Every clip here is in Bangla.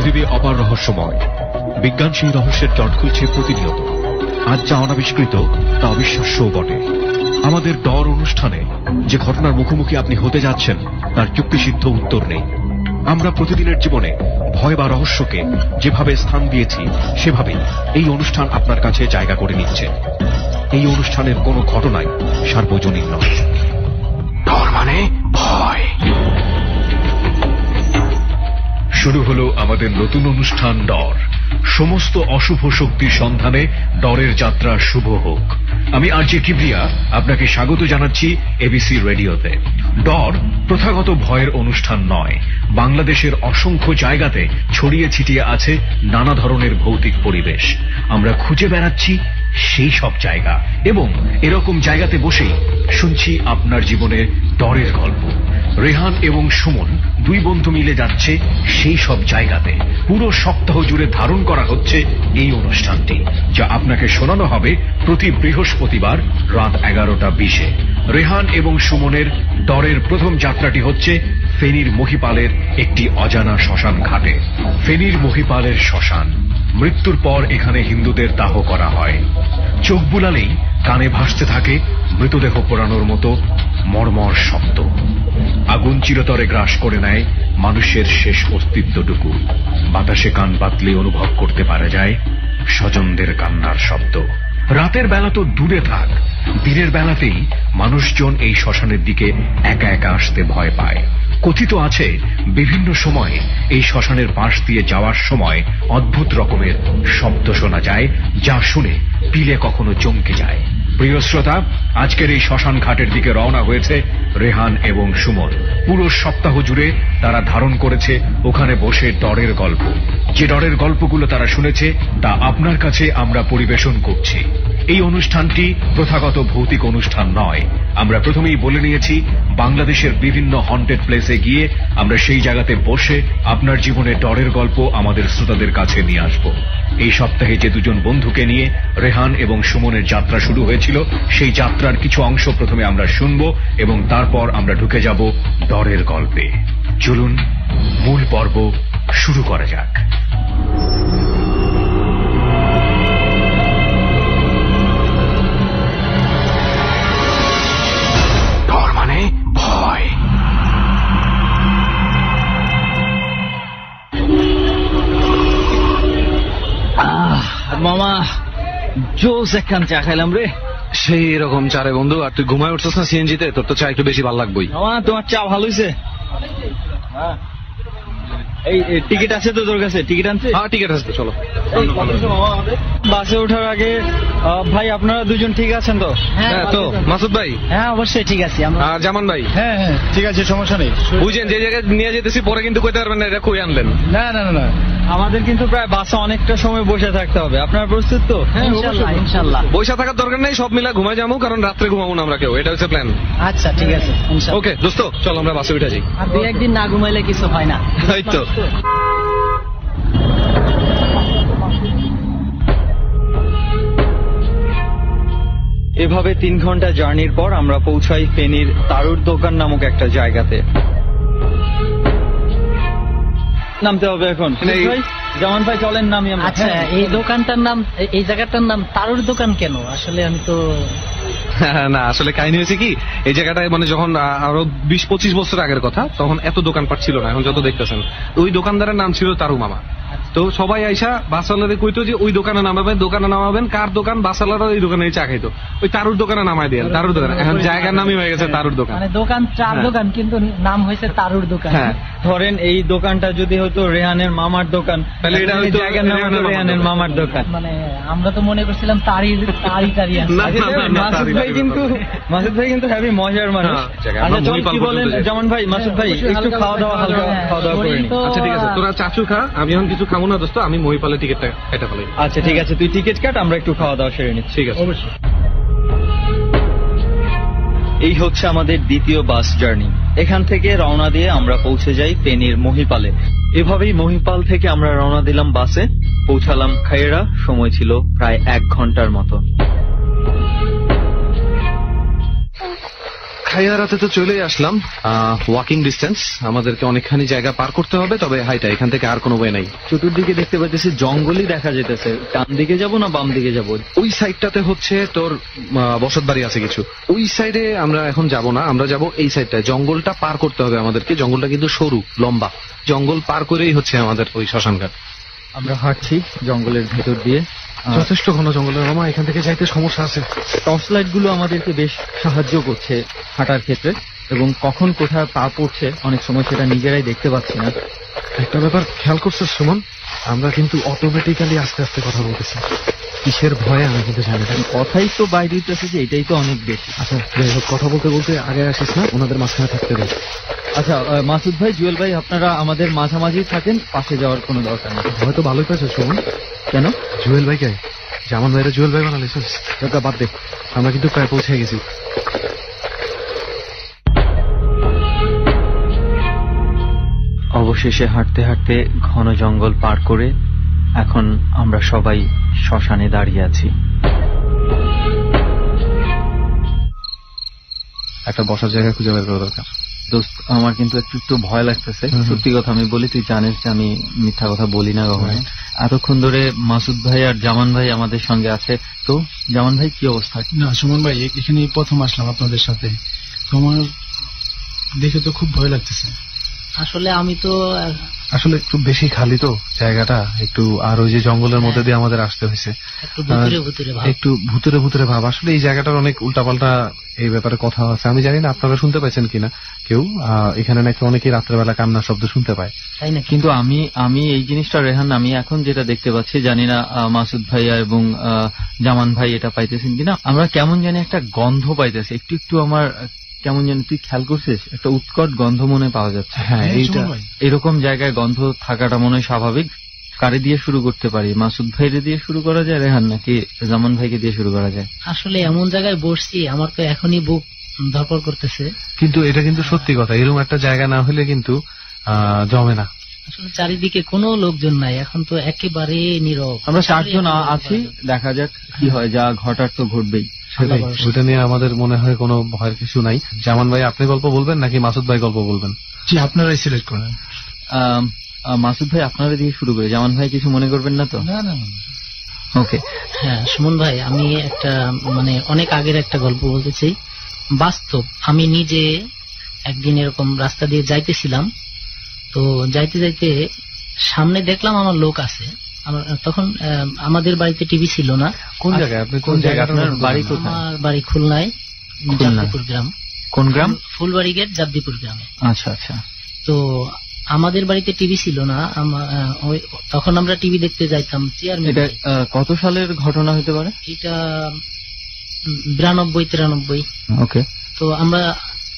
পৃথিবী অপার রহস্যময়। বিজ্ঞান সেই রহস্যের জট খুলছে প্রতিনিয়ত। আজ যা অনাবিষ্কৃত তা অবিশ্বাস্যও বটে। আমাদের ডর অনুষ্ঠানে যে ঘটনার মুখোমুখি আপনি হতে যাচ্ছেন তার যুক্তিসিদ্ধ উত্তর নেই। আমরা প্রতিদিনের জীবনে ভয় বা রহস্যকে যেভাবে স্থান দিয়েছি সেভাবেই এই অনুষ্ঠান আপনার কাছে জায়গা করে নিচ্ছে। এই অনুষ্ঠানের কোনো ঘটনাই সার্বজনীন নয়। ডর মানে ভয়। শুরু হলো আমাদের নতুন অনুষ্ঠান ডর। সমস্ত অশুভ শক্তির সন্ধানে ডরের যাত্রা শুভ হোক। আমি আরজে কিবরিয়া আপনাকে স্বাগত জানাচ্ছি এবিসি রেডিওতে। ডর প্রথাগত ভয়ের অনুষ্ঠান নয়। বাংলাদেশের অসংখ্য জায়গাতে ছড়িয়ে ছিটিয়ে আছে নানা ধরনের ভৌতিক পরিবেশ। আমরা খুঁজে বেড়াচ্ছি সেই সব জায়গা এবং এরকম জায়গাতে বসেই শুনছি আপনার জীবনের ডরের গল্প। রেহান এবং সুমন দুই বন্ধু মিলে যাচ্ছে সেই সব জায়গাতে। পুরো সপ্তাহ জুড়ে ধারণ করা হচ্ছে এই অনুষ্ঠানটি, যা আপনাকে শোনানো হবে প্রতি বৃহস্পতিবার রাত 11:20। রেহান এবং সুমনের ডরের প্রথম যাত্রাটি হচ্ছে ফেনীর মহিপালের একটি অজানা শ্মশান ঘাটে। ফেনীর মহিপালের শ্মশান। মৃত্যুর পর এখানে হিন্দুদের দাহ করা হয়। চোখ বুলালেই কানে ভাসতে থাকে মৃতদেহ পোড়ানোর মতো মর্মর শব্দ। আগুন চিরতরে গ্রাস করে নেয় মানুষের শেষ অস্তিত্বটুকু। বাতাসে কান পাতলে অনুভব করতে পারা যায় স্বজনদের কান্নার শব্দ। রাতের বেলা তো দূরে থাক, দিনের বেলাতেই মানুষজন এই শ্মশানের দিকে একা একা আসতে ভয় পায়। কথিত আছে বিভিন্ন সময়ে এই শ্মশানের পাশ দিয়ে যাওয়ার সময় অদ্ভুত রকমের শব্দ শোনা যায়, যা শুনে পিলে কখনো চমকে যায়। প্রিয় শ্রোতা, আজকের এই শ্মশান ঘাটের দিকে রওনা হয়েছে রেহান এবং সুমন। পুরো সপ্তাহ জুড়ে তারা ধারণ করেছে ওখানে বসে ডরের গল্প। যে ডরের গল্পগুলো তারা শুনেছে তা আপনার কাছে আমরা পরিবেশন করছি। এই অনুষ্ঠানটি প্রথাগত ভৌতিক অনুষ্ঠান নয়। আমরা প্রথমেই বলে নিয়েছি বাংলাদেশের বিভিন্ন হন্টেড প্লেসে গিয়ে আমরা সেই জায়গাতে বসে আপনার জীবনের ডরের গল্প আমাদের শ্রোতাদের কাছে নিয়ে আসব। এই সপ্তাহে যে দুজন বন্ধুকে নিয়ে রেহান এবং সুমনের যাত্রা শুরু হয়েছিল, সেই যাত্রার কিছু অংশ প্রথমে আমরা শুনব এবং তারপর আমরা ঢুকে যাব ডরের গল্পে। চলুন মূল পর্ব শুরু করা যাক। ডর মানে ভয়। মামা জোস একখান চা খাইলাম রে। সেই রকম চারে বন্ধু। আর তুই ঘুমায় উঠছিস না সিএনজিতে? তোর তো চা একটু বেশি ভালো লাগবেই। মামা তোমার চা ভালো হয়েছে। এই টিকিট আছে তো তোর কাছে? টিকিট আনছে? হ্যাঁ টিকিট আছে তো, চলো। বাসে ওঠার আগে ভাই আপনারা দুজন ঠিক আছেন তো? হ্যাঁ তো মাসুদ ভাই? হ্যাঁ অবশ্যই ঠিক আছে। আর জামান ভাই? হ্যাঁ হ্যাঁ ঠিক আছে, সমস্যা নেই। বুঝেন যে জায়গায় নিয়ে যেতেছি পরে কিন্তু কইতে পারবেন না এটা কই আনলেন। না না না, আমাদের কিন্তু প্রায় বাসে অনেকটা সময় বসে থাকতে হবে। আপনারা প্রস্তুত তো? ইনশাআল্লাহ ইনশাআল্লাহ। বসে থাকার দরকার নেই, সব মিলা ঘুমায় যাবো, কারণ রাত্রে ঘুমাবো না আমরা কেউ, এটা হচ্ছে প্ল্যান। আচ্ছা ঠিক আছে ইনশাআল্লাহ। ওকে দোস্ত, চল আমরা বাসে উঠে যাই। আর দুই একদিন না ঘুমাইলে কিছু হয় না। এই তো। এভাবে 3 ঘন্টা জার্নির পর আমরা পৌঁছাই ফেনীর তারুর দোকান নামক একটা জায়গাতে। নামতে হবে এখন। জামান ভাই চলেন নামি। আচ্ছা এই দোকানটার নাম, এই জায়গাটার নাম তারুর দোকান কেন? আসলে আমি তো না আসলে কাহিনী হয়েছে কি, এই জায়গাটায় মানে যখন আরো 20-25 বছর আগের কথা, তখন এত দোকানপাট ছিল না এখন যত দেখতেছেন। ওই দোকানদারের নাম ছিল তারু মামা। তো সবাই আইসা বাসালারে কইতো যে ওই দোকানে নামাবেন, কার দোকান? বাসালারা ওই দোকানে চা খাইতো, ওই তারুর দোকানে নামাই দেন। তারুর দোকান এখন জায়গার নামই হয়ে গেছে তারুর দোকান। মানে দোকান চার দোকান কিন্তু নাম হয়েছে তারুর দোকান। হ্যাঁ ধরেন এই দোকানটা যদি হতো রেহানের মামার দোকান, তাহলে এটা হয়তো জায়গার নাম হতো রেহানের মামার দোকান। মানে আমরা তো মনে করছিলাম তারি মাসুদ ভাই কিন্তু হেভি মজার মানুষ। আচ্ছা চল কি বলেন জামান ভাই, মাসুদ ভাই একটু খাওয়া দাওয়া হালকা খাওয়া দাওয়া করে নি। আচ্ছা ঠিক আছে, তোরা চাচু খা, আমি এখন কিছু খাবো না দোস্ত, আমি মহিপালের টিকিটটা কেটে ফেলাই। আচ্ছা ঠিক আছে, তুই টিকিট কাট, আমরা একটু খাওয়া দাওয়া সেরে নিচ্ছি। ঠিক আছে অবশ্যই। এই হচ্ছে আমাদের দ্বিতীয় বাস জার্নি। এখান থেকে রওনা দিয়ে আমরা পৌঁছে যাই ফেনীর মহিপালে। এভাবেই মহিপাল থেকে আমরা রওনা দিলাম বাসে, পৌঁছালাম খাইরা। সময় ছিল প্রায় 1 ঘন্টার মতো। খাইয়ারাতে তো চলেই আসলাম। ওয়াকিং ডিস্টেন্স, আমাদেরকে অনেকখানি জায়গা পার করতে হবে, তবে হাইটা এখান থেকে আর কোনো ওয়ে নাই। চতুর্দিকে দেখতে পাচ্ছি জঙ্গলই দেখা যেতেছে, ডান দিকে যাব না বাম দিকে যাব? ওই সাইডটাতে হচ্ছে তোর বসত বাড়ি আছে কিছু, ওই সাইডে আমরা এখন যাব না, আমরা যাব এই সাইডটায়। জঙ্গলটা পার করতে হবে আমাদেরকে, জঙ্গলটা কিন্তু সরু লম্বা, জঙ্গল পার করেই হচ্ছে আমাদের ওই শ্মশানঘাট। আমরা হাঁটছি জঙ্গলের ভেতর দিয়ে, যথেষ্ট ঘন জঙ্গলের মামা, এখান থেকে যাইতে সমস্যা আছে। টর্চ লাইট গুলো আমাদেরকে বেশ সাহায্য করছে হাঁটার ক্ষেত্রে, এবং কখন কোথায় পা পড়ছে অনেক সময় সেটা নিজেরাই দেখতে পাচ্ছি না। একটা ব্যাপার খেয়াল করছিস সুমন, আমরা কিন্তু অটোমেটিক্যালি আস্তে আস্তে কথা বলতেছি, কিসের ভয়ে আমি কিন্তু জানি না। কথাই তো বাইরে হইতেছে যে এটাই তো অনেক বেশি। আচ্ছা যাই হোক, কথা বলতে বলতে আগে আসিস না, ওনাদের মাঝখানে থাকতে দেয়। আচ্ছা মাসুদ ভাই, জুয়েল ভাই, আপনারা আমাদের মাঝামাঝি থাকেন, পাশে যাওয়ার কোনো দরকার নেই। হয়তো ভালোই পেয়েছো সুমন। কেন? জুয়েল ভাই কে? জামান ভাইরা জুয়েল ভাই বানালিস? বাদ দে, আমরা কিন্তু প্রায় পৌঁছে গেছি। অবশেষে হাঁটতে হাঁটতে ঘন জঙ্গল পার করে এখন আমরা সবাই শ্মশানে দাঁড়িয়ে আছি। একটা বসার জায়গা খুঁজে বের করা দরকার। দোস্ত, আমার কিন্তু একটু ভয় লাগতেছে, সত্যি কথা আমি বলি, তুই জানিস যে আমি মিথ্যা কথা বলি না কখনো। এতক্ষণ ধরে মাসুদ ভাই আর জামান ভাই আমাদের সঙ্গে আছে। তো জামান ভাই, কি অবস্থা? না সুমন ভাই, এখানে প্রথম আসলাম আপনাদের সাথে, তোমার দেখে তো খুব ভয় লাগতেছে। আসলে আমি তো আসলে একটু বেশি খালি তো জায়গাটা একটু, আর ওই যে জঙ্গলের মধ্যে দিয়ে আমাদের আসতে হয়েছে, একটু ভুতুরে ভুতুরে ভাব। আসলে এই জায়গাটার অনেক উল্টাপাল্টা এই ব্যাপারে কথা আছে, আমি জানি না আপনারা শুনতে পাচ্ছেন কিনা কেউ। এখানে নাকি অনেকেই রাত্রেবেলা কান্নার শব্দ শুনতে পায়, তাই না? কিন্তু আমি এই জিনিসটা রেহান, আমি এখন যেটা দেখতে পাচ্ছি, জানি না মাসুদ ভাইয়া এবং জামান ভাই এটা পাইতেছেন কিনা, আমরা কেমন জানি একটা গন্ধ পাইতেছি, একটু একটু আমার কেমন জানি, তুই খেয়াল করছিস? একটা উৎকট গন্ধ মনে পাওয়া যাচ্ছে। হ্যাঁ, এইটা এরকম জায়গায় গন্ধ থাকাটা মনে হয় স্বাভাবিক। কারে দিয়ে শুরু করতে পারি? মাসুদ ভাইরে দিয়ে শুরু করা যায় রেহান, নাকি জামান ভাইকে দিয়ে শুরু করা যায়? আসলে এমন জায়গায় বসছি, আমার তো এখনই বুক ধরপড় করতেছে। কিন্তু এটা কিন্তু সত্যি কথা, এরকম একটা জায়গা না হলে কিন্তু জমে না। আসলে চারিদিকে কোনো লোকজন নাই, এখন তো একেবারে নীরব। আমরা 4 জন আছি, দেখা যাক কি হয়, যা ঘটার তো ঘটবেই। ওটা নিয়ে আমাদের মনে হয় কোনো ভয়ের কিছু নাই। জামান ভাই, আপনি গল্প বলবেন নাকি মাসুদ ভাই গল্প বলবেন? জি, আপনারাই সিলেক্ট করেন। মাসুদ ভাই, আপনারা দিয়ে শুরু করে, জামান ভাই কিছু মনে করবেন না তো? না। ওকে। হ্যাঁ সুমন ভাই, আমি একটা অনেক আগের একটা গল্প বলতে চাই, বাস্তব। আমি নিজে একদিন এরকম রাস্তা দিয়ে যাইতেছিলাম, তো যাইতে যাইতে সামনে দেখলাম আমার লোক আছে। তখন আমাদের বাড়িতে টিভি ছিল না। কোন জায়গায় আপনি? কোন জায়গায় আপনার বাড়ি? আমার বাড়ি খুলনায়, জাদ্দিপুর গ্রাম। কোন গ্রাম? ফুলবাড়ি গেট, জাদ্দিপুর গ্রামে। আচ্ছা আচ্ছা। তো আমাদের বাড়িতে টিভি ছিল না, তখন আমরা টিভি দেখতে যাইতাম চেয়ারম্যান। এটা কত সালের ঘটনা হতে পারে? এটা 92-93। ওকে। তো আমরা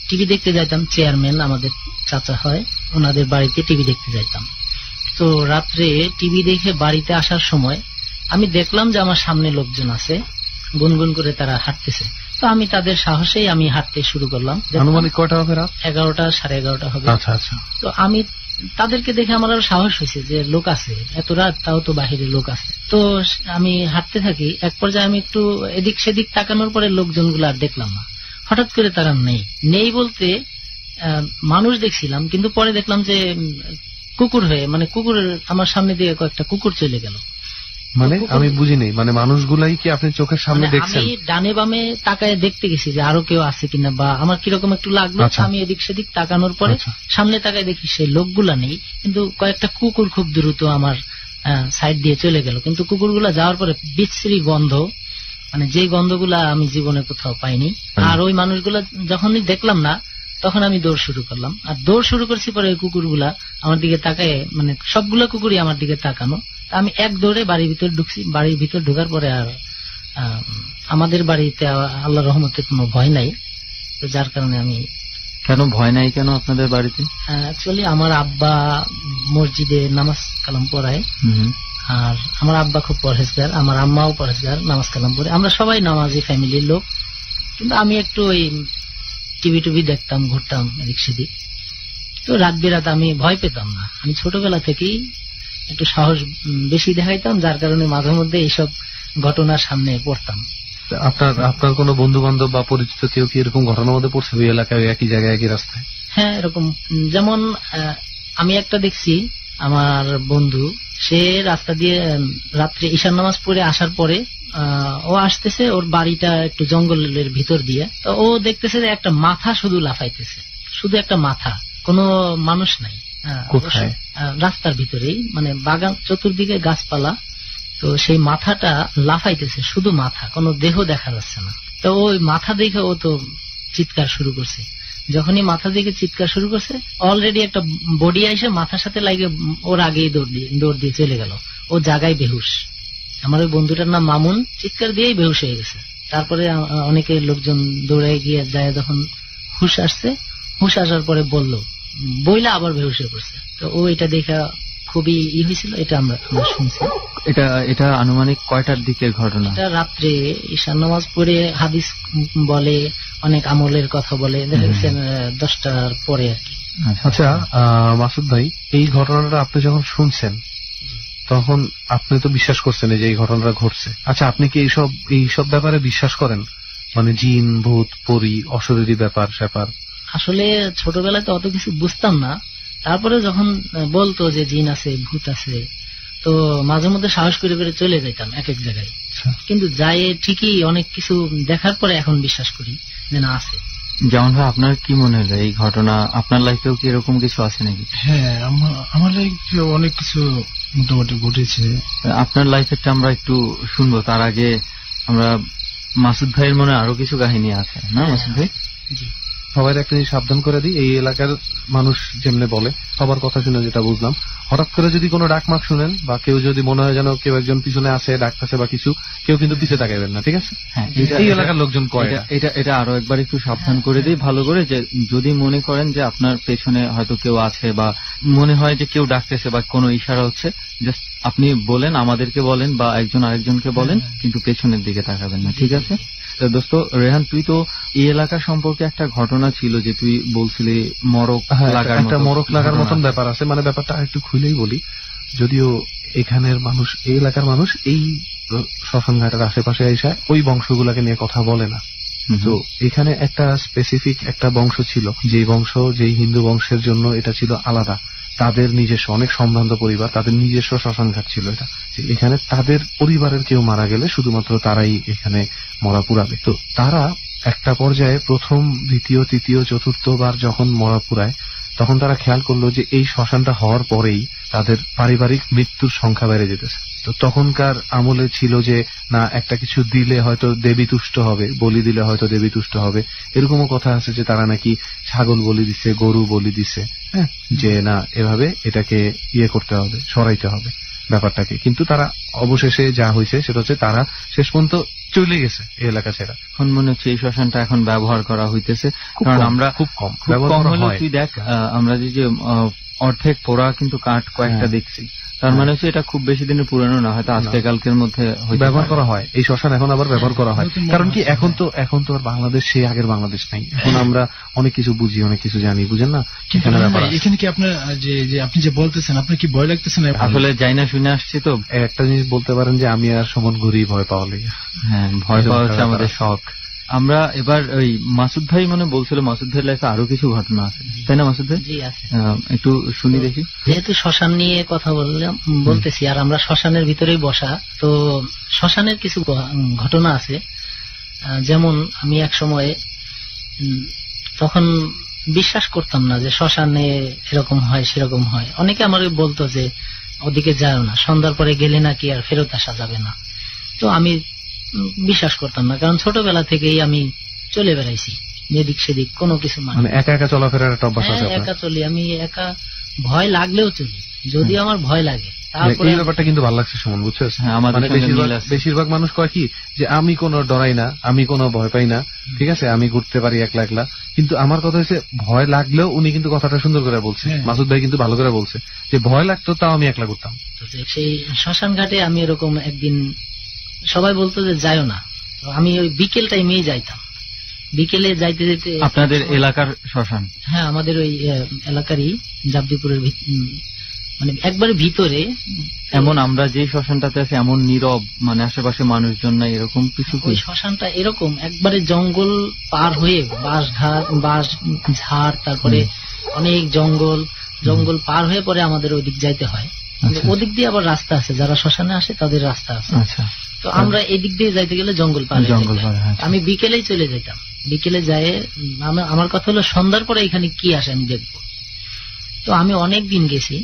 টিভি দেখতে যাইতাম, চেয়ারম্যান আমাদের চাচা হয়, ওনাদের বাড়িতে টিভি দেখতে যাইতাম। তো রাত্রে টিভি দেখে বাড়িতে আসার সময় আমি দেখলাম যে আমার সামনে লোকজন আছে, গুনগুন করে তারা হাঁটতেছে। তো আমি তাদের সাহসেই আমি হাঁটতে শুরু করলাম। আনুমানিক কয়টা হবে? রাত 11টা, 11:30 হবে। আচ্ছা আচ্ছা। তো আমি তাদেরকে দেখে আমার আরো সাহস হয়েছে যে লোক আছে, এত রাত তাও তো বাহিরে লোক আছে। তো আমি হাঁটতে থাকি, এক পর্যায়ে আমি একটু এদিক সেদিক তাকানোর পরে লোকজনগুলো আর দেখলাম না। হঠাৎ করে তারা নেই বলতে মানুষ দেখছিলাম, কিন্তু পরে দেখলাম যে কুকুর হয়ে, কুকুরের আমার সামনে দিয়ে কয়েকটা কুকুর চলে গেল। আমি বুঝিনি, মানুষগুলাই কি আপনি চোখের সামনে দেখছেন? আমি ডানে বামে তাকায় দেখতে গেছি যে আরো কেউ আছে কিনা, বা আমার কিরকম একটু লাগলো। আমি এদিক সেদিক তাকানোর পরে সামনে তাকায় দেখি সেই লোকগুলা নেই, কিন্তু কয়েকটা কুকুর খুব দ্রুত আমার সাইড দিয়ে চলে গেল। কিন্তু কুকুরগুলা যাওয়ার পরে বিশ্রী গন্ধ, যে গন্ধগুলা আমি জীবনে কোথাও পাইনি। আর ওই মানুষগুলা যখনই দেখলাম না, তখন আমি দৌড় শুরু করলাম। আর দৌড় শুরু করছি পরে ওই কুকুরগুলা আমার দিকে তাকায়, সবগুলা কুকুরই আমার দিকে তাকানো। আমি এক দৌড়ে বাড়ির ভিতর ঢুকছি। বাড়ির ভিতর ঢোকার পরে আর আমাদের বাড়িতে আল্লাহর রহমতে কোনো ভয় নাই, তো যার কারণে আমি। কেন ভয় নাই কেন আপনাদের বাড়িতে? অ্যাকচুয়ালি আমার আব্বা মসজিদে নামাজ কালাম পড়ায়, আর আমার আব্বা খুব পরহেজগার, আমার আম্মাও পরহেজগার, নামাজ কালাম পড়ে। আমরা সবাই নামাজি ফ্যামিলির লোক, কিন্তু আমি একটু ওই টিভি দেখতাম, ঘুরতাম এদিক সেদিক। তো রাত বেরাত আমি ভয় পেতাম না। আমি ছোটবেলা থেকেই একটু সাহস বেশি দেখাইতাম, যার কারণে মাঝে মধ্যে এইসব ঘটনার সামনে পড়তাম। আপনার কোনো বন্ধু বান্ধব বা পরিচিত কেউ কি এরকম ঘটনার মধ্যে পড়ছে ওই এলাকায় একই জায়গায় একই রাস্তায়? হ্যাঁ, এরকম যেমন আমি একটা দেখছি, আমার বন্ধু সে রাস্তা দিয়ে রাত্রে ঈশান নামাজ পড়ে আসার পরে ও আসতেছে, ওর বাড়িটা একটু জঙ্গলের ভিতর দিয়ে, তো ও দেখতেছে যে একটা মাথা শুধু লাফাইতেছে, শুধু একটা মাথা, কোনো মানুষ নাই। কোথায়? রাস্তার ভিতরেই, মানে বাগান চতুর্দিকে গাছপালা, তো সেই মাথাটা লাফাইতেছে, শুধু মাথা, কোনো দেহ দেখা যাচ্ছে না। তো ওই মাথা দেখে ও তো চিৎকার শুরু করছে। যখনই মাথা দিকে চিৎকার শুরু করছে, অলরেডি একটা বডি এসে মাথার সাথে লাগে ওর আগেই দৌড় দিয়ে চলে গেল। ও জায়গায় বেহুশ। আমার ওই বন্ধুটার নাম মামুন, চিৎকার দিয়েই বেহুশ হয়ে গেছে। তারপরে অনেকে লোকজন দৌড়ে গিয়ে যায়, যখন হুশ আসছে, হুশ আসার পরে বইলা আবার বেহুশ হয়ে পড়ছে। তো ও এটা দেখা খুবই হয়েছিল, এটা আমরা শুনছি। এটা আনুমানিক কয়টার দিকের ঘটনা? এটা রাত্রে ঈশান নামাজ পড়ে, হাদিস বলে, অনেক আমলের কথা বলে, দেখা গেছে 10টার পরে আর কি। আচ্ছা মাসুদ ভাই, এই ঘটনাটা আপনি যখন শুনছেন তখন আপনি তো বিশ্বাস করছেন যে এই ঘটনাটা ঘটছে। আচ্ছা, আপনি কি এইসব ব্যাপারে বিশ্বাস করেন? মানে জিন, ভূত, পরী, অশরীরী ব্যাপার স্যাপার? আসলে ছোটবেলায় তো অত কিছু বুঝতাম না, তারপরে যখন বলতো যে জিন আছে, ভূত আছে, তো মাঝে মধ্যে সাহস করে করে চলে যেতাম এক এক জায়গায়। কিন্তু যাই ঠিকই অনেক কিছু দেখার পরে এখন বিশ্বাস করি যে না, আছে। যেমন ভাই, আপনার কি মনে হয় এই ঘটনা আপনার লাইফেও কি এরকম কিছু আছে নাকি? হ্যাঁ, আমার লাইফে অনেক কিছু মোটামুটি ঘটেছে। আপনার লাইফেরটা আমরা একটু শুনবো, তার আগে আমরা মাসুদ ভাইয়ের মনে আরো কিছু কাহিনী আছে না মাসুদ ভাই? সবাই একটা জিনিস সাবধান করে দিই, এই এলাকার মানুষ যেমনি বলে, সবার কথা শুনে যেটা বুঝলাম, হঠাৎ করে যদি কোনো ডাকমাক শুনেন বা কেউ যদি মনে হয় যেন কেউ একজন পিছনে আছে, ডাকতেছে বা কিছু, কেউ কিন্তু পিছে তাকাইবেন না, ঠিক আছে? হ্যাঁ, এই এলাকার লোকজন কয় এটা আরো একবার একটু সাবধান করে দিই ভালো করে, যে যদি মনে করেন যে আপনার পেছনে হয়তো কেউ আছে বা মনে হয় যে কেউ ডাকতেছে বা কোনো ইশারা হচ্ছে, জাস্ট আপনি বলেন, আমাদেরকে বলেন বা একজন আরেকজনকে বলেন, কিন্তু পেছনের দিকে তাকাবেন না, ঠিক আছে? দোস্ত রেহান, তুই তো এই এলাকা সম্পর্কে একটা ঘটনা ছিল যে তুই বলছিলি মরক লাগার মতন ব্যাপার আছে। মানে ব্যাপারটা একটু খুলেই বলি, যদিও এখানের মানুষ, এই এলাকার মানুষ এই শ্মশান ঘাটের আশেপাশে এসে ওই বংশগুলাকে নিয়ে কথা বলে না। তো এখানে একটা স্পেসিফিক একটা বংশ ছিল, যেই হিন্দু বংশের জন্য এটা ছিল আলাদা, তাদের নিজস্ব অনেক সম্ভ্রান্ত পরিবার, তাদের নিজস্ব শ্মশান ঘাট ছিল এটা। এখানে তাদের পরিবারের কেউ মারা গেলে শুধুমাত্র তারাই এখানে মরা পুরাবে। তো তারা একটা পর্যায়ে প্রথম, দ্বিতীয়, তৃতীয়, চতুর্থবার যখন মরা পুরায়, তখন তারা খেয়াল করলো যে এই শ্মশানটা হওয়ার পরেই তাদের পারিবারিক মৃত্যুর সংখ্যা বেড়ে যেতেছে। তো তখনকার আমলে ছিল যে না, একটা কিছু দিলে হয়তো দেবী তুষ্ট হবে, বলি দিলে হয়তো দেবী তুষ্ট হবে, এরকমও কথা আছে যে তারা নাকি ছাগল বলি দিছে, গরু বলি দিছে, হ্যাঁ, যে না এভাবে এটাকে করতে হবে, সরাইতে হবে ব্যাপারটাকে। কিন্তু তারা অবশেষে যা হয়েছে সেটা হচ্ছে তারা শেষ পর্যন্ত চলে গেছে এই এলাকা ছেড়া। এখন মনে হচ্ছে এই শ্মশানটা এখন ব্যবহার করা হইতেছে, কারণ আমরা খুব কম তুই দেখ, আমরা যে অর্ধেক পোড়া কিন্তু কাঠ কয়েকটা দেখছি, তার মানে হচ্ছে এটা খুব বেশি দিনের পুরানো না, হয়তো আজকে কালকের মধ্যে ব্যবহার করা হয়। এই শ্মশান এখন আবার ব্যবহার করা হয়, কারণ কি এখন তো আর বাংলাদেশ সেই আগের বাংলাদেশ নাই। এখন আমরা অনেক কিছু বুঝি, অনেক কিছু জানি, বুঝেন না? এখানে কি আপনার যে আপনি যে বলতেছেন, আপনার কি ভয় লাগতেছে না? আসলে যাই না, শুনে আসছি তো। একটা জিনিস বলতে পারেন যে আমি আর সমন ঘুরি ভয় পাওয়া লাগে। হ্যাঁ, ভয় পাওয়া হচ্ছে আমাদের শখ। আমরা এবার ওই মাসুদ ভাই মনে বলছিল মাসুদ ভাইয়ের লাইফে আরো কিছু ঘটনা আছে, তাই না মাসুদ ভাই? জি আছে, একটু শুনি দেখি। যেহেতু শ্মশান নিয়ে কথা বলতেছি আর আমরা শ্মশানের ভিতরেই বসা, তো শ্মশানের কিছু ঘটনা আছে। যেমন আমি এক সময়ে তখন বিশ্বাস করতাম না যে শ্মশানে এরকম হয় সেরকম হয়। অনেকে আমার বলতো যে ওদিকে যাও না, সন্ধ্যার পরে গেলে নাকি আর ফেরত আসা যাবে না। তো আমি বিশ্বাস করতাম না, কারণ ছোটবেলা থেকেই আমি চলে বেড়াইছি এদিক সেদিক, কোনো কিছু মানে একা একা চলাফেরার একটা অভ্যাস আছে। একা চলি, আমি একা, ভয় লাগলেও চলি, যদি আমার ভয় লাগে। এই ব্যাপারটা কিন্তু ভালো লাগছে সুমন, বুঝছিস? বেশিরভাগ মানুষ কয় কি যে আমি কোনো ডরাই না, আমি কোনো ভয় পাই না, ঠিক আছে, আমি ঘুরতে পারি একলা একলা। কিন্তু আমার কথা হচ্ছে ভয় লাগলেও উনি কিন্তু কথাটা সুন্দর করে বলছে, মাসুদ ভাই কিন্তু ভালো করে বলছে যে ভয় লাগতো তাও আমি একলা ঘুরতাম। সেই শ্মশান ঘাটে আমি এরকম একদিন, সবাই বলতো যে যাইও না, আমি ওই বিকেল টাইমেই যাইতাম। বিকেলে যাইতে যেতে, আপনাদের এলাকার শ্মশান? হ্যাঁ, আমাদের ওই এলাকারই, জাবদিপুরের মানে একবারে ভিতরে। এমন আমরা যে শ্মশানটাতে আছি এমন নীরব, মানে আশেপাশে মানুষজন নাই, এরকম কিছু কি? ওই শ্মশানটা এরকম একবারে জঙ্গল পার হয়ে বাঁশ ঝাড়, তারপরে অনেক জঙ্গল পার হয়ে পরে আমাদের ওই দিক যাইতে হয়। ওদিক দিয়ে আবার রাস্তা আছে, যারা শ্মশানে আসে তাদের রাস্তা আছে। তো আমরা এদিক দিয়ে যাইতে গেলে জঙ্গল পার। আমি বিকেলেই চলে যেতাম, বিকেলে যায় আমার কথা হলো সন্ধ্যার পরে এখানে কি আসে আমি দেখবো। তো আমি অনেক দিন গেছি,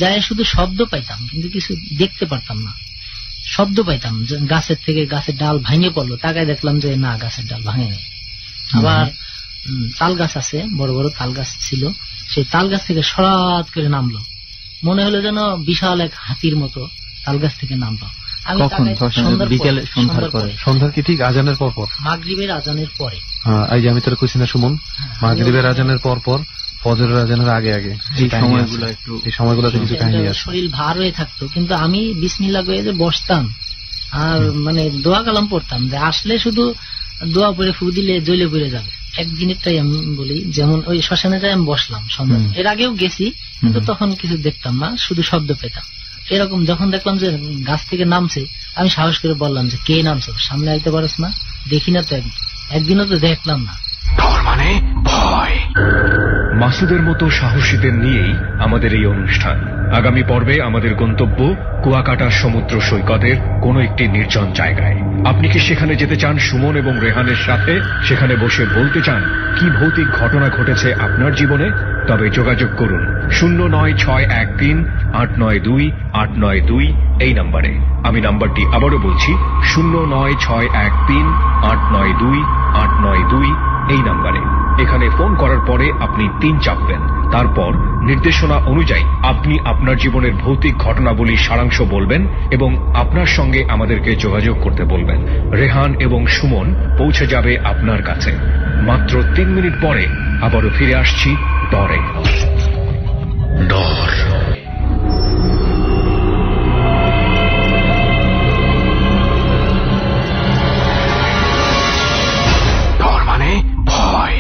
যায় শুধু শব্দ পাইতাম কিন্তু কিছু দেখতে পারতাম না। শব্দ পাইতাম গাছের থেকে গাছের ডাল ভাঙে পড়লো, তাকায় দেখলাম যে না, গাছের ডাল ভাঙে নেই। আবার তাল গাছ আছে, বড় বড় তাল গাছ ছিল, সেই তাল গাছ থেকে সরাত করে নামলো, মনে হলো যেন বিশাল এক হাতির মতো তাল গাছ থেকে নামলো। সন্ধ্যার কি ঠিক আজানের পর পর? মাগরিবের আজানের পরে। এই যে আমি তোর কইছি না সুমন, মাগরিবের আজানের পর পর, ফজরের আজানের আগে আগে, এই সময়গুলোতে কিছু কাহিনী আছে। শরীর ভার হয়ে থাকতো, কিন্তু আমি বিসমিল্লাহ কয়ে যে বসতাম আর মানে দোয়া কালাম পড়তাম, যে আসলে শুধু দোয়া পড়ে ফু দিলে জ্বলে পড়ে যাবে। একদিনেরটাই আমি বলি, যেমন ওই শ্মশানে যাই আমি বসলাম সন্ধ্যা, এর আগেও গেছি কিন্তু তখন কিছু দেখতাম না, শুধু শব্দ পেতাম। এরকম যখন দেখলাম যে গাছ থেকে নামছে, আমি সাহস করে বললাম যে কে নামছে, সামনে আইতে পারস না? দেখি না তো, একদিনও তো দেখলাম না। ডর মানে ভয়। মাসুদের মতো সাহসীদের নিয়েই আমাদের এই অনুষ্ঠান। আগামী পর্বে আমাদের গন্তব্য কুয়াকাটার সমুদ্র সৈকতের কোন একটি নির্জন জায়গায়। আপনি কি সেখানে যেতে চান সুমন এবং রেহানের সাথে? সেখানে বসে বলতে চান কি ভৌতিক ঘটনা ঘটেছে আপনার জীবনে? তবে যোগাযোগ করুন 09613892892 এই নম্বরে। আমি নাম্বারটি আবারও বলছি 09613892892 এই নম্বরে। এখানে ফোন করার পরে আপনি 3 চাপবেন, তারপর নির্দেশনা অনুযায়ী আপনি আপনার জীবনের ভৌতিক ঘটনাবলীর সারাংশ বলবেন এবং আপনার সঙ্গে আমাদেরকে যোগাযোগ করতে বলবেন। রেহান এবং সুমন পৌঁছে যাবে আপনার কাছে। মাত্র 3 মিনিট পরে আবারও ফিরে আসছি ডরে। ডর। ডর মানে ভয়।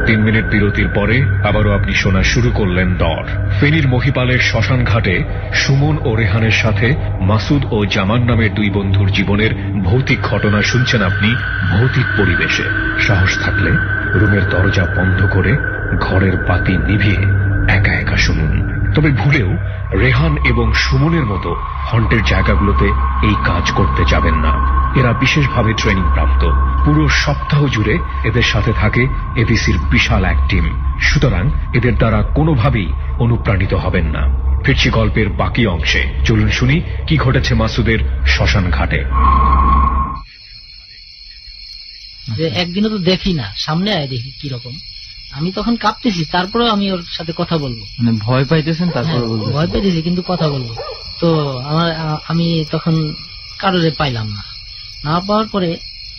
3 মিনিট বিরতির পরে আবারও আপনি শোনা শুরু করলেন ডর। ফেনীর মহিপালের শ্মশান ঘাটে সুমন ও রেহানের সাথে মাসুদ ও জামান নামের 2 বন্ধুর জীবনের ভৌতিক ঘটনা শুনছেন আপনি ভৌতিক পরিবেশে। সাহস থাকলে রুমের দরজা বন্ধ করে ঘরের বাতি নিভিয়ে একা একা শুনুন। তবে ভুলেও রেহান এবং সুমনের মতো হন্টের জায়গাগুলোতে এই কাজ করতে যাবেন না। এরা বিশেষভাবে ট্রেনিং প্রাপ্ত। পুরো সপ্তাহ জুড়ে এদের সাথে থাকে এবিসির বিশাল এক টিম। সুতরাং এদের দ্বারা কোনোভাবেই অনুপ্রাণিত হবেন না। ফিরছি গল্পের বাকি অংশে। চলুন শুনি কি ঘটেছে মাসুদের শ্মশান ঘাটে। যে একদিনও তো দেখি না, সামনে আয় দেখি কিরকম। আমি তখন কাঁপতেছি, তারপরেও আমি ওর সাথে কথা বলবো। মানে ভয় পাইতেছেন? তারপরে ভয় পাইতেছি কিন্তু কথা বলবো। তো আমি তখন কারোরে পাইলাম না। না পাওয়ার পরে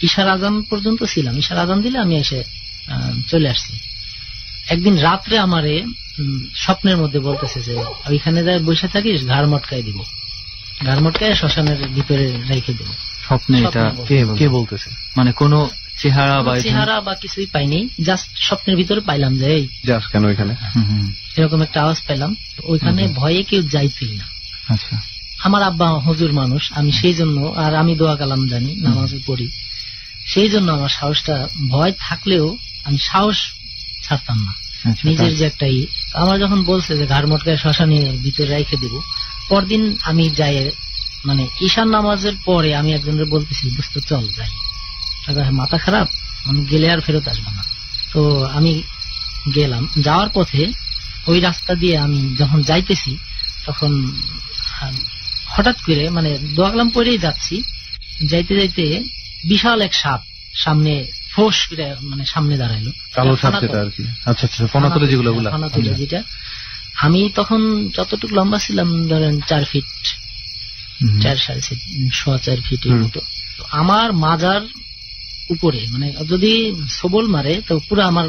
ঈশার আজান পর্যন্ত ছিলাম। ঈশার আজান দিলে আমি এসে চলে আসছি। একদিন রাত্রে আমারে স্বপ্নের মধ্যে বলতেছে যে ওইখানে যাই বসে থাকিস, ঘাড় মটকায় দিব, ঘাড় মটকায় শ্মশানের ভিতরে রেখে দেব। স্বপ্নে? এটা কে বলতেছে? মানে কোনো চেহারা বা কিছুই পাইনি, জাস্ট স্বপ্নের ভিতরে পাইলাম যে এই জাস্ট কেন এখানে এরকম একটা আওয়াজ পেলাম। ওইখানে ভয়ে কেউ যাইতেই না। আচ্ছা। আমার আব্বা হুজুর মানুষ, আমি সেই জন্য, আর আমি দোয়া কালাম জানি, নামাজও পড়ি, সেই জন্য আমার সাহসটা, ভয় থাকলেও আমি সাহস ছাড়তাম না। নিজের যে একটা আমার যখন বলছে যে ঘাড় মটকায় শ্মশানে ভিতরে রেখে দিব, পরদিন আমি যাই, মানে ঈশান নামাজের পরে আমি একজনের বলতেছি বুঝতে চল যাই, মাথা খারাপ, আমি গেলে আর ফেরত আসবো না। তো আমি গেলাম। যাওয়ার পথে ওই রাস্তা দিয়ে আমি যখন যাইতেছি তখন হঠাৎ করে, মানে দোয়া কালাম পরেই যাচ্ছি, যাইতে যাইতে বিশাল এক সাপ সামনে ফোঁস করে মানে সামনে দাঁড়াইলো। কালো সাপ যেটা আর কি। আচ্ছা আচ্ছা, ফনাতুলে যেগুলো, যেটা। আমি তখন যতটুকু লম্বা ছিলাম ধরেন 4 ফিট, 4.5 ফিটের মতো। আমার মাজার উপরে, মানে যদি সবল মারে তো পুরো আমার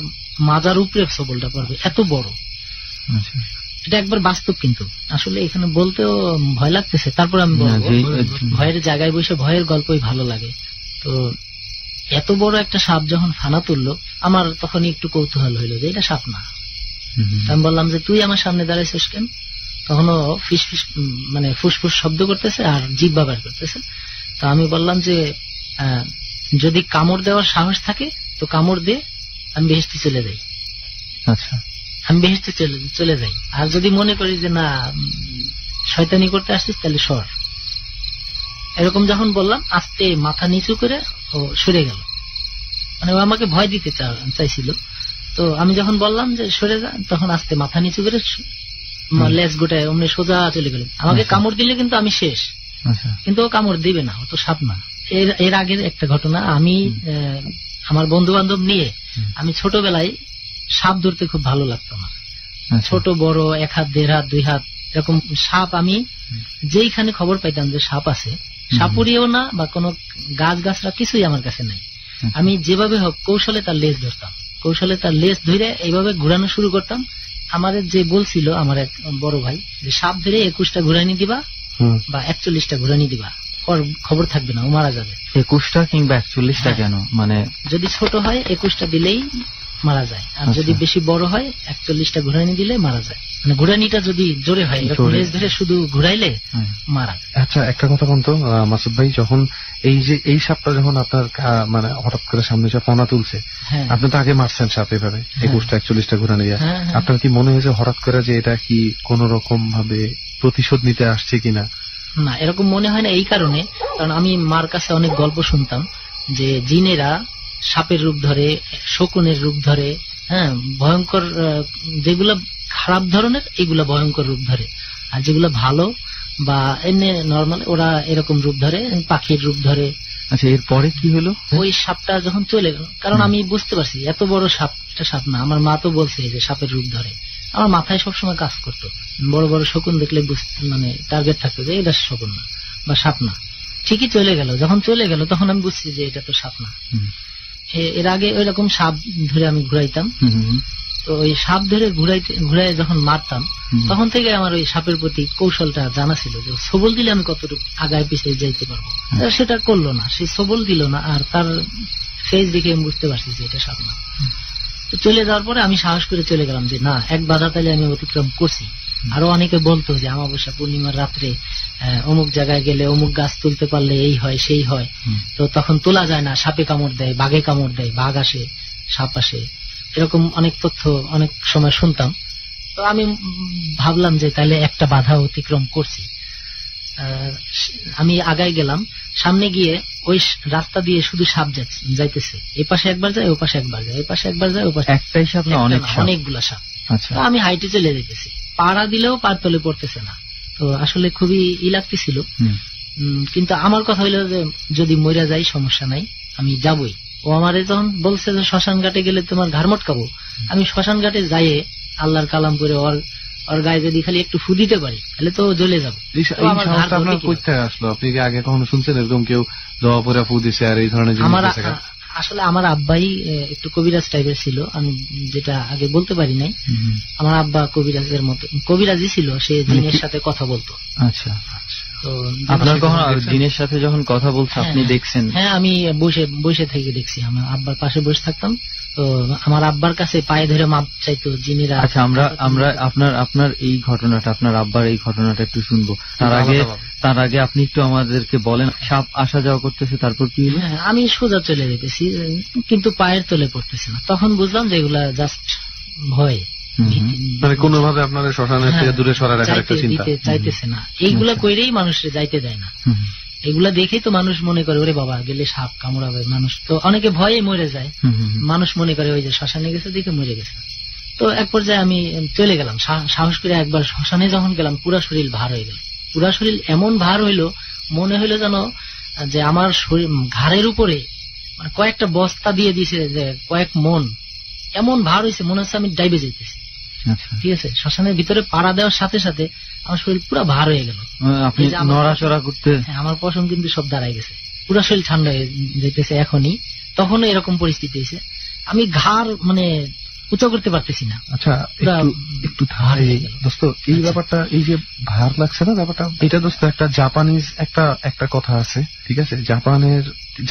মাজার উপরে সবলটা পড়বে, এত বড়। এটা একবার বাস্তব, কিন্তু আসলে এখানে বলতেও ভয় লাগতেছে। তারপর আমি বলবো, ভয়ের জায়গায় বসে ভয়ের গল্পই ভালো লাগে। তো এত বড় একটা সাপ যখন ফানা তুললো, আমার তখন একটু কৌতূহল হইলো যে এটা সাপ না। আমি বললাম যে তুই আমার সামনে দাঁড়াইছিস কেন? তখনও ফিস ফিস মানে ফুসফুস শব্দ করতেছে আর জিহ্বা বের করতেছে। তো আমি বললাম যে যদি কামড় দেওয়ার সাহস থাকে তো কামড় দিয়ে আমি বেহেশতে চলে যাই। আচ্ছা, আমি বেহেশতে চলে যাই। আর যদি মনে করি যে না শয়তানি করতে আসছিস তাহলে সর। এরকম যখন বললাম আস্তে মাথা নিচু করে ও সরে গেল, মানে ও আমাকে ভয় দিতে চাইছিল। তো আমি যখন বললাম যে সরে যা, তখন আস্তে মাথা নিচু করে লেজ গোটায় অমনি সোজা চলে গেল। আমাকে কামড় দিলে কিন্তু আমি শেষ, কিন্তু ও কামড় দিবে না, ও তো সাপ না। এর আগের একটা ঘটনা, আমি আমার বন্ধু বান্ধব নিয়ে আমি ছোটবেলায় সাপ ধরতে খুব ভালো লাগতো আমার। ছোট বড় 1 হাত 1.5 হাত 2 হাত এরকম সাপ আমি যেইখানে খবর পাইতাম যে সাপ আছে, সাপুরিও না বা কোনো গাছ গাছরা কিছুই আমার কাছে নাই, আমি যেভাবে হোক কৌশলে তার লেজ ধরতাম। কৌশলে তার লেজ ধরে এইভাবে ঘুরানো শুরু করতাম। আমার যে বলছিল আমার এক বড় ভাই যে সাপ ধরে 21টা ঘুরানি দিবা বা 41টা ঘুরানি দিবা, ওর খবর থাকবে না, ও মারা যাবে। 21টা কিংবা 41টা কেন? মানে যদি ছোট হয় 21টা দিলেই মারা যায়, আর যদি বেশি বড় হয় 41টা ঘুরানি দিলে মারা যায়। মানে ঘুরানিটা যদি জোরে হয়, লেজ ধরে শুধু ঘুরাইলে মারা যায়। আচ্ছা, একটা কথা বলতো মাসুদ ভাই, যখন এই সাপটা যখন আপনার মানে হঠাৎ করে সামনে এসে ফনা তুলছে, আপনি তো আগে মারছেন সাপ এভাবে 21টা 41টা ঘুরানি দিয়ে, আপনার কি মনে হয়েছে হঠাৎ করে যে এটা কি কোন রকম ভাবে প্রতিশোধ নিতে আসছে কিনা? না, এরকম মনে হয় না। এই কারণে, কারণ আমি মার কাছে অনেক গল্প শুনতাম যে জিনেরা সাপের রূপ ধরে, শকুনের রূপ ধরে, হ্যাঁ, ভয়ঙ্কর যেগুলো খারাপ ধরনের এগুলা ভয়ঙ্কর রূপ ধরে, আর যেগুলো ভালো বা এমনি নর্মাল ওরা এরকম রূপ ধরে, পাখির রূপ ধরে। আচ্ছা, এরপরে কি হলো? ওই সাপটা যখন চলে গেল, কারণ আমি বুঝতে পারছি এত বড় সাপ, এটা সাপ না। আমার মা তো বলছে যে সাপের রূপ ধরে, আমার মাথায় সবসময় কাজ করতো, বড় বড় শকুন দেখলে মানে টার্গেট থাকতো যে এটা শকুন না বা সাপ না। ঠিকই চলে গেল, যখন চলে গেল তখন আমি বুঝছি যে এটা তো সাপ না। এর আগে ওই রকম সাপ ধরে আমি ঘুরাইতাম, তো ওই সাপ ধরে ঘুরাই যখন মারতাম তখন থেকে আমার ওই সাপের প্রতি কৌশলটা জানা ছিল যে সবল দিলে আমি কতটুকু আগায় পিছিয়ে যাইতে পারবো। সেটা করলো না, সে সবল দিল না, আর তার ফেস দেখে আমি বুঝতে পারছি যে এটা সাপ না। তো চলে যাওয়ার পরে আমি সাহস করে চলে গেলাম যে না, এক বাধা তাহলে আমি অতিক্রম করছি। আরো অনেকে বলতো যে অমাবস্যা পূর্ণিমার রাত্রে অমুক জায়গায় গেলে অমুক গাছ তুলতে পারলে এই হয় সেই হয়, তো তখন তোলা যায় না, সাপে কামড় দেয়, বাঘে কামড় দেয়, বাঘ আসে, সাপ আসে, এরকম অনেক তথ্য অনেক সময় শুনতাম। তো আমি ভাবলাম যে তাহলে একটা বাধা অতিক্রম করছি। আমি আগায় গেলাম, সামনে গিয়ে ওই রাস্তা দিয়ে শুধু সাপ যাইতেছে, এই পাশে একবার যায়, ও পাশে একবার যায়, এই পাশে একবার যায়, ও পাশে। একটাই সাপ না অনেকগুলা সাপ। আমি হাইটে চলে যেতেছি, পাড়া দিলেও পার তলে পড়তেছে না। তো আসলে খুবই লাগতেছিল, কিন্তু আমার কথা হইলো যে যদি মইরা যাই সমস্যা নাই, আমি যাবই। ও আমারে যখন বলছে যে শ্মশান ঘাটে গেলে তোমার ঘাড় মটকাবো, আমি শ্মশান ঘাটে যাইয়ে আল্লাহর কালাম করে ওর গায়ে যদি খালি একটু ফু দিতে পারি তাহলে তো জ্বলে যাবো। আপনি কি আগে কখনো শুনছেন এরকম কেউ দোয়া পরে ফু দিছে আর এই ধরনের? আসলে আমার আব্বাই একটু কবিরাজ টাইপের ছিল, আমি যেটা আগে বলতে পারি নাই। আমার আব্বা কবিরাজের মতো কবিরাজই ছিল, সে জিনের সাথে কথা বলতো। আচ্ছা, তো আপনার কখনো জিনের সাথে যখন কথা বলছে আপনি দেখছেন? হ্যাঁ, আমি বসে থেকে দেখছি, আমার আব্বার পাশে বসে থাকতাম, তো আমার আব্বার কাছে পায়ে ধরে মাপ চাইতো জিনেরা। আচ্ছা, আমরা আপনার এই ঘটনাটা, আপনার আব্বার এই ঘটনাটা একটু শুনবো। তার আগে আপনি একটু আমাদেরকে বলেন, সাপ আসা যাওয়া করতেছে, তারপর কি হলো? আমি সোজা চলে যেতেছি, কিন্তু পায়ের তলে পড়তেছে না। তখন বুঝলাম যে এগুলা জাস্ট ভয়, মানে কোনোভাবে আপনার শ্মশানের থেকে দূরে সরায় রাখার একটা চিন্তা চাইতেছে না। এইগুলা কইরেই মানুষের যাইতে দেয় না। এগুলা দেখেই তো মানুষ মনে করে ওরে বাবা গেলে সাপ কামড়াবে, মানুষ তো অনেকে ভয়ে মরে যায়। মানুষ মনে করে ওই যে শ্মশানে গেছে দেখে মরে গেছে। তো এক পর্যায়ে আমি চলে গেলাম, সাহস করে একবার শ্মশানে যখন গেলাম পুরা শরীর ভার হয়ে গেল। পুরা শরীর এমন ভার হইলো, মনে হইলো যেন যে আমার শরীর ঘাড়ের উপরে মানে কয়েকটা বস্তা দিয়ে দিছে, যে কয়েক মন, এমন ভার হয়েছে মনে হচ্ছে আমি ডাইবে যেতেছি। ঠিক আছে, শ্মশানের ভিতরে পাড়া দেওয়ার সাথে সাথে আমার শরীর পুরো ভার হয়ে গেল। নড়াচড়া করতে আমার পশম কিন্তু সব দাঁড়াই গেছে, পুরো শরীর ঠান্ডা হয়ে যেতেছে এখনই। তখনও এরকম পরিস্থিতি হয়েছে, আমি ঘাড় মানে উঁচু করতে পারতেছি না। আচ্ছা, একটু দোস্ত, এই ব্যাপারটা, এই যে ভার লাগছে না ব্যাপারটা, এটা দোস্ত একটা জাপানিজ একটা কথা আছে, ঠিক আছে?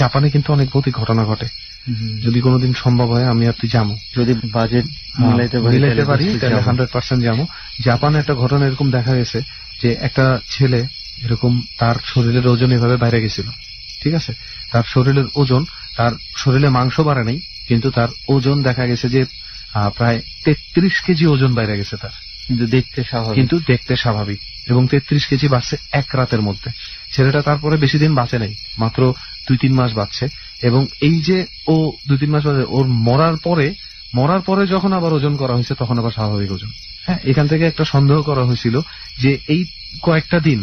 জাপানে কিন্তু অনেক ভৌতিক ঘটনা ঘটে। যদি কোনোদিন সম্ভব হয় আমি আর তুই যাবো, যদি বাজেট মিলাইতে পারি তাহলে 100% যাবো। জাপানে একটা ঘটনা এরকম দেখা গেছে যে একটা ছেলে এরকম তার শরীরের ওজন এভাবে বাইরে গেছিল, ঠিক আছে? তার শরীরের ওজন, তার শরীরে মাংস বাড়ে নেই, কিন্তু তার ওজন দেখা গেছে যে প্রায় 33 কেজি ওজন বাইরে গেছে তার, কিন্তু দেখতে স্বাভাবিক, এবং 33 কেজি বাড়ছে এক রাতের মধ্যে। ছেলেটা তারপরে বেশি দিন বাঁচে নাই, মাত্র 2-3 মাস বাঁচছে। এবং এই যে ও 2-3 মাস বাঁচে, ওর মরার পরে যখন আবার ওজন করা হয়েছে তখন আবার স্বাভাবিক ওজন। হ্যাঁ, এখান থেকে একটা সন্দেহ করা হয়েছিল যে এই কয়েকটা দিন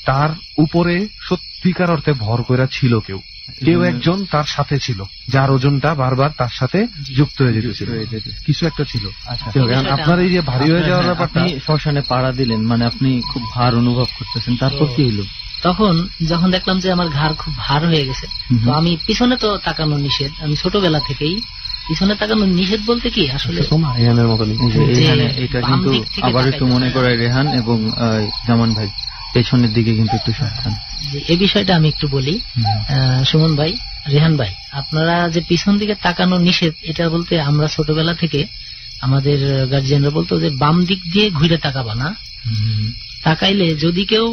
তার উপরে সত্যিকার অর্থে ভর করা ছিল কেউ একজন তার সাথে ছিল, যার ওজনটা বারবার তার সাথে যুক্ত হয়ে যেতেছিল, কিছু একটা ছিল। আপনার এই যে ভারী হয়ে যাওয়ার ব্যাপারটা, শ্মশানে পাড়া দিলেন, মানে আপনি খুব ভার অনুভব করতেছেন, তারপর কি হলো? তখন যখন দেখলাম যে আমার ঘাড় খুব ভার হয়ে গেছে, তো আমি পিছনে তো তাকানো নিষেধ, আমি ছোটবেলা থেকেই পিছনে তাকানো নিষেধ বলতে কি আসলে রেহানের মতো। এটা কিন্তু আবার একটু মনে করে রেহান এবং জামান ভাই, পেছনের দিকে কিন্তু একটু সাবধান। এই বিষয়টা আমি একটু বলি। সুমন ভাই, রেহান ভাই, আপনারা যে পিছন দিকে তাকানো নিষেধ, এটা বলতে আমরা ছোটবেলা থেকে আমাদের গার্জিয়ানরা বলতো যে বাম দিক দিয়ে ঘুরে তাকাবা না, তাকাইলে যদি কেউ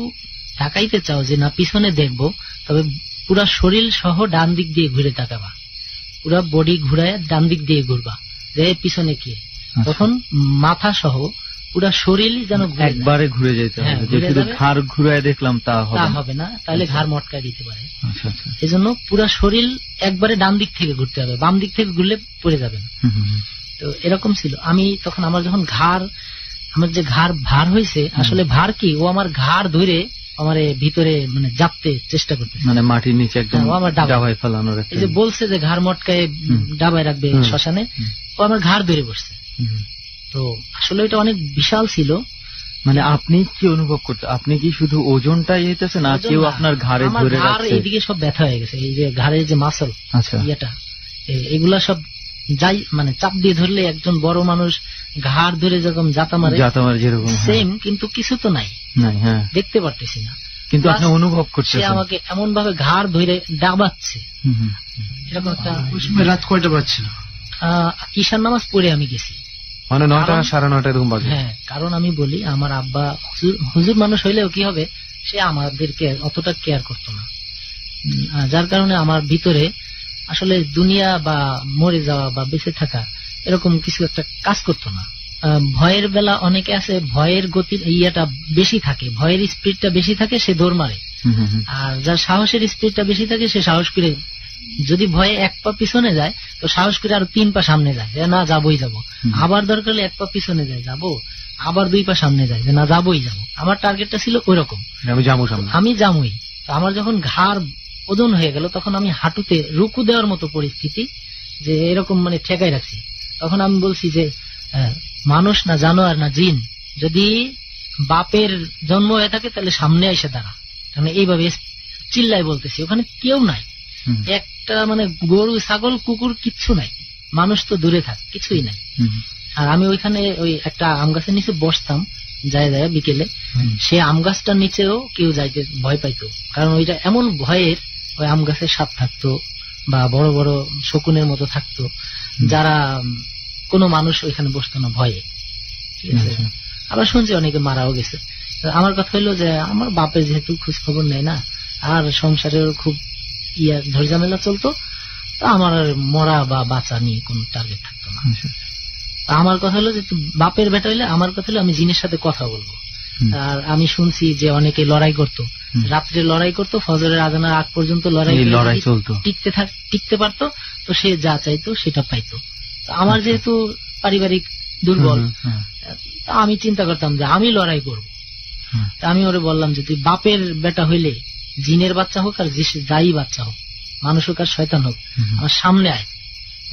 তাকাইতে চাও যে না পিছনে দেখবো, তবে পুরা শরীর সহ ডান দিক দিয়ে ঘুরে তাকাবা, পুরা বডি ঘুরায় ডান দিক দিয়ে ঘুরবা, যে পিছনে কি, তখন মাথা সহ পুরা শরীর যেন একবারে ঘুরে যেতে হবে। যে শুধু ঘাড় ঘুরায় দেখলাম তা হবে না, তাহলে ঘাড় মটকায় দিতে পারে। এই জন্য পুরা শরীর একবারে ডান দিক থেকে ঘুরতে হবে, বাম দিক থেকে ঘুরলে পড়ে যাবেন। তো এরকম ছিল। আমি তখন আমার যে ঘাড় ভার হয়েছে, আসলে ভার কি, ও আমার ঘাড় ধরে আমার ভিতরে মানে জাপতে চেষ্টা করতেছে, মানে মাটির নিচে একদম ডাবায় ফেলানোর। এই যে বলছে যে ঘাড় মটকায় ডাবায় রাখবে শ্মশানে, ও আমার ঘাড় ধরে বসছে। তো আসলে এটা অনেক বিশাল ছিল। মানে আপনি কি অনুভব করতে, আপনি কি শুধু ওজনটাই হইতেছে না কেউ আপনার ঘাড়ে ধরে রাখছে? এইদিকে সব ব্যথা হয়ে গেছে, এই যে ঘাড়ের যে মাসল, ইয়েটা, এগুলা সব যাই মানে চাপ দিয়ে ধরলে একজন বড় মানুষ ঘাড় ধরে যেরকম জাতা মারে যেরকম সেম, কিন্তু কিছু তো নাই, দেখতে পারতেছি না, কিন্তু আপনি অনুভব করছেন সে আমাকে এমন ভাবে ঘাড় ধরে ডাবাচ্ছে। এরকম একটা। রাত কয়টা বাজছিল? ঈশান নামাজ পড়ে আমি গেছি, মানে 9টা 9:30 এরকম বাজে। হ্যাঁ, কারণ আমি বলি আমার আব্বা হুজুর মানুষ হইলেও কি হবে, সে আমাদেরকে অতটা কেয়ার করতো না, যার কারণে আমার ভিতরে আসলে দুনিয়া বা মরে যাওয়া বা বেঁচে থাকা এরকম কিছু একটা কাজ করতো না। ভয়ের বেলা অনেকে আছে, ভয়ের গতির ইয়েটা বেশি থাকে, ভয়ের স্পিডটা বেশি থাকে, সে দৌড় মারে। আর যার সাহসের স্পিডটা বেশি থাকে, সে সাহস করে, যদি ভয়ে 1 পা পিছনে যায় তো সাহস করে আরো 3 পা সামনে যায়, যে না যাবোই যাবো। আবার দরকার হলে 1 পা পিছনে যায়, যাবো, আবার 2 পা সামনে যায়, যে না যাবোই যাবো। আমার টার্গেটটা ছিল ওইরকম, আমি যাবোই। আমার যখন ঘাড় ওজন হয়ে গেল, তখন আমি হাঁটুতে রুকু দেওয়ার মতো পরিস্থিতি, যে এরকম মানে ঠেকাই রাখছি। তখন আমি বলছি যে মানুষ না জানোয়ার না জিন, যদি বাপের জন্ম হয়ে থাকে তাহলে সামনে এসে দাঁড়া। মানে এইভাবে চিল্লাই বলতেছি, ওখানে কেউ নাই, একটা মানে গরু ছাগল কুকুর কিচ্ছু নাই, মানুষ তো দূরে থাক, কিছুই নাই। আর আমি ওইখানে ওই একটা আম গাছের নিচে বসতাম যায় বিকেলে, সে আম গাছটার নিচেও কেউ যাইতে ভয় পাইতো, কারণ ওইটা এমন ভয়ের, ওই আম গাছের সাপ থাকতো বা বড় বড় শকুনের মতো থাকতো, যারা কোনো মানুষ ওইখানে বসতো না ভয়ে, ঠিক আছে। আবার শুনছি অনেকে মারাও গেছে। আমার কথা হইলো যে আমার বাপের যেহেতু খোঁজ খবর নেই না, আর সংসারের খুব ঝড়ঝামেলা চলতো, তো আমার মরা বা বাঁচা নিয়ে কোন টার্গেট থাকতো না। আমার কথা হলো যে বাপের বেটা হইলে আমার কথা হলো আমি জিনের সাথে কথা বলবো। আর আমি শুনছি যে অনেকে লড়াই করতো, রাত্রে লড়াই করতো, ফজরের আজানের আগ পর্যন্ত লড়াই চলতো, টিকতে পারতো, তো সে যা চাইতো সেটা পাইতো। আমার যেহেতু পারিবারিক দুর্বল, আমি চিন্তা করতাম যে আমি লড়াই করবো। আমি ওরে বললাম যে তুই বাপের বেটা হইলে, জিনের বাচ্চা হোক আর যাই বাচ্চা হোক, মানুষ হোক আর শয়তান হোক, আমার সামনে আয়,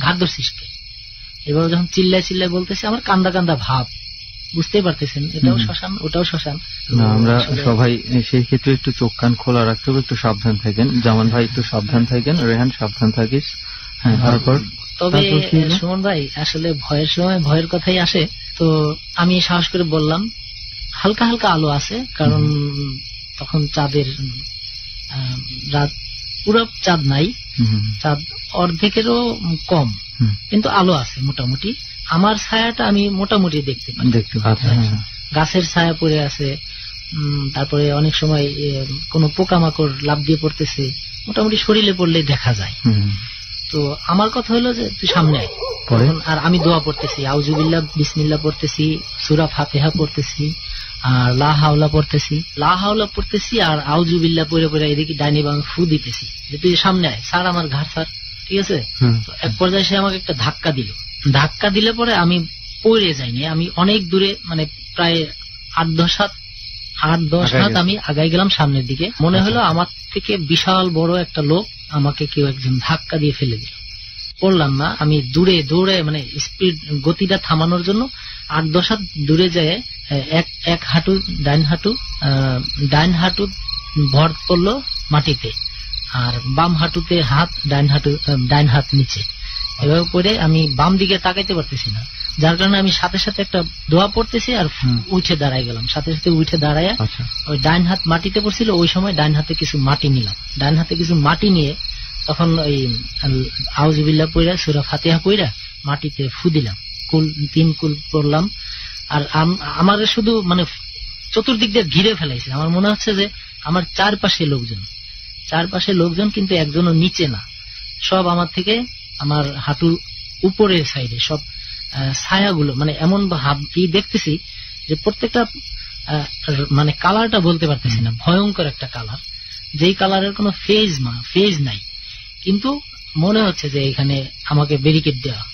ঘাট ধরছিস কে? এবার যখন চিল্লাই বলতেছে, আমার কান্দা ভাব, বুঝতেই পারতেছেন, এটাও শ্মশান ওটাও শ্মশান। আমরা সবাই সেই ক্ষেত্রে একটু চোখ কান খোলা রাখতে হবে, একটু সাবধান থাকেন। জামান ভাই একটু সাবধান থাকেন, রেহান সাবধান থাকিস। হ্যাঁ, তারপর তবে সুমন ভাই আসলে ভয়ের সময় ভয়ের কথাই আসে। তো আমি সাহস করে বললাম হালকা হালকা আলো আছে, কারণ তখন চাঁদের রাত, পুরো চাঁদ নাই, চাঁদ অর্ধেকেরও কম, কিন্তু আলো আছে মোটামুটি। আমার ছায়াটা আমি মোটামুটি দেখতে পাচ্ছি। গাছের ছায়া পড়ে আছে, তারপরে অনেক সময় কোন পোকামাকড় লাফ দিয়ে পড়তেছে, মোটামুটি শরীরে পড়লে দেখা যায়। তো আমার কথা হলো যে তুই সামনে আয়। আর আমি দোয়া পড়তেছি, আউযুবিল্লাহ বিসমিল্লাহ পড়তেছি, সূরা ফাতিহা পড়তেছি, আর লা হাওলা পড়তেছি, আর আউযুবিল্লাহ পড়ে পড়ে এদিকে ডাইনি বাম ফু দিতেছি যে তুই সামনে আয়, স্যার আমার ঘাড় স্যার, ঠিক আছে। তো এক পর্যায়ে সে আমাকে একটা ধাক্কা দিলে পরে আমি পড়ে যাইনি, আমি অনেক দূরে, মানে প্রায় 8-10 হাত আমি আগাই গেলাম সামনের দিকে। মনে হলো আমার থেকে বিশাল বড় একটা লোক আমাকে কেউ একজন ধাক্কা দিয়ে ফেলে দিল। পড়লাম না, আমি দূরে দৌড়ে, মানে স্পিড, গতিটা থামানোর জন্য 8-10 হাত দূরে যেয়ে এক হাঁটু ডাইন হাঁটু ভর পড়লো মাটিতে, আর বাম হাঁটুতে হাত, ডাইন হাত নিচে। এভাবে পরে আমি বাম দিকে তাকাইতে পারতেছি না, যার কারণে আমি সাথে সাথে একটা দোয়া পড়তেছি আর উঠে দাঁড়াই গেলাম। সাথে সাথে উঠে দাঁড়ায় ওই ডাইন হাত মাটিতে পড়ছিল, ওই সময় ডাইন হাতে কিছু মাটি নিলাম। ডাইন হাতে কিছু মাটি নিয়ে তখন ওই আউযুবিল্লাহ পড়া, সূরা ফাতিহা পড়া মাটিতে ফু দিলাম, 3 কুল পড়লাম। আর আমার শুধু মানে চতুর্দিক দিয়ে ঘিরে ফেলাইছে। আমার মনে হচ্ছে যে আমার চারপাশে লোকজন, কিন্তু একজনও নিচে না, সব আমার থেকে, আমার হাঁটুর উপরের সাইডে সব ছায়াগুলো, মানে এমন দেখতেছি যে প্রত্যেকটা মানে কালারটা বলতে পারতেছি না, ভয়ঙ্কর একটা কালার, যেই কালারের কোনো ফেজ নাই, কিন্তু মনে হচ্ছে যে এখানে আমাকে ব্যারিকেড দেওয়া।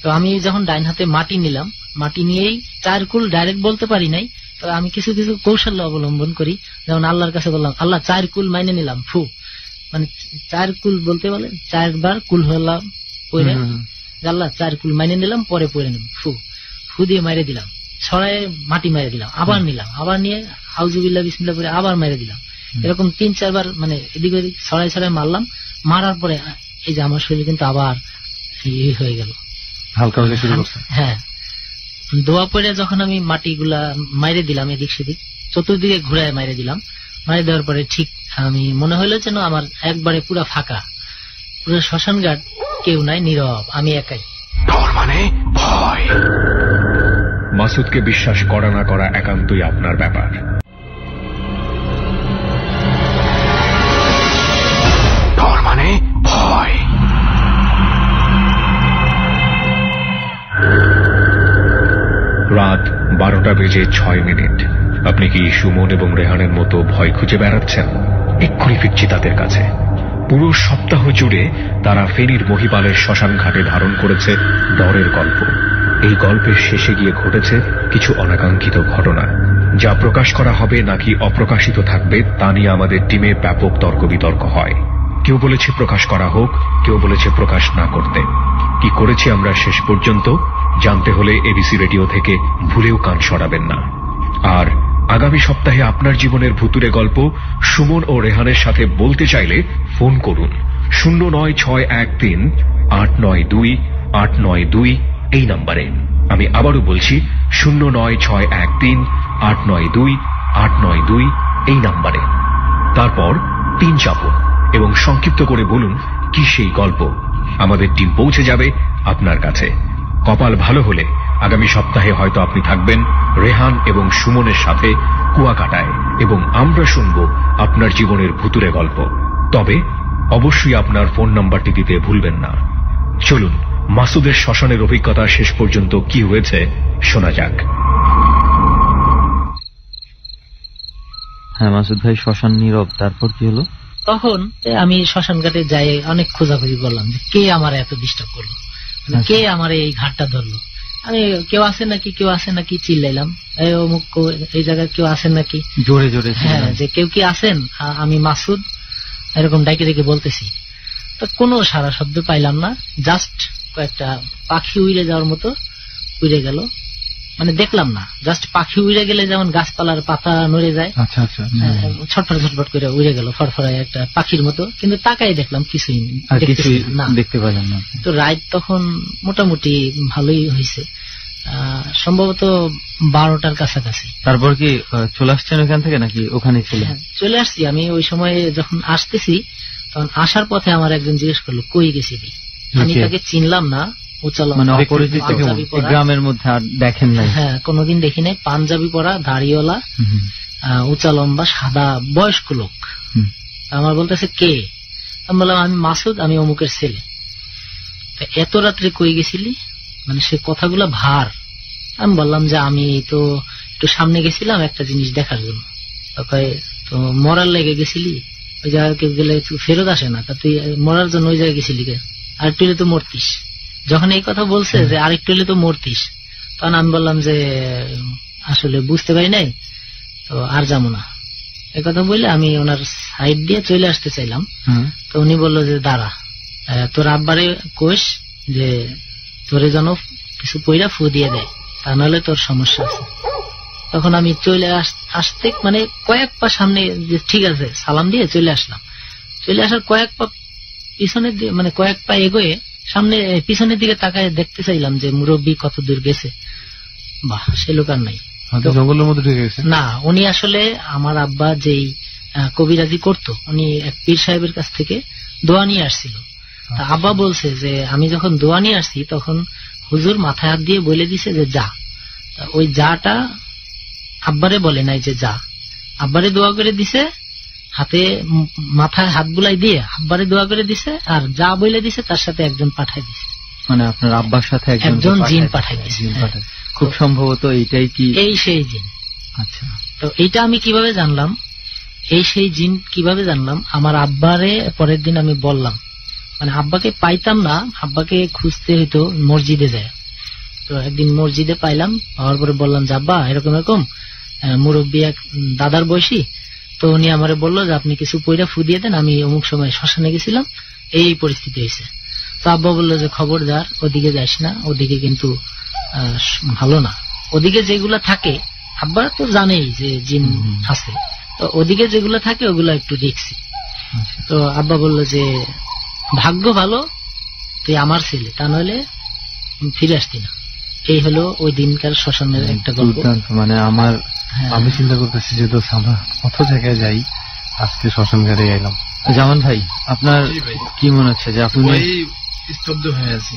তো আমি যখন ডাইন হাতে মাটি নিলাম, মাটি নিয়েই 4 কুল ডাইরেক্ট বলতে পারি নাই, তো আমি কিছু কিছু কৌশল অবলম্বন করি। যেমন আল্লাহর কাছে বললাম, আল্লাহ 4 কুল মাইনে নিলাম, ফু, মানে 4 কুল বলতে বলে 4 বার কুল হলাম, পরে আল্লাহ 4 কুল মাইনে নিলাম, পরে পরে নিলাম, ফু দিয়ে মাইরে দিলাম, ছড়ায় মাটি মাইরে দিলাম, আবার নিলাম, আবার নিয়ে আউযুবিল্লাহ বিসমিল্লাহ করে আবার মাইরে দিলাম। এরকম 3-4 বার মানে এদিক ওদিক ছড়ায় মারলাম। মারার পরে এই যে আমার শরীর কিন্তু আবার হয়ে গেল, হালকা হয়ে শুরু করছে। হ্যাঁ, দোয়া পড়ে যখন আমি মাটিগুলা মাইরে দিলাম, এদিক সেদিক চতুর্দিকে ঘুরায় মাইরে দিলাম, মাইরে দেওয়ার পরে ঠিক আমি মনে হলো যেন আমার একবারে পুরা ফাঁকা, পুরো শ্মশান ঘাট, কেউ নাই, নীরব, আমি একাই। ডর মানে ভয়। মাসুদকে বিশ্বাস করা না করা একান্তই আপনার ব্যাপার। ডর মানে ভয়। রাত 12:06। আপনি কি সুমন এবং রেহানের মতো ভয় খুঁজে বেড়াচ্ছেন? এক্ষুনি ফিরছি তাদের কাছে। পুরো সপ্তাহ জুড়ে তারা ফেনীর মহিপালের শ্মশান ঘাটে ধারণ করেছে ডরের গল্প। এই গল্পের শেষে গিয়ে ঘটেছে কিছু অনাকাঙ্ক্ষিত ঘটনা, যা প্রকাশ করা হবে নাকি অপ্রকাশিত থাকবে তা নিয়ে আমাদের টিমে ব্যাপক তর্ক বিতর্ক হয়। কেউ বলেছে প্রকাশ করা হোক, কেউ বলেছে প্রকাশ না করতে। কি করেছি আমরা শেষ পর্যন্ত জানতে হলে এবিসি রেডিও থেকে ভুলেও কান সরাবেন না। আর আগামী সপ্তাহে আপনার জীবনের ভুতুরে গল্প সুমন ও রেহানের সাথে বলতে চাইলে ফোন করুন 09613892892 এই নম্বরে। আমি আবারও বলছি 09613892892 এই নম্বরে। তারপর 3 চাপুন এবং সংক্ষিপ্ত করে বলুন কি সেই গল্প। আমাদের টিম পৌঁছে যাবে আপনার কাছে। কপাল ভালো হলে আগামী সপ্তাহে হয়তো আপনি থাকবেন রেহান এবং সুমনের সাথে কুয়াকাটায়, এবং আমরা শুনব আপনার জীবনের ভুতুরে গল্প। তবে অবশ্যই আপনার ফোন নাম্বারটি দিতে ভুলবেন না। চলুন মাসুদের শ্মশানের অভিজ্ঞতা শেষ পর্যন্ত কি হয়েছে শোনা যাক। হ্যাঁ মাসুদ ভাই, শ্মশান নীরব, তারপর কি হলো? তখন আমি শ্মশান ঘাটে যাই, অনেক খোঁজাখুঁজি করলাম যে কে আমার এত ডিস্টার্ব করলো, কে আমার এই ঘাটটা ধরলো। আমি কেউ আসে নাকি চিল্লাইলাম, অমুক এই জায়গায় কেউ আসেন নাকি, জোরে জোরে। হ্যাঁ, যে কেউ কি আসেন, আমি মাসুদ, এরকম ডাইকে ডেকে বলতেছি। তো কোনো সারা শব্দ পাইলাম না, জাস্ট কয়েকটা পাখি উড়ে যাওয়ার মতো উড়ে গেল। মানে দেখলাম না, জাস্ট পাখি উড়ে গেলে যেমন গাছপালার পাতা নড়ে যায়, আচ্ছা আচ্ছা, ছটফট ছটফট করে উড়ে গেল ফরফরায় একটা পাখির মতো, কিন্তু তাকাই দেখলাম কিছুই না, দেখতে পেলাম না। তো রাত তখন মোটামুটি ভালোই হয়েছে, সম্ভবত 12টার কাছাকাছি। তারপর কি চলে আসছেন ওখান থেকে নাকি ওখানে ছিলেন? চলে আসছি আমি। ওই সময় যখন আসতেছি তখন আসার পথে আমার একজন জিজ্ঞেস করলো কই গেছিলি, আমি তাকে চিনলাম না। মানে অপরিচিত গ্রামের মধ্যে আর দেখেন নাই? হ্যাঁ, কোনোদিন দেখি নাই। পাঞ্জাবি পরা, দাড়িওয়ালা, উঁচা লম্বা, সাদা, বয়স্ক লোক। আমার বলতেছে কে? আমি বললাম আমি মাসুদ, আমি অমুকের ছেলে। এত রাত্রে কই গেছিলি? মানে সে কথাগুলো ভার। আমি বললাম যে আমি তো একটু সামনে গেছিলাম একটা জিনিস দেখার জন্য। তো মরার লেগে গেছিলি? ওই জায়গায় কেউ গেলে ফেরত আসে না, তা তুই মরার জন্য ওই জায়গায় গেছিলি কে? আরেকটু হলে তো মরতিস। যখন এই কথা বলছে যে আরেকটু হলে তো মরতিস, তখন আমি বললাম যে আসলে বুঝতে পারি নাই, তো আর যাবো না। এই কথা বলে আমি ওনার সাইড দিয়ে চলে আসতে চাইলাম। তো উনি বললো যে দাঁড়া, তোর আব্বারে কোষ যে তোরে যেন কিছু পয়রা ফু দিয়ে দেয়, তা নাহলে তোর সমস্যা আছে। তখন আমি চলে আসতে মানে কয়েক পা সামনে, যে ঠিক আছে সালাম দিয়ে চলে আসলাম। চলে আসার কয়েক পা পিছনের দিকে, মানে কয়েক পা এগোয়ে সামনে পিছনের দিকে তাকায় দেখতে চাইলাম যে মুরব্বী কত দূর গেছে। বাহ, সে লোক আর নাই, জঙ্গলের মধ্যে ঢুকে গেছে। না, উনি আসলে আমার আব্বা যেই কবিরাজি করতো, উনি এক পীর সাহেবের কাছ থেকে দোয়া নিয়ে আসছিল। তা আব্বা বলছে যে আমি যখন দোয়া নিয়ে আসছি তখন হুজুর মাথায় হাত দিয়ে বলে দিছে যে যা। ওই যাটা আব্বারে বলে নাই যে যা, আব্বারে দোয়া করে দিছে, হাতে মাথায় হাত বুলাই দিয়ে আব্বারে দোয়া করে দিছে, আর যা বলে দিছে তার সাথে একজন পাঠাই দিছে। মানে আপনার আব্বার সাথে একজন জিন পাঠাই দিছে। খুব সম্ভবত এইটাই কি এই সেই জিন? আচ্ছা, তো এইটা আমি কিভাবে জানলাম, এই সেই জিন কিভাবে জানলাম? আমার আব্বারে পরের দিন আমি বললাম, মানে আব্বাকে পাইতাম না, আব্বাকে খুঁজতে হইতো মসজিদে যায়। তো একদিন মসজিদে পাইলাম, পাওয়ার পরে বললাম যে আব্বা এরকম এরকম মুরব্বী এক দাদার বয়সী, তো উনি আমারে বললো যে আপনি কিছু পয়রা ফু দিয়ে দেন, আমি অমুক সময় শ্মশানে গেছিলাম, এই পরিস্থিতি হয়েছে। তো আব্বা বললো যে খবরদার ওদিকে যাস না, ওদিকে কিন্তু ভালো না। ওদিকে যেগুলা থাকে, আব্বা তো জানেই যে জিন আছে, তো ওদিকে যেগুলো থাকে ওগুলো একটু রিস্কি। তো আব্বা বললো যে ভাগ্য ভালো তুই আমার ছেলে, তা নইলে ফিরে আসতি না। এই হলো ওই দিনকার শ্মশানের একটা গল্প। মানে আমি চিন্তা করতেছি যে দোস্ত আমরা কত জায়গায় যাই, আজকে শ্মশান ঘাটে এলাম। জামান ভাই, আপনার কি মনে হচ্ছে যে আপনি স্তব্ধ হয়ে আছি?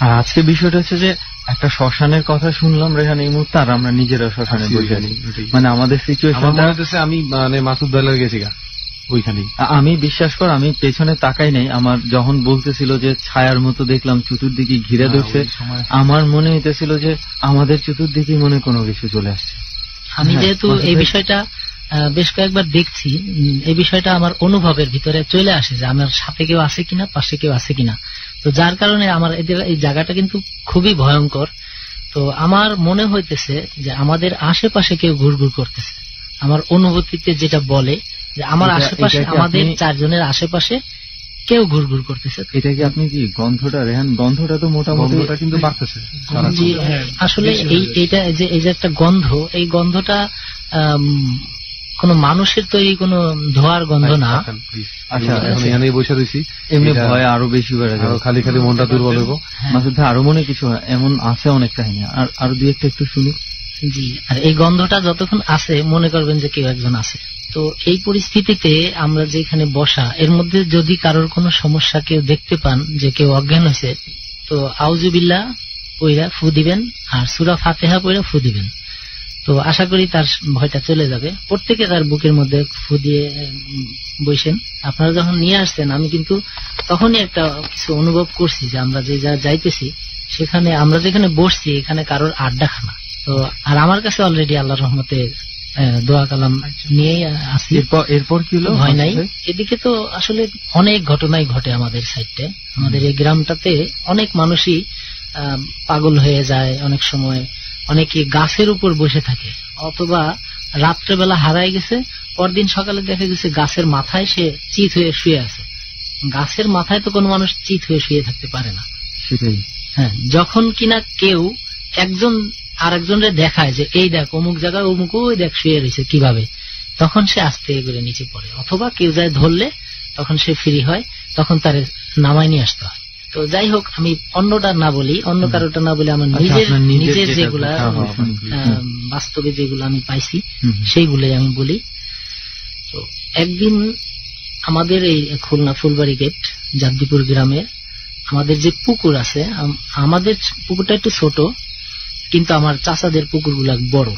আর আজকে বিষয়টা হচ্ছে যে একটা শ্মশানের কথা শুনলাম রেহান এই মুহূর্তে, আর আমরা নিজেরা শ্মশানে বসে আছি। মানে আমাদের সিচুয়েশনটা আমি মানে মাসুদ ভাইয়ের গেছি ওইখানে। আমি বিশ্বাস কর, আমি পেছনে তাকাই নাই। আমার যখন বলতেছিল যে ছায়ার মতো দেখলাম চতুর্দিকে ঘিরে ধরছে, আমার মনে হইতেছিল যে আমাদের চতুর্দিকে মনে কোনো কিছু চলে আসছে। আমি যেহেতু এই বিষয়টা বেশ কয়েকবার দেখছি, এই বিষয়টা আমার অনুভবের ভিতরে চলে আসে যে আমার সাথে কেউ আছে কিনা, পাশে কেউ আছে কিনা। তো যার কারণে আমার এই জায়গাটা কিন্তু খুবই ভয়ঙ্কর। তো আমার মনে হইতেছে যে আমাদের আশেপাশে কেউ ঘুরঘুর করতেছে। আমার অনুভূতিতে যেটা বলে যে আমার আশেপাশে, আমাদের চারজনের আশেপাশে কেউ ঘুরঘুর করতেছে। এটা কি আপনি কি গন্ধটা রেহান, গন্ধটা তো মোটামুটি কিন্তু বাড়তেছে। আসলে এইটা এই যে একটা গন্ধ, এই গন্ধটা কোন মানুষের তৈরি কোন ধোয়ার গন্ধ না। আচ্ছা, এখানে বসে রয়েছি, এমনি ভয় আরো বেশি বেড়ে যাবে, খালি খালি মনটা দুর্বল হইব। মাসুদ ভাই আরো মনে কিছু এমন আছে অনেক কাহিনী, আর আরো দুই একটা একটু শুনি। জি, আর এই গন্ধটা যতক্ষণ আছে মনে করবেন যে কেউ একজন আছে। তো এই পরিস্থিতিতে আমরা যেখানে বসা, এর মধ্যে যদি কারোর কোনো সমস্যা কেউ দেখতে পান যে কেউ অজ্ঞান হয়েছে, তো আউযুবিল্লাহ পইরা ফু দিবেন, আর সূরা ফাতিহা পইরা ফু দিবেন। তো আশা করি তার ভয়টা চলে যাবে। প্রত্যেকে তার বুকের মধ্যে ফু দিয়ে বসেন। আপনারা যখন নিয়ে আসছেন, আমি কিন্তু তখনই একটা কিছু অনুভব করছি যে আমরা যে যা যাইতেছি সেখানে, আমরা যেখানে বসছি এখানে কারোর আড্ডাখানা। তো আর আমার কাছে অলরেডি আল্লাহর রহমতে দোয়া কালাম নিয়েই আসি। এরপর কি হলো? ভয় নাই। এদিকে তো আসলে অনেক ঘটনাই ঘটে আমাদের সাইডে, আমাদের এই গ্রামটাতে অনেক মানুষই পাগল হয়ে যায়। অনেক সময় অনেকে গাছের উপর বসে থাকে, অথবা রাত্রেবেলা হারায় গেছে, পরদিন সকালে দেখা গেছে গাছের মাথায় সে চিত হয়ে শুয়ে আছে। গাছের মাথায় তো কোনো মানুষ চিত হয়ে শুয়ে থাকতে পারে না। সেটাই। হ্যাঁ, যখন কিনা কেউ একজন আরেকজনরে দেখায় যে এই দেখ অমুক জায়গায় অমুক ওই দেখ শুয়ে রয়েছে কিভাবে, তখন সে আস্তে করে নিচে পড়ে, অথবা কেউ যায় ধরলে তখন সে ফ্রি হয়, তখন তার নামায় নিয়ে আসতে হয়। তো যাই হোক, আমি অন্যটা না বলি, অন্য কারোটা না বলি, আমার নিজের যেগুলা বাস্তবে যেগুলো আমি পাইছি সেইগুলোই আমি বলি। তো একদিন আমাদের এই খুলনা ফুলবাড়ি গেট জাবদিপুর গ্রামে আমাদের যে পুকুর আছে, আমাদের পুকুরটা একটু ছোট, কিন্তু আমার চাচাদের পুকুরগুলা বড়।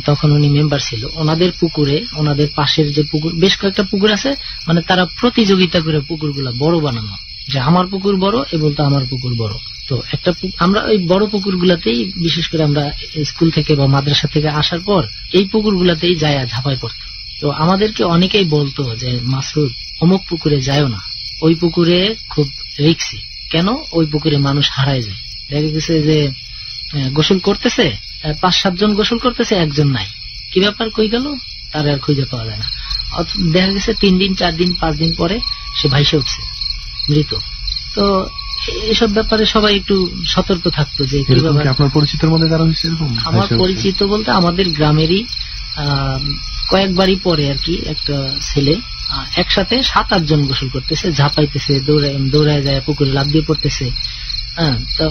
তখন উনি মেম্বার ছিল, ওনাদের পুকুরে, ওনাদের পাশের যে পুকুর, বেশ কয়েকটা পুকুর আছে, মানে তারা প্রতিযোগিতা করে পুকুরগুলা বড় বানানো, যে আমার পুকুর বড় এ বলতো আমার পুকুর বড়। তো একটা আমরা ওই বড় পুকুরগুলাতেই, বিশেষ করে আমরা স্কুল থেকে বা মাদ্রাসা থেকে আসার পর এই পুকুরগুলাতেই যায় ঝাঁপায় পড়তো। তো আমাদেরকে অনেকেই বলতো যে মাসুদ অমুক পুকুরে যায়ও না, ওই পুকুরে খুব রিক্সি। কেন? ওই পুকুরে মানুষ হারায় যায়। দেখা গেছে যে গোসল করতেছে 5-7 জন গোসল করতেছে, একজন নাই, কি ব্যাপার কই গেল, তার আর খুঁজে পাওয়া যায় না। দেখা গেছে 3 দিন 4 দিন 5 দিন পরে সে ভাইসে উঠছে মৃত। তো এসব ব্যাপারে সবাই একটু সতর্ক থাকতো যে কিভাবে। আপনার পরিচিতের মধ্যে কারো হয়েছে এরকম? আমার পরিচিত বলতে আমাদের গ্রামেরই কয়েকবারই পরে আর কি, একটা ছেলে একসাথে 7-8 জন গোসল করতেছে, ঝাঁপাইতেছে, দৌড়ায় যায় পুকুরে লাফ দিয়ে পড়তেছে। হ্যাঁ, তো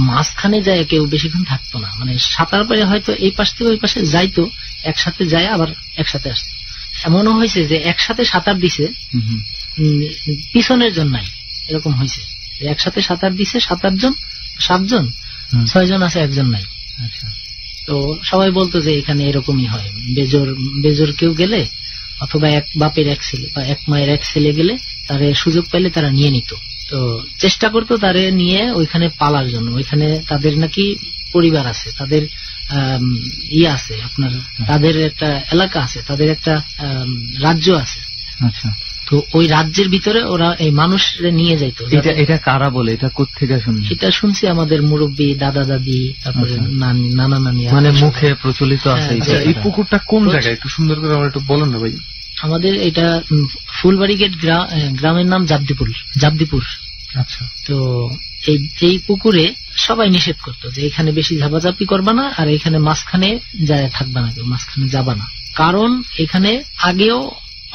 মাঝখানে যায় কেউ বেশিক্ষণ থাকতো না, মানে সাঁতার পারে হয়তো এই পাশ থেকে ওই পাশে যাইতো, একসাথে যায় আবার একসাথে আসতো। এমনও হয়েছে যে একসাথে সাঁতার দিছে, পিছনের জন নাই, এরকম হয়েছে। একসাথে সাঁতার দিছে 7-8 জন, 7 জন, 6 জন আছে, একজন নাই। আচ্ছা, তো সবাই বলতো যে এখানে এরকমই হয়, বেজোর কেউ গেলে, অথবা এক বাপের এক ছেলে বা এক মায়ের এক ছেলে গেলে তারে সুযোগ পাইলে তারা নিয়ে নিত। তো চেষ্টা করতো তারে নিয়ে ওইখানে পালার জন্য। ওইখানে তাদের নাকি পরিবার আছে, তাদের আছে, আপনার তাদের একটা এলাকা আছে, তাদের একটা রাজ্য আছে। আচ্ছা, তো ওই রাজ্যের ভিতরে ওরা এই মানুষ নিয়ে যাইতো। এটা কারা বলে, এটা কোত্থেকে শুনছি? এটা শুনছি আমাদের মুরব্বী, দাদা দাদি, তারপরে নানা নানি, মানে মুখে প্রচলিত আছে। এই পুকুরটা কোন জায়গায় একটু সুন্দর করে আমার একটু বলেন না ভাই। আমাদের এটা ফুলবাড়ি গেট গ্রামের নাম জাবদিপুর। আচ্ছা, তো এই পুকুরে সবাই নিষেধ করতো যে এখানে বেশি ঝাপাঝাপি করবা না, আর এখানে মাঝখানে যায় থাকবা না, কেউ মাঝখানে যাবা না। কারণ এখানে আগেও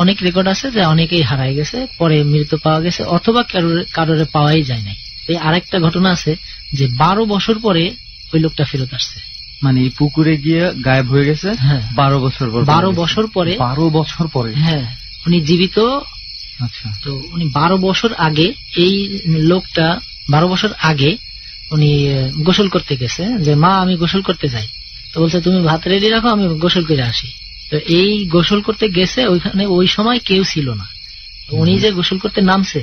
অনেক রেকর্ড আছে যে অনেকেই হারাই গেছে, পরে মৃত পাওয়া গেছে, অথবা কারোরে পাওয়াই যায় নাই। এই আরেকটা ঘটনা আছে যে 12 বছর পরে ওই লোকটা ফেরত আসছে, মানে এই পুকুরে গিয়ে গায়েব হয়ে গেছে। হ্যাঁ, 12 বছর পরে। 12 বছর পরে। 12 বছর পরে? হ্যাঁ, উনি জীবিত। আচ্ছা, তো উনি 12 বছর আগে, এই লোকটা 12 বছর আগে উনি গোসল করতে গেছে, যে মা আমি গোসল করতে যাই। তো বলছে তুমি ভাত রেডি রাখো, আমি গোসল করে আসি। তো এই গোসল করতে গেছে, ওইখানে ওই সময় কেউ ছিল না। উনি যে গোসল করতে নামছে,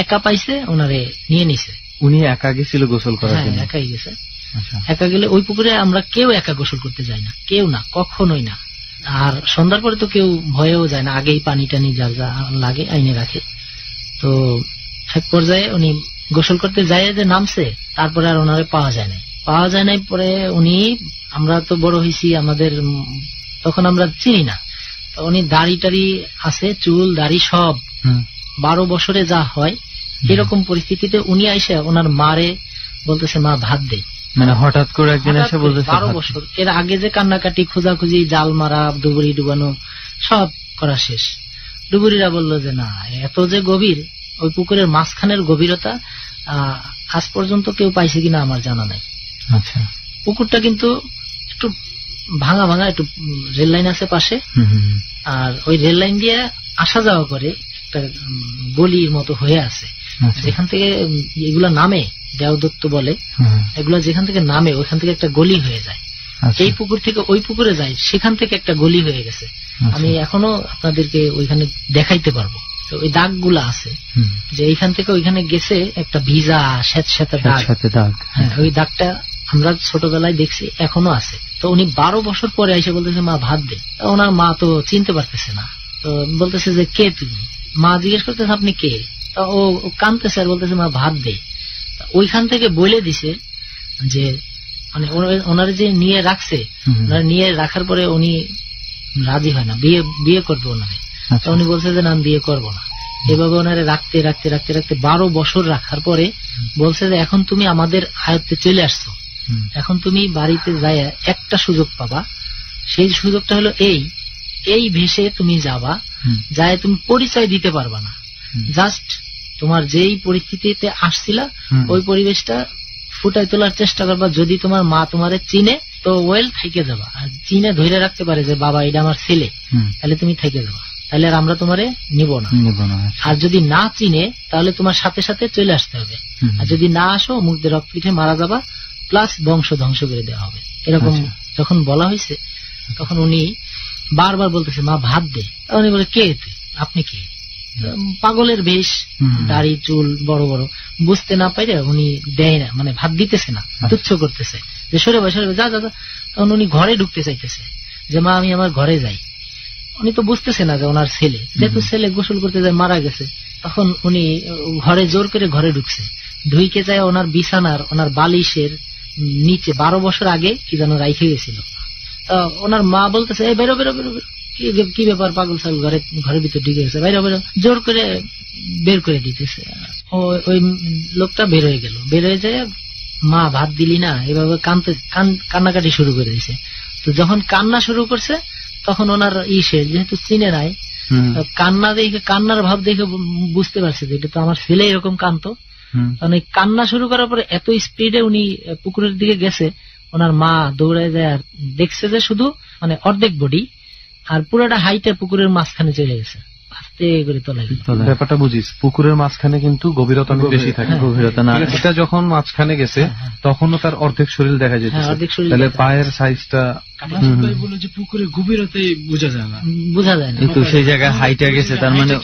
একা পাইছে, ওনারে নিয়ে নিছে। উনি একা গেছিল গোসল করার জন্য? হ্যাঁ, একাই গেছে। একা গেলে ওই পুকুরে আমরা কেউ একা গোসল করতে যাই না, কেউ না, কখনোই না। আর সন্ধ্যার পরে তো কেউ ভয়েও যায় না, আগেই পানি টানি যা যা লাগে আইনে রাখে। তো এক পর্যায়ে উনি গোসল করতে যায়, যে নামছে, তারপরে আর ওনারে পাওয়া যায় নাই। পরে উনি, আমরা তো বড় হয়েছি, আমাদের তখন আমরা চিনি না, উনি দাড়ি টাড়ি আছে, চুল দাড়ি সব, 12 বছরে যা হয় এরকম পরিস্থিতিতে উনি আইসা ওনার মারে বলতেছে মা ভাত দে। মানে হঠাৎ করে একদিন এসে বলতেছে 12 বছর। এর আগে যে কান্নাকাটি, খোঁজাখুঁজি, জাল মারা, ডুবুরি ডুবানো সব করা শেষ। ডুবুরিরা বললো যে না, এত যে গভীর, ওই পুকুরের মাঝখানের গভীরতা আজ পর্যন্ত কেউ পাইছে কিনা আমার জানা নাই। আচ্ছা, পুকুরটা কিন্তু একটু ভাঙা, একটু রেল লাইন আছে পাশে, আর ওই রেল লাইন দিয়ে আসা যাওয়া করে একটা গলির মতো হয়ে আছে, যেখান থেকে এগুলা নামে, দেওদত্ত বলে, এগুলা যেখান থেকে নামে ওইখান থেকে একটা গলি হয়ে যায়। এই পুকুর থেকে ওই পুকুরে যায়, সেখান থেকে একটা গলি হয়ে গেছে। আমি এখনো আপনাদেরকে ওইখানে দেখাইতে পারবো। তো ওই দাগগুলা আছে, যে এইখান থেকে ওইখানে গেছে একটা ভিজা স্যাঁতস্যাঁতে দাগ। হ্যাঁ, ওই দাগটা আমরা ছোটবেলায় দেখছি, এখনো আছে। তো উনি 12 বছর পরে এসে বলতেছে মা ভাত দে। ওনার মা তো চিনতে পারতেছে না, তো বলতেছে যে কে তুমি? মা জিজ্ঞেস করতেছে আপনি কে? ও কাঁদতেছে আর বলতেছে মা ভাত দে। ওইখান থেকে বলে দিছে যে, মানে ওনারে যে নিয়ে রাখছে, ওনার নিয়ে রাখার পরে উনি রাজি হয় না, বিয়ে করবে ওনারে। উনি বলছে যে না, আমি বিয়ে করবো না। এভাবে ওনারে রাখতে 12 বছর রাখার পরে বলছে যে এখন তুমি আমাদের আয়ত্তে চলে আসছো, এখন তুমি বাড়িতে যায় একটা সুযোগ পাবা, সেই সুযোগটা হলো এই ভেসে তুমি যাবা, যায় তুমি পরিচয় দিতে পারবা না, জাস্ট তোমার যেই পরিস্থিতিতে আসছিলা ওই পরিবেশটা ফুটাই তোলার চেষ্টা করবা। যদি তোমার মা তোমারে চিনে তো ওয়েল থেকে যাবা, আর চিনে ধরে রাখতে পারে যে বাবা এটা আমার ছেলে, তাহলে তুমি থেকে যাবা, তাহলে আর আমরা তোমারে নিব না। আর যদি না চিনে তাহলে তোমার সাথে সাথে চলে আসতে হবে, আর যদি না আসো মুখ দিয়ে রক্ত পিঠে মারা যাবা, প্লাস বংশ ধ্বংস করে দেওয়া হবে। এরকম যখন বলা হয়েছে তখন উনি বারবার বলতেছে মা ভাত দে। উনি বলে কে তুই, আপনি কে? পাগলের বেশ, দাড়ি চুল বড় বড়, বুঝতে না পাইরে উনি দেয় না, মানে ভাত দিতেছে না, তুচ্ছ করতেছে যে সরে ভাই সরে যা যা। তখন উনি ঘরে ঢুকতে চাইতেছে যে মা আমি আমার ঘরে যাই। উনি তো বুঝতেছে না যে ওনার ছেলে, যেহেতু ছেলে গোসল করতে যায় মারা গেছে, তখন উনি ঘরে জোর করে ঘরে ঢুকছে। ঢুকে যায় ওনার বিছানার ওনার বালিশের নিচে 12 বছর আগে কি যেন রাইখে গেছিল। ওনার মা বলতেছে এই বেরো বেরো বেরো, কি ব্যাপার পাগল ছাগল ঘরের ভিতরে ঢুকে গেছে, বাইরে বেরো, জোর করে বের করে দিতেছে। ওই লোকটা বের হয়ে গেল, বের হয়ে যায় মা ভাত দিলি না, এভাবে কান্নাকাটি শুরু করে দিছে। তো যখন কান্না শুরু করছে তখন ওনার যেহেতু চিনে নাই, কান্নার ভাব দেখে বুঝতে পারছে যে এটা তো আমার ছেলে এরকম কাঁদতো। কারণ এই কান্না শুরু করার পরে এত স্পিডে উনি পুকুরের দিকে গেছে, ওনার মা দৌড়ায় যায় আর দেখছে যে শুধু মানে অর্ধেক বডি আর পুরোটা হাইটে পুকুরের মাঝখানে চলে গেছে, আস্তে করে তোলা। ব্যাপারটা বুঝিস, পুকুরের মাঝখানে কিন্তু গভীরতা বেশি থাকে, গভীরতা না। এটা যখন মাঝখানে গেছে তখনও তার অর্ধেক শরীর দেখা যেতেছে, তাহলে পায়ের সাইজটা বলে যে পুকুরের গভীরতাই বোঝা যায় না, কিন্তু সেই জায়গায় হাইটে গেছে, তার মানে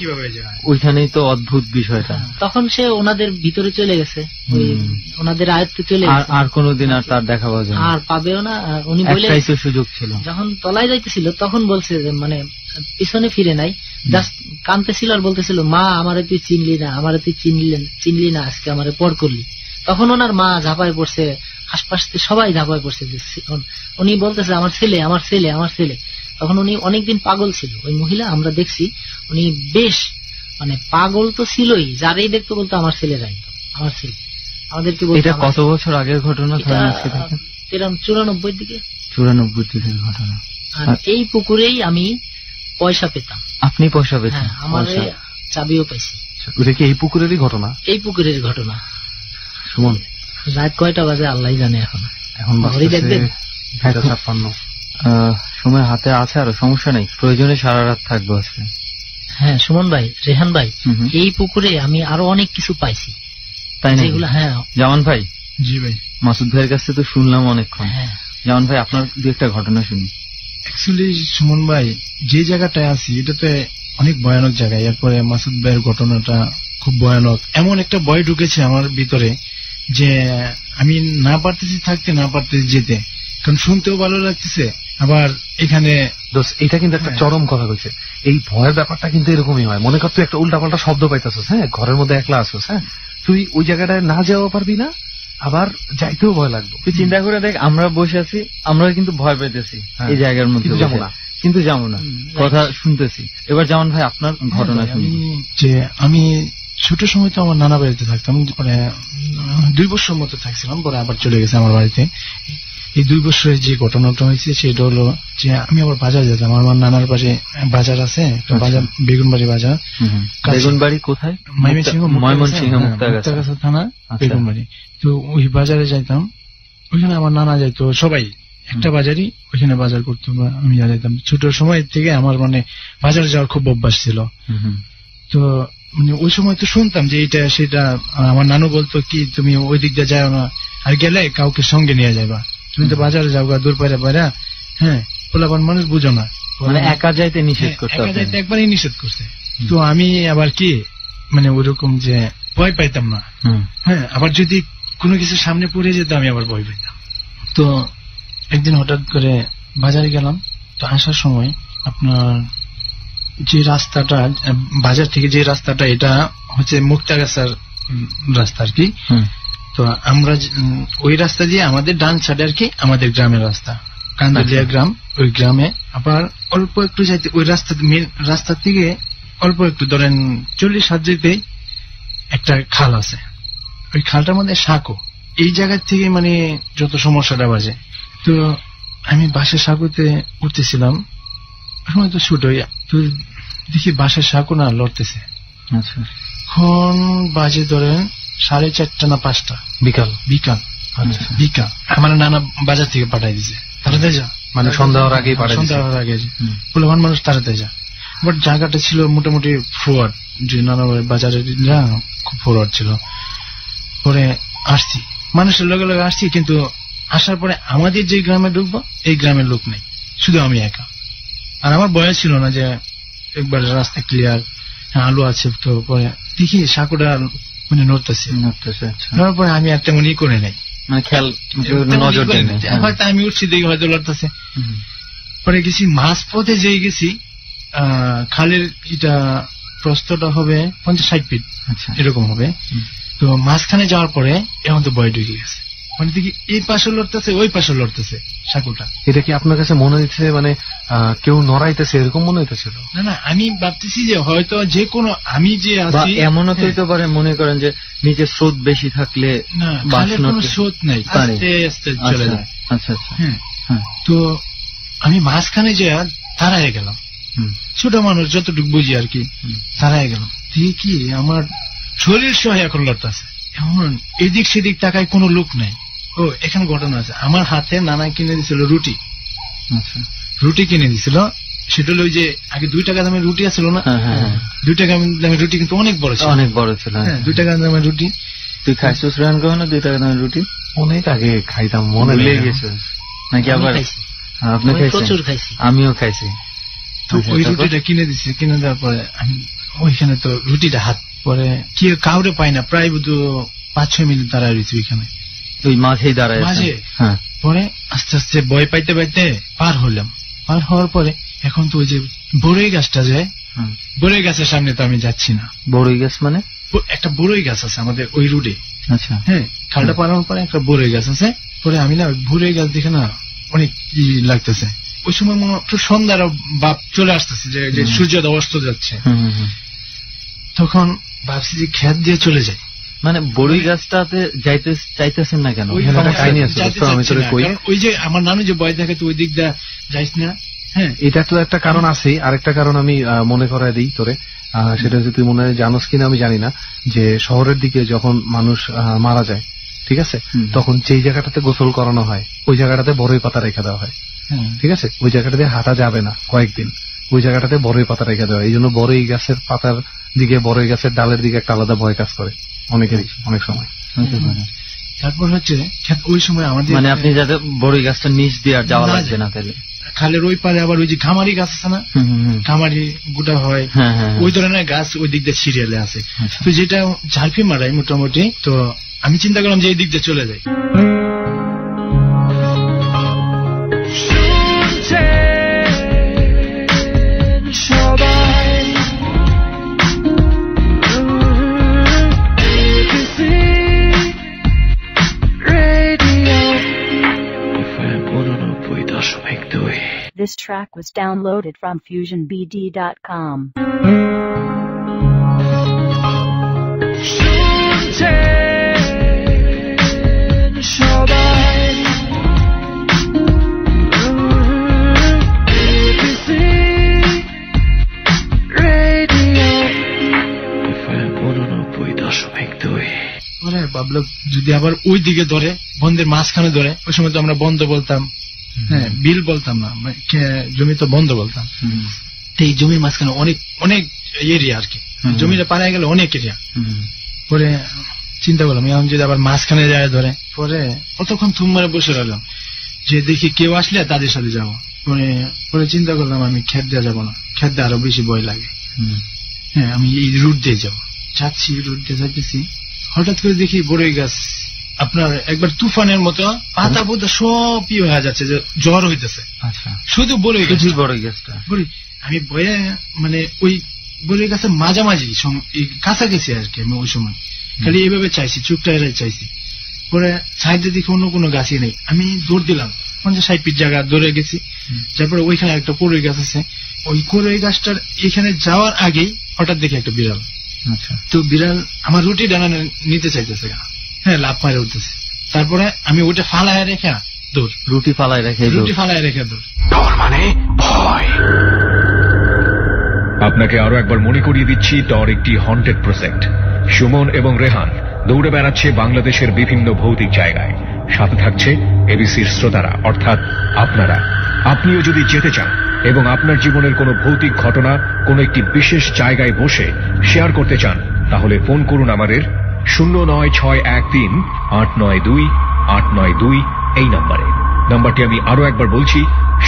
ওইখানেই তো অদ্ভুত বিষয়টা। তখন সে ওনাদের ভিতরে চলে গেছে, ওনাদের আয়ত্তে চলে গেছে, আর কোনোদিন আর তার দেখা পাওয়া যায় আর পাবেও না। উনি বলে সুযোগ ছিল যখন তলায় যাইতেছিল তখন বলছে যে মানে পিছনে ফিরে নাই, জাস্ট কাঁদতেছিল আর বলতেছিল মা আমারে তুই চিনলি না, আমারে তুই চিনলি না, আজকে আমারে পর করলি। তখন ওনার মা ঝাঁপায় পড়ছে, আশপাশ সবাই ঝাঁপায় পড়ছে। উনি বলতেছে আমার ছেলে আমার ছেলে আমার ছেলে। তখন উনি অনেকদিন পাগল ছিল, ওই মহিলা আমরা দেখছি উনি বেশ মানে পাগল তো ছিলই, যারাই দেখতো বলতো আমার ছেলে রাই আমার ছেলে। আমাদেরকে এটা কত বছর আগের ঘটনা? 94 দিকে 94 দিকের ঘটনা। আর এই পুকুরেই আমি পয়সা পেতাম। আপনি পয়সা পেতেন? আমার চাবিও পাইছি। ওটা কি এই পুকুরেরই ঘটনা? এই পুকুরের ঘটনা। সুমন, রাত কয়টা বাজে আল্লাহ জানে। এখন দেখবেন 56 সময় হাতে আছে, আরো সমস্যা নেই, প্রয়োজনে সারা রাত থাকবো আজকে। হ্যাঁ সুমন ভাই, রেহান ভাই, এই পুকুরে আমি আরো অনেক কিছু পাইছি, তাই না? হ্যাঁ জামান ভাই। জি ভাই। মাসুদ ভাইয়ের কাছে তো শুনলাম অনেকক্ষণ। জামান ভাই আপনার দু একটা ঘটনা শুনি। অ্যাকচুয়ালি সুমন ভাই, যে জায়গাটায় আছি এটাতে অনেক ভয়ানক জায়গা। এরপরে মাসুদ ভাইয়ের ঘটনাটা খুব ভয়ানক, এমন একটা ভয় ঢুকেছে আমার ভিতরে যে আমি না পারতেছি থাকতে, না পারতেছি যেতে, কারণ শুনতেও ভালো লাগতেছে। আবার এখানে এটা কিন্তু একটা চরম কথা বলছে, এই ভয়ের ব্যাপারটা কিন্তু এরকমই হয়। মনে কর তুই একটা উল্টাপাল্টা শব্দ পাইতেছিস, হ্যাঁ, ঘরের মধ্যে একলা আসছিস, হ্যাঁ, তুই ওই জায়গাটায় না যাওয়া পারবি না, আবার যাইতেও ভয় লাগবে। তুই চিন্তা করে দেখ, আমরা বসে আছি, আমরা কিন্তু ভয় পেতেছি এই জায়গার মধ্যে, যাবো না, কিন্তু যাবো না, কথা শুনতেছি। এবার জামান ভাই আপনার ঘটনা শুনি। যে আমি ছোট সময় তো আমার নানা বাড়িতে থাকতাম, মানে 2 বছর মতো থাকছিলাম, পরে আবার চলে গেছে আমার বাড়িতে। এই 2 বছরের যে ঘটনাটা হয়েছে সেটা হলো যে আমি আবার বাজার যেতাম, আমার নানার পাশে বাজার আছে, বাজার বেগুনবাড়ি বাজার। বেগুনবাড়ি কোথায়? ময়মনসিংহ মুক্তাগাছা থানা, বেগুনবাড়ি। তো ওই বাজারে যাইতাম, ওইখানে আমার নানা যাইতো, সবাই একটা বাজারই, ওইখানে বাজার করতো, আমি যাইতাম। ছোট সময় থেকে আমার মানে বাজারে যাওয়ার খুব অভ্যাস ছিল। তো মানে ওই সময় তো শুনতাম যে এটা সেটা, আমার নানু বলতো কি তুমি ওই দিক দিয়ে যাও না, আর গেলে কাউকে সঙ্গে নিয়ে যাবা, তুমি তো বাজারে যাও গা, দূর পায়রা পায়রা, হ্যাঁ, পোলাপান মানুষ বুঝো না, মানে একা যাইতে নিষেধ করতে, একা যাইতে একবারই নিষেধ করছে। তো আমি আবার কি মানে ওইরকম যে ভয় পাইতাম না, হ্যাঁ, আবার যদি কোনো কিছু সামনে পড়ে যেত আমি আবার ভয় পাইতাম। তো একদিন হঠাৎ করে বাজারে গেলাম, তো আসার সময় আপনার যে রাস্তাটা, বাজার থেকে যে রাস্তাটা, এটা হচ্ছে মুক্তাগাছার রাস্তা আর কি। তো আমরা ওই রাস্তা দিয়ে আমাদের ডান সাইডে আর কি আমাদের গ্রামের রাস্তা, কান্দলিয়া গ্রাম। ওই গ্রামে আবার অল্প একটু যাইতে, ওই রাস্তা থেকে অল্প একটু ধরেন 40 হাত যেতে একটা খাল আছে, ওই খালটার মধ্যে সাঁকো, এই জায়গা থেকে মানে যত সমস্যাটা বাজে। তো আমি বাসের সাঁকুতে উঠতেছিলাম, সময় তো শুট হইয়া, তো দেখি বাসের সাঁকু না লড়তেছে। আচ্ছা, এখন বাজে ধরেন 4:30 না 5টা বিকাল। আচ্ছা, বিকাল আমার নানা বাজার থেকে পাঠাই দিছে, তাড়াতাড়ি যা, মানে সন্ধ্যা হওয়ার আগেই পাঠাই দিছে। সন্ধ্যা হওয়ার আগে বললাম মানুষ তাড়াতাড়ি যা। বাট জায়গাটা ছিল মোটামুটি ফরওয়ার্ড, যে নানা বাজারে খুব ফরওয়ার্ড ছিল। পরে আসছি, মানুষের লগে লগে আসছি, কিন্তু আসার পরে আমাদের যে গ্রামে ঢুকবো এই গ্রামের লোক নেই, শুধু আমি একা। আর আমার বয়স ছিল না যে একবার রাস্তা ক্লিয়ার, আলু আছে। তো পরে দেখি সাঁকুটা মানে নড়তেছে। তারপরে আমি আর তেমন করে নাই, মানে খেয়াল নজর দেই নাই। হয়তো আমি উঠছি দেখি হয়তো লড়তেছে। পরে গেছি মাছ পথে যেয়ে গেছি, খালের এটা প্রস্থটা হবে 50-60 ফিট এরকম হবে। তো মাঝখানে যাওয়ার পরে এখন তো ভয় ঢুকে গেছে, মানে দেখি এই পাশে লড়তেছে ওই পাশে লড়তেছে সাঁকুটা। এটা কি আপনার কাছে মনে হচ্ছে মানে কেউ নড়াইতেছে এরকম মনে হইতেছিল? না, আমি ভাবতেছি যে হয়তো যে কোনো আমি যে আছি এমনও হইতে পারে, মনে করেন যে নিচে স্রোত বেশি থাকলে কোনো স্রোত নেই, আস্তে আস্তে চলে যায়। আচ্ছা, হ্যাঁ। তো আমি মাঝখানে যে দাঁড়ায় গেলাম, ছোট মানুষ যতটুকু বুঝি আর কি, দাঁড়ায় গেলাম। দেখি আমার শরীর সহ এখন লড়তেছে, এমন এদিক সেদিক তাকায় কোনো লোক নাই। ও এখানে ঘটনা আছে, আমার হাতে নানা কিনে দিছিল রুটি। আচ্ছা, রুটি কিনে দিছিল, সেটা হলো যে আগে 2 টাকা দামের রুটি আছিল না, 2 টাকা দামের রুটি কিন্তু অনেক বড় ছিল, অনেক বড় ছিল। 2 টাকা দামের রুটি। তুই খাইছিস রান কখনো 2 টাকা দামের রুটি? অনেক আগে খাইতাম, মনে লেগে গেছে নাকি? আবার আপনি খাইছেন? প্রচুর খাইছি, আমিও খাইছি। তো ওই রুটিটা কিনে দিছে, কিনে দেওয়ার পরে আমি ওইখানে তো রুটিটা হাত পরে কি কাউরে পাই না, প্রায় 5-6 মিনিট দাঁড়ায় রয়েছে ওইখানে, ওই মাঝেই দাঁড়ায় মাঝে। হ্যাঁ, পরে আস্তে আস্তে ভয় পাইতে পাইতে পার হলাম। পার হওয়ার পরে এখন তো ওই যে বড়ই গাছটা যায়, বড়ই গাছের সামনে তো আমি যাচ্ছি না। বড়ই গাছ মানে? একটা বড়ই গাছ আছে আমাদের ওই রুটে। আচ্ছা, হ্যাঁ, খালটা পারানোর পরে একটা বড়ই গাছ আছে। পরে আমি না বড়ই গাছ দেখে না অনেক কি লাগতেছে। ওই সময় মনে একটু সন্ধ্যার ভাব চলে আসতেছে, যে সূর্য অস্ত যাচ্ছে। তখন ভাবছি যে খেত দিয়ে চলে যাই। মানে বড়ই গাছটাতে যাইতে চাইতেছেন না কেন? ওই যে আমার নানু যে ভয় থাকে, তো ওই দিক দিয়ে যাইস না। হ্যাঁ, এটা তো একটা কারণ আছে। আরেকটা কারণ আমি মনে করাই দিই তোরে, সেটা হচ্ছে তুই মনে হয় জানোস কিনা আমি জানি না, যে শহরের দিকে যখন মানুষ মারা যায়, ঠিক আছে, তখন যেই জায়গাটাতে গোসল করানো হয় ওই জায়গাটাতে বড়ই পাতা রেখে দেওয়া হয়। ঠিক আছে, ওই জায়গাটাতে হাঁটা যাবে না কয়েকদিন, ওই জায়গাটাতে বড়ই পাতা রেখে দেওয়া হয়। এই জন্য বড়ই গাছের পাতার দিকে, বড়ই গাছের ডালের দিকে একটা আলাদা ভয় কাজ করে অনেকেরই, অনেক সময়। তারপর হচ্ছে ওই সময় আমাদের মানে আপনি যাতে বড়ই গাছটা নিচ দিয়ে আর যাওয়া লাগবে না, তাহলে খালের ওই পারে আবার ওই যে ঘামারি গাছ আছে না, ঘামারি গোটা হয়, ওই ধরনের গাছ ওই দিক দিয়ে সিরিয়ালে আছে। তো যেটা ঝাড়পি মারাই মোটামুটি, তো আমি চিন্তা করলাম যে এই দিক দিয়ে চলে যাই। This track was downloaded from FusionBD.com. ভাবলাম যদি আবার ওই দিকে ধরে, বন্ধের মাঝখানে ধরে, ওই সময় তো আমরা বন্ধ বলতাম, হ্যাঁ, বিল বলতাম না, জমি তো বন্ধ বলতাম। এই জমির মাঝখানে অনেক অনেক এরিয়া আর কি, জমিটা পাড়ায় গেলে অনেক এরিয়া। পরে চিন্তা করলাম এখন যদি আবার মাঝখানে যায় ধরে, পরে কতক্ষণ থুম মারে বসে রইলাম যে দেখি কেউ আসলে তাদের সাথে যাবো। পরে চিন্তা করলাম আমি খেত দিয়ে যাবো না, খেত দিয়ে আরো বেশি ভয় লাগে। হ্যাঁ, আমি এই রুট দিয়ে যাবো, যাচ্ছি, রুট দিয়ে যাচ্ছি। হঠাৎ করে দেখি বড়ই গাছ আপনার একবার তুফানের মতো পাতা পোতা সব হয়ে যাচ্ছে, যে জ্বর হইতেছে। আচ্ছা, শুধু বড়ই গাছটা আমি বয়ে মানে ওই বড়ই গাছের মাঝামাঝি কাছাকাছি আর কি। আমি ওই সময় খালি এইভাবে চাইছি, চুপটা চাইছি। পরে সাইডে দেখি অন্য কোনো গাছই নেই। আমি দৌড় দিলাম 50-60 ফিট জায়গা দৌড়ে গেছি। তারপরে ওইখানে একটা কড়ই গাছ আছে, ওই কড়ই গাছটার এখানে যাওয়ার আগেই হঠাৎ দেখি একটা বিড়াল। আচ্ছা, তো বিড়াল আমার রুটি ডানা নিতে চাইতেছে, হ্যাঁ, লাফ মারে উঠতেছে। তারপরে আমি ওইটা ফালায় রেখে দৌড়, রুটি ফালায় রেখে দৌড়। ডর মানে ভয়। আপনাকে আরো একবার মনে করিয়ে দিচ্ছি, ডর একটি হন্টেড প্রজেক্ট। সুমন এবং রেহান দৌড়ে বেড়াচ্ছে বাংলাদেশের বিভিন্ন ভৌতিক জায়গায়। সাথে থাকছে এবিসির শ্রোতারা, অর্থাৎ আপনারা। আপনিও যদি যেতে চান এবং আপনার জীবনের কোনো ভৌতিক ঘটনা কোনো একটি বিশেষ জায়গায় বসে শেয়ার করতে চান, তাহলে ফোন করুন আমাদের 09613892892 এই নাম্বারটি আমি আরো একবার বলছি,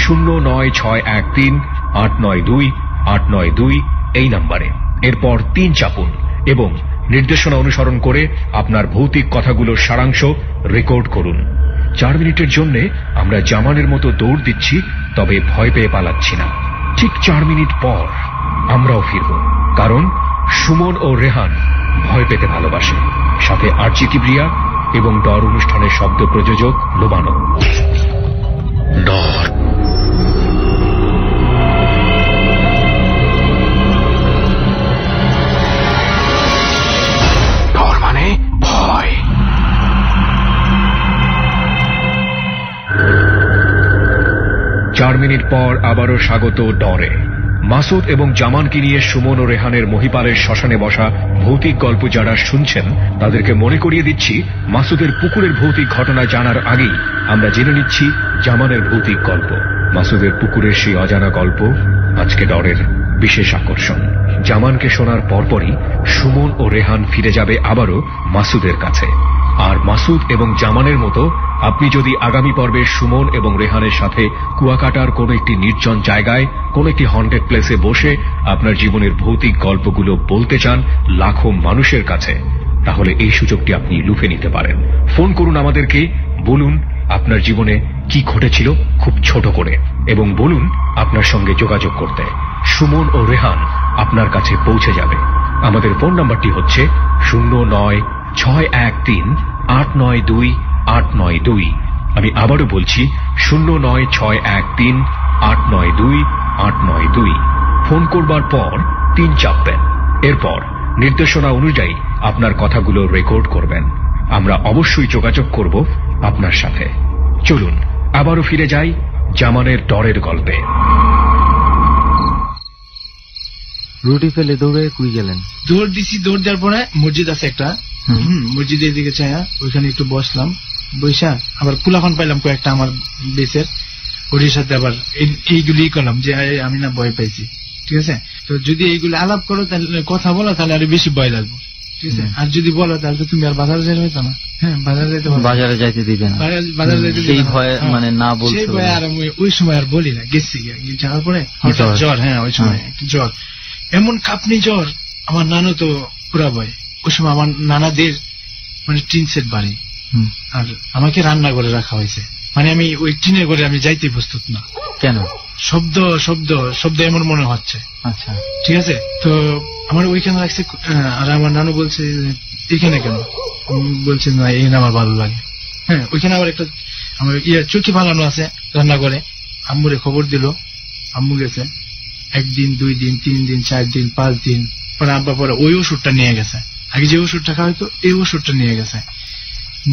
09613892892 এই নাম্বারে। এরপর 3 চাপুন এবং নির্দেশনা অনুসরণ করে আপনার ভৌতিক কথাগুলোর সারাংশ রেকর্ড করুন। 4 মিনিটের জন্য আমরা জামানের মতো দৌড় দিচ্ছি, তবে ভয় পেয়ে পালাচ্ছি না। ঠিক 4 মিনিট পর আমরাও ফিরব, কারণ সুমন ও রেহান ভয় পেতে ভালোবাসে। সাথে আরজি কিবরিয়া এবং ডর অনুষ্ঠানের শব্দ প্রযোজক লোবানো। ডর। ডর মানে ভয়। 4 মিনিট পর আবারও স্বাগত ডরে। মাসুদ এবং জামানকে নিয়ে সুমন ও রেহানের মহিপালের শ্মশানে বসা ভৌতিক গল্প যারা শুনছেন, তাদেরকে মনে করিয়ে দিচ্ছি, মাসুদের পুকুরের ভৌতিক ঘটনা জানার আগেই আমরা জেনে নিচ্ছি জামানের ভৌতিক গল্প। মাসুদের পুকুরের সেই অজানা গল্প আজকে ডরের বিশেষ আকর্ষণ। জামানকে শোনার পরপরই সুমন ও রেহান ফিরে যাবে আবারও মাসুদের কাছে। আর মাসুদ এবং জামানের মতো আপনি যদি আগামী পর্বে সুমন এবং রেহানের সাথে কুয়াকাটার কোন একটি নির্জন জায়গায় কোন একটি হন্টেড প্লেসে বসে আপনার জীবনের ভৌতিক গল্পগুলো বলতে চান লাখো মানুষের কাছে, তাহলে এই সুযোগটি আপনি লুফে নিতে পারেন। ফোন করুন আমাদেরকে, বলুন আপনার জীবনে কি ঘটেছিল খুব ছোট করে, এবং বলুন আপনার সঙ্গে যোগাযোগ করতে। সুমন ও রেহান আপনার কাছে পৌঁছে যাবে। আমাদের ফোন নাম্বারটি হচ্ছে 09613892892। আমি আবারও বলছি 09613892892। ফোন করবার পর 3 চাপবেন। এরপর নির্দেশনা অনুযায়ী আপনার কথাগুলো রেকর্ড করবেন। আমরা অবশ্যই যোগাযোগ করব আপনার সাথে। চলুন আবারও ফিরে যাই জামানের ডরের গল্পে। রুটি ফেলে দৌড়ে কুই গেলেন? দৌড় দিছি, দৌড় দেওয়ার পরে মসজিদ আছে একটা, মসজিদের দিকে চাইয়া ওইখানে একটু বসলাম। বৈশা আবার কুলাখন পাইলাম কয়েকটা আমার বেসের, ওটির সাথে আবার এইগুলি করলাম যে আমি না ভয় পাইছি। ঠিক আছে, তো যদি এইগুলি আলাপ করো, তাহলে কথা বলো, তাহলে আরো বেশি ভয় লাগবে। ঠিক আছে, আর যদি বলো তাহলে তো তুমি আর বাজারে যাইতে হইতো না। হ্যাঁ, বাজারে যাইতে, বাজারে যাইতে দিবে না, বাজারে যাইতে সেই ভয়, মানে না বলতে, সেই ভয় আর আমি ওই সময় আর বলি না। গেছি যাওয়ার পরে হঠাৎ জ্বর, হ্যাঁ ওই সময় জ্বর, এমন কাঁপনি জ্বর। আমার নানু তো পুরা ভয়। ওই সময় আমার নানাদের মানে টিন সেট বাড়ি, আর আমাকে রান্না করে রাখা হয়েছে। মানে আমি ওই টিনের ঘরে আমি যাইতে প্রস্তুত না। কেন? শব্দ শব্দ শব্দ এমন মনে হচ্ছে। আচ্ছা, ঠিক আছে, তো আমার ওইখানে রাখছে। আর আমার নানু বলছে এখানে কেন? বলছে না, এই আমার ভালো লাগে। হ্যাঁ, ওইখানে আবার একটা আমার চুকি ফালানো আছে রান্না করে। আম্মুরে খবর দিল, আম্মু গেছে। 1 দিন 2 দিন 3 দিন 4 দিন 5 দিন পরে আব্বা পরে ওই ওষুধটা নিয়ে গেছে। আগে যে ওষুধটা খাওয়াইতো এই ওষুধটা নিয়ে গেছে।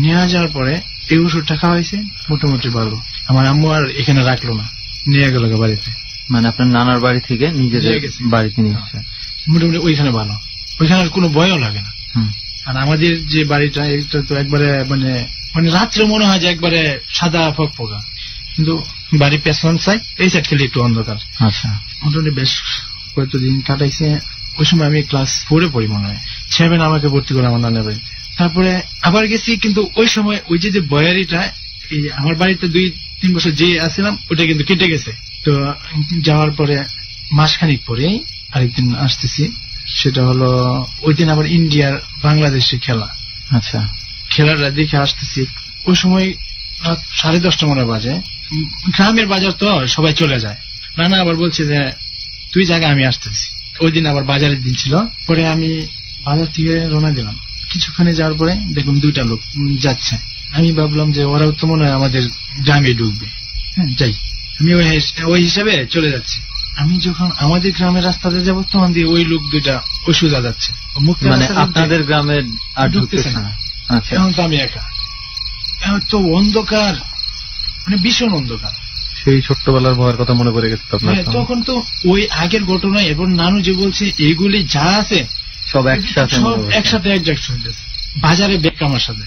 নিয়ে যাওয়ার পরে এই ওষুধটা খাওয়াইছে, মোটামুটি ভালো। আমার আম্মু আর এখানে রাখলো না, নিয়ে গেল বাড়িতে। মানে আপনার নানার বাড়ি থেকে নিজেদের বাড়িতে নিয়ে আসছে। মোটামুটি ওইখানে ভালো, ওইখানে আর কোনো ভয়ও লাগে না। আর আমাদের যে বাড়িটা, এটা তো একবারে মানে মানে রাত্রে মনে হয় যে একবারে সাদা ফকফকা, কিন্তু বাড়ির পেছন সাইড, এই সাইড খেলে একটু অন্ধকার। আচ্ছা, মোটামুটি বেশ কয়েকদিন কাটাইছে। ওই সময় আমি ক্লাস 4-এ পড়ি, মনে হয় 7 আমাকে ভর্তি করে আমার নানার বাড়িতে। তারপরে আবার গেছি, কিন্তু ওই সময় ওই যে বয়ারিটা, এই আমার বাড়িতে 2-3 বছর যে আসছিলাম ওটা কিন্তু কেটে গেছে। তো যাওয়ার পরে মাসখানিক পরে আরেকদিন আসতেছি, সেটা হলো ওই দিন আবার ইন্ডিয়ার বাংলাদেশে খেলা। আচ্ছা, খেলাটা দেখে আসতেছি। ওই সময় রাত 10:30 মনে বাজে। গ্রামের বাজার তো সবাই চলে যায়। নানা আবার বলছে যে তুই জায়গা, আমি আসতেছি। ওই দিন আবার বাজারের দিন ছিল। পরে আমি বাজার থেকে রওনা দিলাম। কিছুক্ষণে যাওয়ার পরে দেখলাম 2টা লোক যাচ্ছে। আমি ভাবলাম যে ওরাও তো মনে হয় আমাদের গ্রামে ঢুকবে। হ্যাঁ, যাই, আমি ওই হিসাবে চলে যাচ্ছি। আমি যখন আমাদের গ্রামের রাস্তাতে যাবো, তখন দিয়ে ওই লোক 2টা ওই সোজা যাচ্ছে। মানে আপনাদের গ্রামের আর ঢুকতেছে না। এখন তো আমি একা। এত অন্ধকার, মানে ভীষণ অন্ধকার। সেই ছোট্টবেলার ভয়ের কথা মনে পড়ে গেছে আপনার? তখন তো ওই আগের ঘটনা এবং নানু যে বলছে এগুলি যা আছে সব একসাথে হইতেছে। বাজারে বেক আমার সাথে,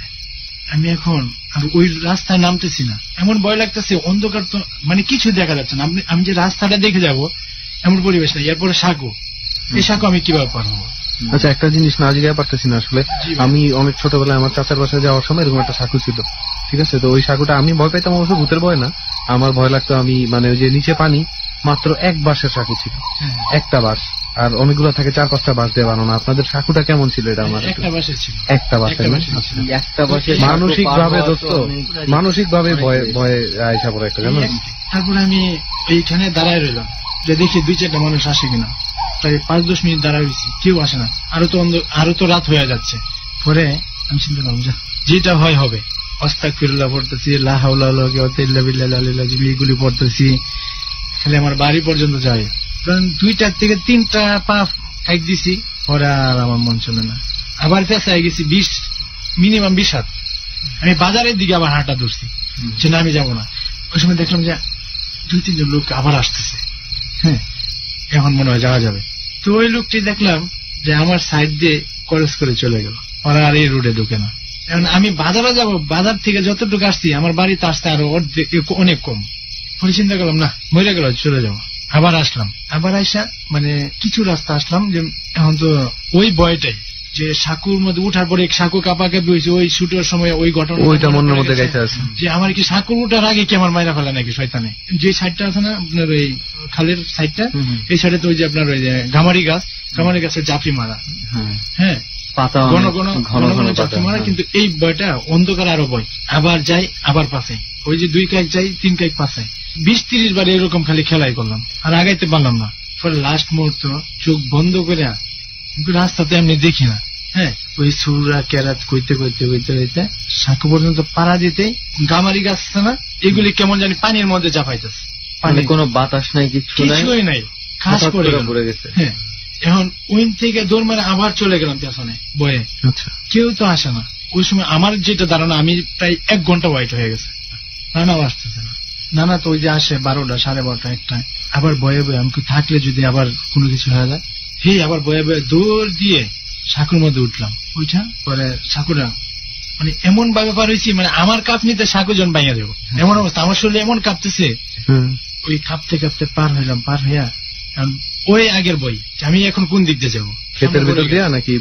আমি এখন আর ওই রাস্তায় নামতেছি না, এমন ভয় লাগতেছে, অন্ধকার তো মানে কিছু দেখা যাচ্ছে না। আমি যে রাস্তাটা দেখে যাব এমন পরিবেশ না। এরপরে সাঁকো, এই সাঁকো আমি কিভাবে পার হবো? আচ্ছা, একটা জিনিস না জিজ্ঞাসা পারতেছি না আসলে। আমি অনেক ছোটবেলায় আমার চাচার বাসায় যাওয়ার সময় এরকম একটা সাঁকো ছিল, ঠিক আছে? তো ওই সাঁকোটা আমি ভয় পাইতাম, অবশ্য ভূতের ভয় না, আমার ভয় লাগতো। আমি মানে ওই যে নিচে পানি, মাত্র এক বাঁশের সাঁকো ছিল, একটা বাঁশ, আর অনেকগুলো থাকে 4-5টা বাঁশ দিয়ে বানানো। আপনাদের সাঁকোটা কেমন ছিল? এটা আমার একটা বাঁশের ছিল, একটা বাঁশের। মানসিক ভাবে দোস্ত, মানসিক ভাবে ভয়ে আয়সা পড়ে একটা, জানো? তারপরে আমি এইখানে দাঁড়ায় রইলাম যে দেখি 2-4টা মানুষ আসে কিনা। প্রায় 5-10 মিনিট দাঁড়ায় রয়েছি, কেউ আসে না। আরো তো রাত হয়ে যাচ্ছে। পরে আমি চিন্তা করলাম যেটা হয় হবে, আস্তাগফিরুল্লাহ পড়তেছি, লা হাওলা ওয়ালা কুওয়াতা ইল্লা বিল্লাহিল আযীম, এগুলি পড়তেছি। খালি আমার বাড়ি পর্যন্ত যায়, কারণ 2টা থেকে 3টা পা খাই দিছি। পরে আর আমার মন চলে না, আবার পেছায় গেছি মিনিমাম 20 হাত। আমি বাজারের দিকে আবার হাঁটা ধরছি যে না আমি যাবো না। ওই সময় দেখলাম যে 2-3 লোক আবার আসতেছে। হ্যাঁ, এখন মনে হয় যাওয়া যাবে। তো ওই লোকটি দেখলাম যে আমার সাইড দিয়ে ক্রস করে চলে গেল, ওরা আর এই রোডে ঢুকে না। এখন আমি বাজারে যাব, বাজার থেকে যতটুকু আসছি আমার বাড়িতে আসতে আরো অনেক কম। পরে চিন্তা করলাম না, মরে গেল, চলে যাবো। আবার আসলাম, আবার আইসা মানে কিছু রাস্তা আসলাম, যে এখন তো ওই ভয়টাই যে সাঁকুর মধ্যে উঠার পরে সাঁকু কাঁপাকাঁপি হয়েছে। ওই শুটের সময় ওই ঘটনা ওইটা মনের মধ্যে গাইতে আছে যে আমার কি সাঁকুর উঠার আগে কি আমার মাইরা ফেলা নাকি শয়তানে। যে সাইডটা আছে না আপনার ওই খালের সাইডটা, এই সাইডে তো ওই যে আপনার ওই যে গামারি গাছের জাফি মারা, হ্যাঁ পাতা ঘন ঘন জাফি মারা। কিন্তু এই ভয়টা অন্ধকার আরো ভয়। আবার যাই, আবার পাশাই, ওই যে 2 কাক যাই 3 কাক পাশাই, 20-30 বার এরকম খালি খেলাই করলাম, আর আগাইতে পারলাম না। পরে লাস্ট মুহূর্ত চোখ বন্ধ করে, রাস্তাতে এমনি দেখি না, হ্যাঁ ওই সুরা কেরাত কইতে সাঁকো পর্যন্ত পাড়া দিতে গামারি গাছ আছে না, এগুলি কেমন জানি পানির মধ্যে চাপাইতেছে। পানি কোনো বাতাস নাই, কিছুই নাই, খাস পড়ে গেছে। হ্যাঁ, এখন ওইন থেকে দৌড় মারে আবার চলে গেলাম পেছনে বয়ে। কেউ তো আসে না ওই সময়। আমার যেটা ধারণা, আমি প্রায় 1 ঘন্টা ওয়াইট হয়ে গেছে, নানাও আসতেছে না। নানা তো ওই যে আসে 12টা, 12:30, 1টা, আবার বয়ে আমি থাকলে যদি আবার কোনো কিছু হয়ে যায়, আবার বয়ে দৌড় দিয়ে সাঁকুর মধ্যে উঠলাম। ওইটা পরে সাঁকুরা মানে এমন ভাবে পার হয়েছি, মানে আমার কাপ নিতে সাঁকু জন বাইয়া যাবো এমন অবস্থা, আমার শরীরে এমন কাঁপতেছে। ওই কাঁপতে কাঁপতে পার হইলাম। পার হইয়া ওই আগের বই আমি এখন কোন দিক দিয়ে যাবো, ক্ষেতের ভিতর দিয়া নাকি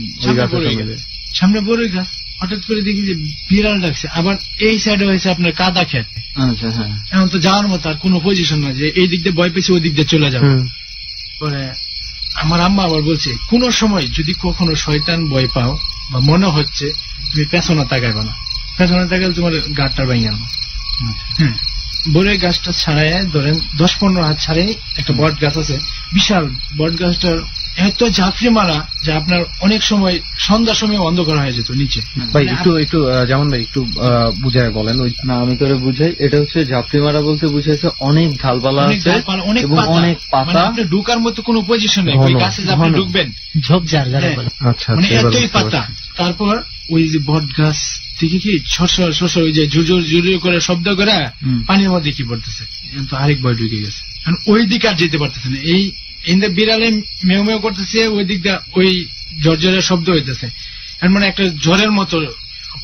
সামনে বড়ই গাছ। হঠাৎ করে দেখি যে বিড়াল ডাকছে, আবার এই সাইডে হয়েছে আপনার কাদা ক্ষেত। এখন তো যাওয়ার মতো আর কোনো পজিশন না যে এই দিক দিয়ে ভয় পেয়েছি ওই দিক দিয়ে চলে যাবো। পরে আমার আম্মা আবার বলছে, কোন সময় যদি কখনো শয়তান ভয় পাও বা মনে হচ্ছে, তুমি পেছনে তাকাইবা না, পেছনে তাকালে তোমার গাড়টা ভেঙে আনো। বড়ই গাছটা ছাড়াই ধরেন 10-15 হাত ছাড়াই একটা বট গাছ আছে, বিশাল বট গাছটার এত ঝাঁপড়ি মারা যে আপনার অনেক সময় সন্ধ্যার সময় অন্ধকার হয়ে যেত নিচে। ভাই একটু যেমন ভাই একটু বুঝায় বলেন। ওই না আমি করে বুঝাই, এটা হচ্ছে ঝাঁপড়ি মারা বলতে বুঝাইছে অনেক ঢালপালা আছে, অনেক পাতা, আপনি ঢুকার মতো কোনো পজিশন নেই, ওই গাছে আপনি ঢুকবেন ঝোপঝাড় মানে এতই পাতা। তারপর ওই যে বট গাছ থেকে কি শস্য ওই যে জুজুর করে শব্দ করে পানির মধ্যে কি পড়তেছে, তো আরেক ভয় ঢুকে গেছে। ওই দিকে আর যেতে পারতেছে না, এই বিড়ালে মেউ মেউ করতেছে, ওই দিক দিয়ে ওই ঝরঝরের শব্দ হইতেছে, মানে একটা ঝড়ের মতো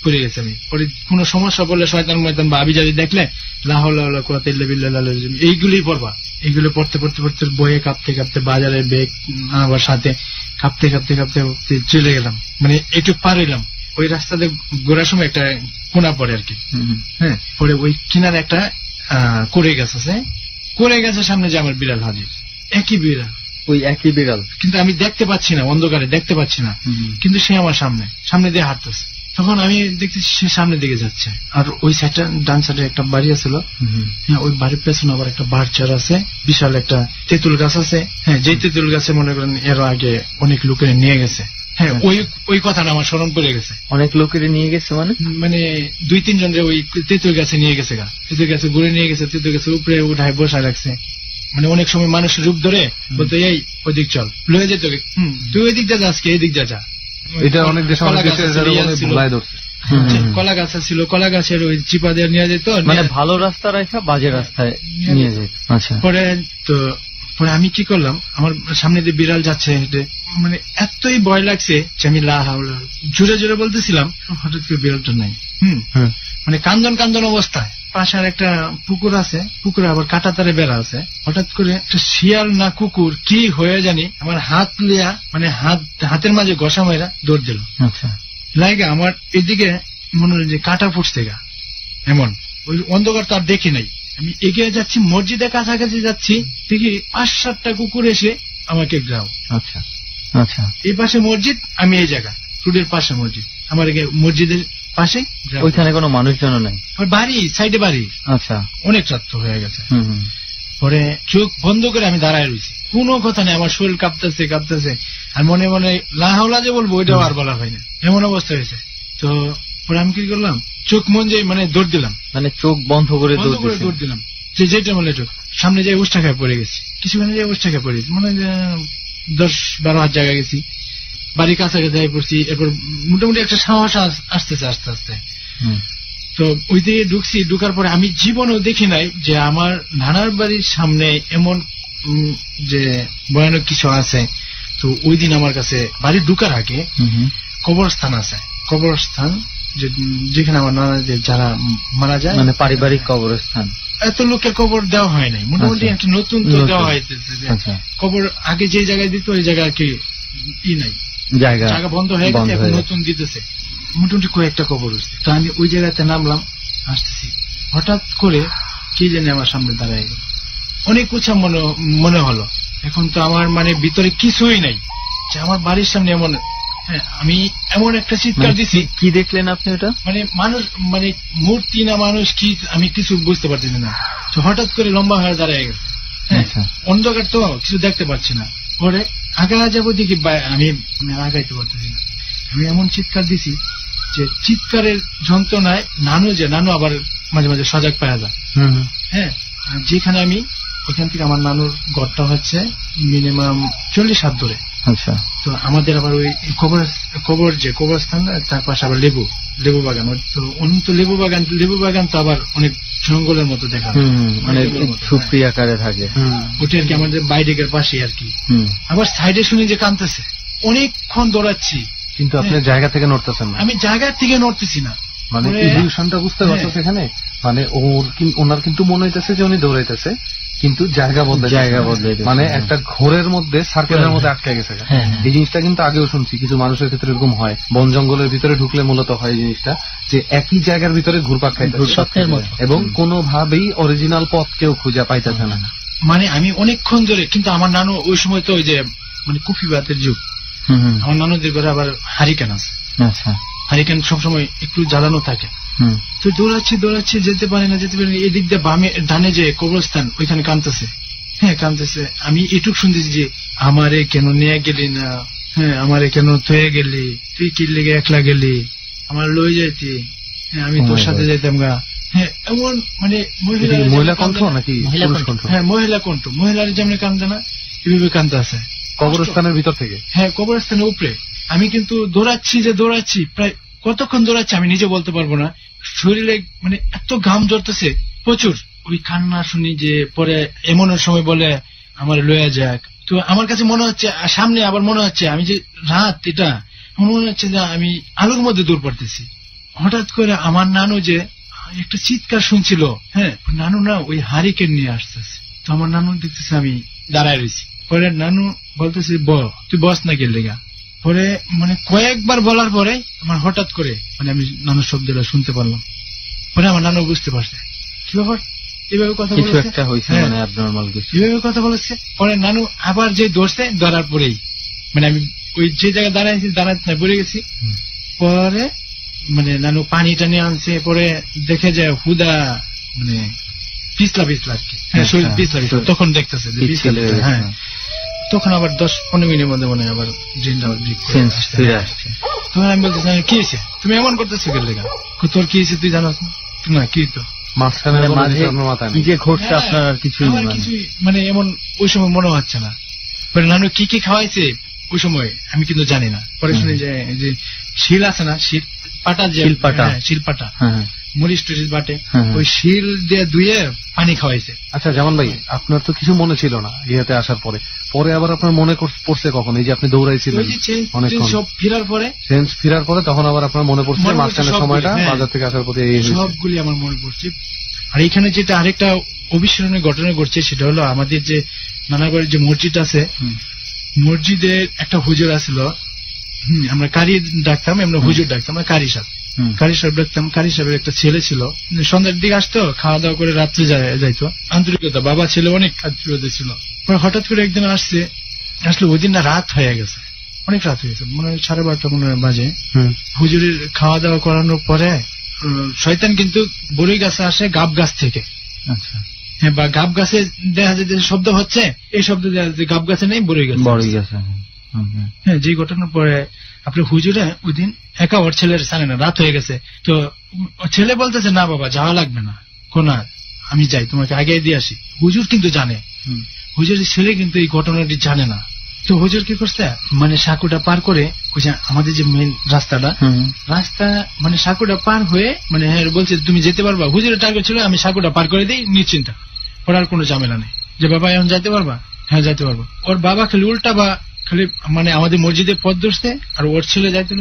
পড়ে গেছে। আমি পরে কোন সমস্যা বললে শয়তান ময়তান বা আবিজাবি দেখলে লা হাওলা ওয়ালা কুওয়াতা ইল্লা বিল্লাহিল আযীম এইগুলি পড়বা। এইগুলো পড়তে পড়তে পড়তে বয়ে কাঁপতে কাঁপতে বাজারের ব্যাগ আবার সাথে কাঁপতে কাঁপতে কাঁপতে কাঁপতে চলে গেলাম। মানে একটু পার হইলাম, ওই রাস্তাতে ঘোরার সময় একটা কোনা পড়ে আর কি। হ্যাঁ, পরে ওই কিনারে একটা করে গাছ আছে, করে গাছের সামনে যে আমার বিড়াল হাজির, একই বিড়াল, ওই একই বিড়াল, কিন্তু আমি দেখতে পাচ্ছি না, অন্ধকারে দেখতে পাচ্ছি না, কিন্তু সে আমার সামনে দিয়ে হাঁটতেছে। তখন আমি দেখতেছি সে সামনে দিকে যাচ্ছে, আর ওই সাইডটা ডান সাইডে একটা বাড়ি আছিল, হ্যাঁ ওই বাড়ির পেছনে আবার একটা বাড়চার আছে, বিশাল একটা তেঁতুল গাছ আছে। হ্যাঁ, যে তেঁতুল গাছে মনে করেন এর আগে অনেক লোকের নিয়ে গেছে। হ্যাঁ, ওই কথাটা আমার স্মরণ পড়ে গেছে। অনেক লোকের নিয়ে গেছে মানে 2-3 জন ওই তেঁতুল গাছে নিয়ে গেছে, তেঁতুল গাছে ঘুরে নিয়ে গেছে, তেঁতুল গাছের উপরে উঠায় বসায় রাখছে। মানে অনেক সময় মানুষের রূপ ধরে বলতো এই ওই দিক চল, লয়ে যেত, তুই ওই দিকটা যাস কি, এই দিক যা। এটা অনেক দেশে কলা গাছ ছিল, কলা গাছের ওই চিপা দিয়ে নিয়ে যেত, মানে ভালো রাস্তা রেখা বাজে রাস্তায় নিয়ে যেত। আচ্ছা। পরে আমি কি করলাম, আমার সামনে দিয়ে বিড়াল যাচ্ছে হেঁটে, মানে এতই ভয় লাগছে যে আমি জোরে জোরে বলতেছিলাম, হঠাৎ করে বিড়ালটা নাই। মানে কান্দন অবস্থায় পাশে আর একটা পুকুর আছে, পুকুরে আবার কাটা তারে বেড়া আছে। হঠাৎ করে একটা শিয়াল না কুকুর কি হয়ে জানি আমার হাত লিয়া, মানে হাতের মাঝে ঘষা মেরা দৌড় দিল। আচ্ছা। লাগে আমার এদিকে মনে হয় যে কাটা ফুটছে গা, এমন ওই অন্ধকার তো আর দেখি নাই। আমি এগিয়ে যাচ্ছি, মসজিদের কাছাকাছি যাচ্ছি, দেখি 5-7টা কুকুর এসে আমাকে গ্রাও। আচ্ছা আচ্ছা। এই পাশে মসজিদ, আমি এই জায়গা রোডের পাশে মসজিদ, আমার মসজিদের পাশে। ওইখানে কোনো মানুষজন নাই? বাড়ি সাইডে বাড়ি। আচ্ছা। অনেক রাত্র হয়ে গেছে। পরে চোখ বন্ধ করে আমি দাঁড়ায় রয়েছি, কোনো কথা নেই, আমার শরীর কাঁপতেছে আর মনে মনে লাহাওলা যে বলবো ওইটাও আর বলা হয় না, এমন অবস্থা হয়েছে। তো পরে আমি কি করলাম, চোখ মন যে মানে দৌড় দিলাম, মানে চোখ বন্ধ করে দৌড় দিলাম, যেটা মানে চোখ সামনে যাই উষ্টা খায় পড়ে গেছি, কিছুক্ষণ যাই উষ্টা খায় পড়ে গেছি, মানে 10-12 হাত জায়গা গেছি, বাড়ির কাছাকাছি পড়ছি। এরপর মোটামুটি একটা সাহস আসতেছে আস্তে আস্তে। তো ওই দিকে ঢুকছি, ঢুকার পরে আমি জীবনেও দেখি নাই যে আমার নানার বাড়ির সামনে এমন যে ভয়ানক কিছু আছে। তো ওই দিন আমার কাছে বাড়ি ঢুকার আগে কবরস্থান আছে, কবরস্থান যেখানে আমার নানাদের যারা মারা যায়, মানে পারিবারিক কবরস্থান। এত লোকের কবর দেওয়া হয় নাই, মোটামুটি একটা নতুন তো দেওয়া হয়েছে। কবর আগে যে জায়গায় দিত ওই জায়গা আর কি নাই, জায়গা বন্ধ হয়ে গেছে, এখন নতুন দিতেছে। মোটামুটি কয়েকটা কবর হচ্ছে। তো আমি ওই জায়গাতে নামলাম, আসতেছি, হঠাৎ করে কি জানি আমার সামনে দাঁড়ায় গেল, অনেক উঁচা মনে হলো। এখন তো আমার মানে ভিতরে কিছুই নাই যে আমার বাড়ির সামনে এমন। হ্যাঁ, আমি এমন একটা চিৎকার দিছি। কি দেখলেন আপনি ওটা? মানে মানুষ, মানে মূর্তি না মানুষ কি আমি কিছু বুঝতে পারতেছি না। তো হঠাৎ করে লম্বা হয়ে দাঁড়ায় গেছে। হ্যাঁ, অন্ধকার তো কিছু দেখতে পাচ্ছি না। পরে আগা যাবো দেখি আমি আগাইতে পারতেছি না। আমি এমন চিৎকার দিছি যে চিৎকারের যন্ত্রণায় নানু আবার মাঝে মাঝে সজাগ পাওয়া যায়। হ্যাঁ, যেখানে আমি, ওইখান থেকে আমার নানুর ঘরটা হচ্ছে মিনিমাম 40 হাত দূরে। আচ্ছা। তো আমাদের আবার ওই কবর যে কবরস্থান, তার পাশে আবার লেবু বাগান। তো অন্য তো লেবু বাগান তো আবার অনেক জঙ্গলের মতো দেখা যায়, মানে ঝুপড়ি আকারে থাকে। ওটা আর কি আমাদের বাইরের পাশে আর কি। আবার সাইডে শুনি যে কাঁদতেছে, অনেকক্ষণ দৌড়াচ্ছি, কিন্তু আপনি জায়গা থেকে নড়তেছেন না। আমি জায়গা থেকে নড়তেছি না, মানে ইলিউশনটা বুঝতে পারতেছে এখানে। মানে ওনার কিন্তু মনে হইতেছে যে উনি দৌড়াইতেছে, কিন্তু জায়গা বদলে, মানে একটা ঘোরের মধ্যে, সার্কেলের মধ্যে আটকে গেছে। এই জিনিসটা কিন্তু আগেও শুনছি, কিছু মানুষের ক্ষেত্রে এরকম হয়। বন জঙ্গলের ভিতরে ঢুকলে মূলত হয় জিনিসটা, যে একই জায়গার ভিতরে ঘুরপাক খাইতেছে এবং কোনোভাবেই অরিজিনাল পথ কেউ খুঁজে পাইতেছে না। মানে আমি অনেকক্ষণ ধরে, কিন্তু আমার নানু ওই সময় তো ওই যে মানে কুফি ভাতের যুগ, আমার নানুদের ঘরে আবার হারিকেন আছে। আচ্ছা। হারিকেন সবসময় একটু জ্বালানো থাকে। তো দৌড়াচ্ছি, যেতে পারি না। এদিক দিয়ে বামে ডানে যে কবরস্থান, ওইখানে কাঁদতেছে। হ্যাঁ, কাঁদতেছে। আমি এটুক শুনতেছি যে আমারে কেন নিয়ে গেলি না, হ্যাঁ, আমারে কেন থয়ে গেলি, তুই কি লেগে একলা গেলি, আমার লই যাইতি, হ্যাঁ, আমি তোর সাথে যাইতাম গা। হ্যাঁ, এমন মানে মহিলা কণ্ঠ নাকি? হ্যাঁ, মহিলা কণ্ঠ। মহিলার যেমন কান্দে না, এভাবে কান্দতে আছে কবরস্থানের ভিতর থেকে। হ্যাঁ, কবরস্থানের উপরে। আমি কিন্তু দৌড়াচ্ছি, প্রায় কতক্ষণ দৌড়াচ্ছি আমি নিজে বলতে পারবো না। শরীরে মানে এত ঘাম ঝরতেছে প্রচুর। ওই কান্না শুনি যে পরে এমন সময় বলে আমার লয়া যাক। তো আমার কাছে মনে হচ্ছে সামনে, আবার মনে হচ্ছে আমি যে রাত, এটা মনে হচ্ছে যে আমি আলোর মধ্যে দূর পড়তেছি। হঠাৎ করে আমার নানু যে একটা চিৎকার শুনছিল, হ্যাঁ, নানু না ওই হারিকেন নিয়ে আসতেছে। তো আমার নানু দেখতেছে আমি দাঁড়ায় রয়েছি। পরে নানু বলতেছে, তুই বস না গেলে গা। পরে মানে কয়েকবার বলার পরে আমার হঠাৎ করে মানে আমি নানুর শব্দটা শুনতে পারলাম। পরে আমার নানু বুঝতে পারছে কি ব্যাপার, এভাবে কথা বলেছে, এভাবে কথা বলেছে। পরে নানু আবার যে ধরছে, ধরার পরেই মানে আমি ওই যে জায়গায় দাঁড়াতে পড়ে গেছি। পরে মানে নানু পানি টানি আনছে। পরে দেখে যায় হুদা মানে পিছলা আর কি। হ্যাঁ, শরীর পিছলা। তখন দেখতেছে যে পিছলা। হ্যাঁ, তখন আবার 10-15 মিনিটের মধ্যে মনে হয় আবার তখন আমি বলতেছি, কি হয়েছে, তুমি এমন করতেছো গেলে, তোর কি হয়েছে তুই জানাস না? কি তো মানে এমন ওই সময় মনে হচ্ছে না। নানু কি খাওয়াইছে ওই সময় আমি কিন্তু জানি না। পরে শুনি যে শিল আছে না, শিল পাটা, যে শিল পাটা, মরিচ টরিচ বাটে, ওই শিল দিয়ে ধুয়ে পানি খাওয়াইছে। আচ্ছা জামান ভাই, আপনার তো কিছু মনে ছিল না ইয়াতে আসার পরে, পরে আবার আপনার মনে পড়ছে কখন? এই যে আপনি দৌড়াইছিলেন অনেকক্ষণ, সব ফেরার পরে, চেঞ্জ ফেরার পরে তখন আবার আপনার মনে পড়ছে মাঝখানের সময়টা বাজার থেকে আসার পরে সবগুলি আমার মনে পড়ছে। আর এখানে যেটা আরেকটা অবিস্মরণীয় ঘটনা ঘটছে সেটা হলো আমাদের যে নানাগড়ের যে মসজিদ আছে, মসজিদের একটা হুজুর আসছিল, আমরা কারি ডাকতাম, আমরা হুজুর ডাকতাম, আমরা কারি সাহেব ডাকতাম। কারি সাহেবের একটা ছেলে ছিল, সন্ধ্যার দিকে আসতো, খাওয়া দাওয়া করে রাত্রে যাইতো, আন্তরিকতা, বাবা ছেলে অনেক আন্তরিকতা ছিল। হঠাৎ করে একদিন আসলে ওই দিন না রাত হয়ে গেছে, অনেক রাত হয়ে গেছে, মনে হয় 12:30 মনে বাজে। হুজুরের খাওয়া দাওয়া করানোর পরে শয়তান কিন্তু বড়ই গাছে আসে গাব গাছ থেকে, হ্যাঁ, বা গাব গাছে দেখা যায় শব্দ হচ্ছে, এই শব্দ দেখা যায় গাব গাছে নেই, বড়ই গাছে। হ্যাঁ, যে ঘটনার পরে আপনার হুজুরে ওই দিন একা ওর ছেলের জানে না, রাত হয়ে গেছে, তো ছেলে বলতেছে না বাবা যাওয়া লাগবে না, কোনা আমি যাই, তোমাকে আগে দিয়ে আসি। হুজুর কিন্তু জানে, হুজুরের ছেলে কিন্তু এই ঘটনাটি জানে না। তো হুজুর কি করছে, মানে সাঁকুটা পার করে, ওই যে আমাদের যে মেন রাস্তা মানে সাঁকুটা পার হয়ে, মানে হ্যাঁ বলছে তুমি যেতে পারবা। হুজুরের টার্গেট ছিল আমি সাঁকুটা পার করে দিই নিশ্চিন্তা, ওর কোনো ঝামেলা নেই, যে বাবা এখন যাইতে পারবা, হ্যাঁ যাইতে পারবো। ওর বাবা খালি উল্টা বা খালি মানে আমাদের মসজিদে পথ ধরছে, আর ওর ছেলে যাইতে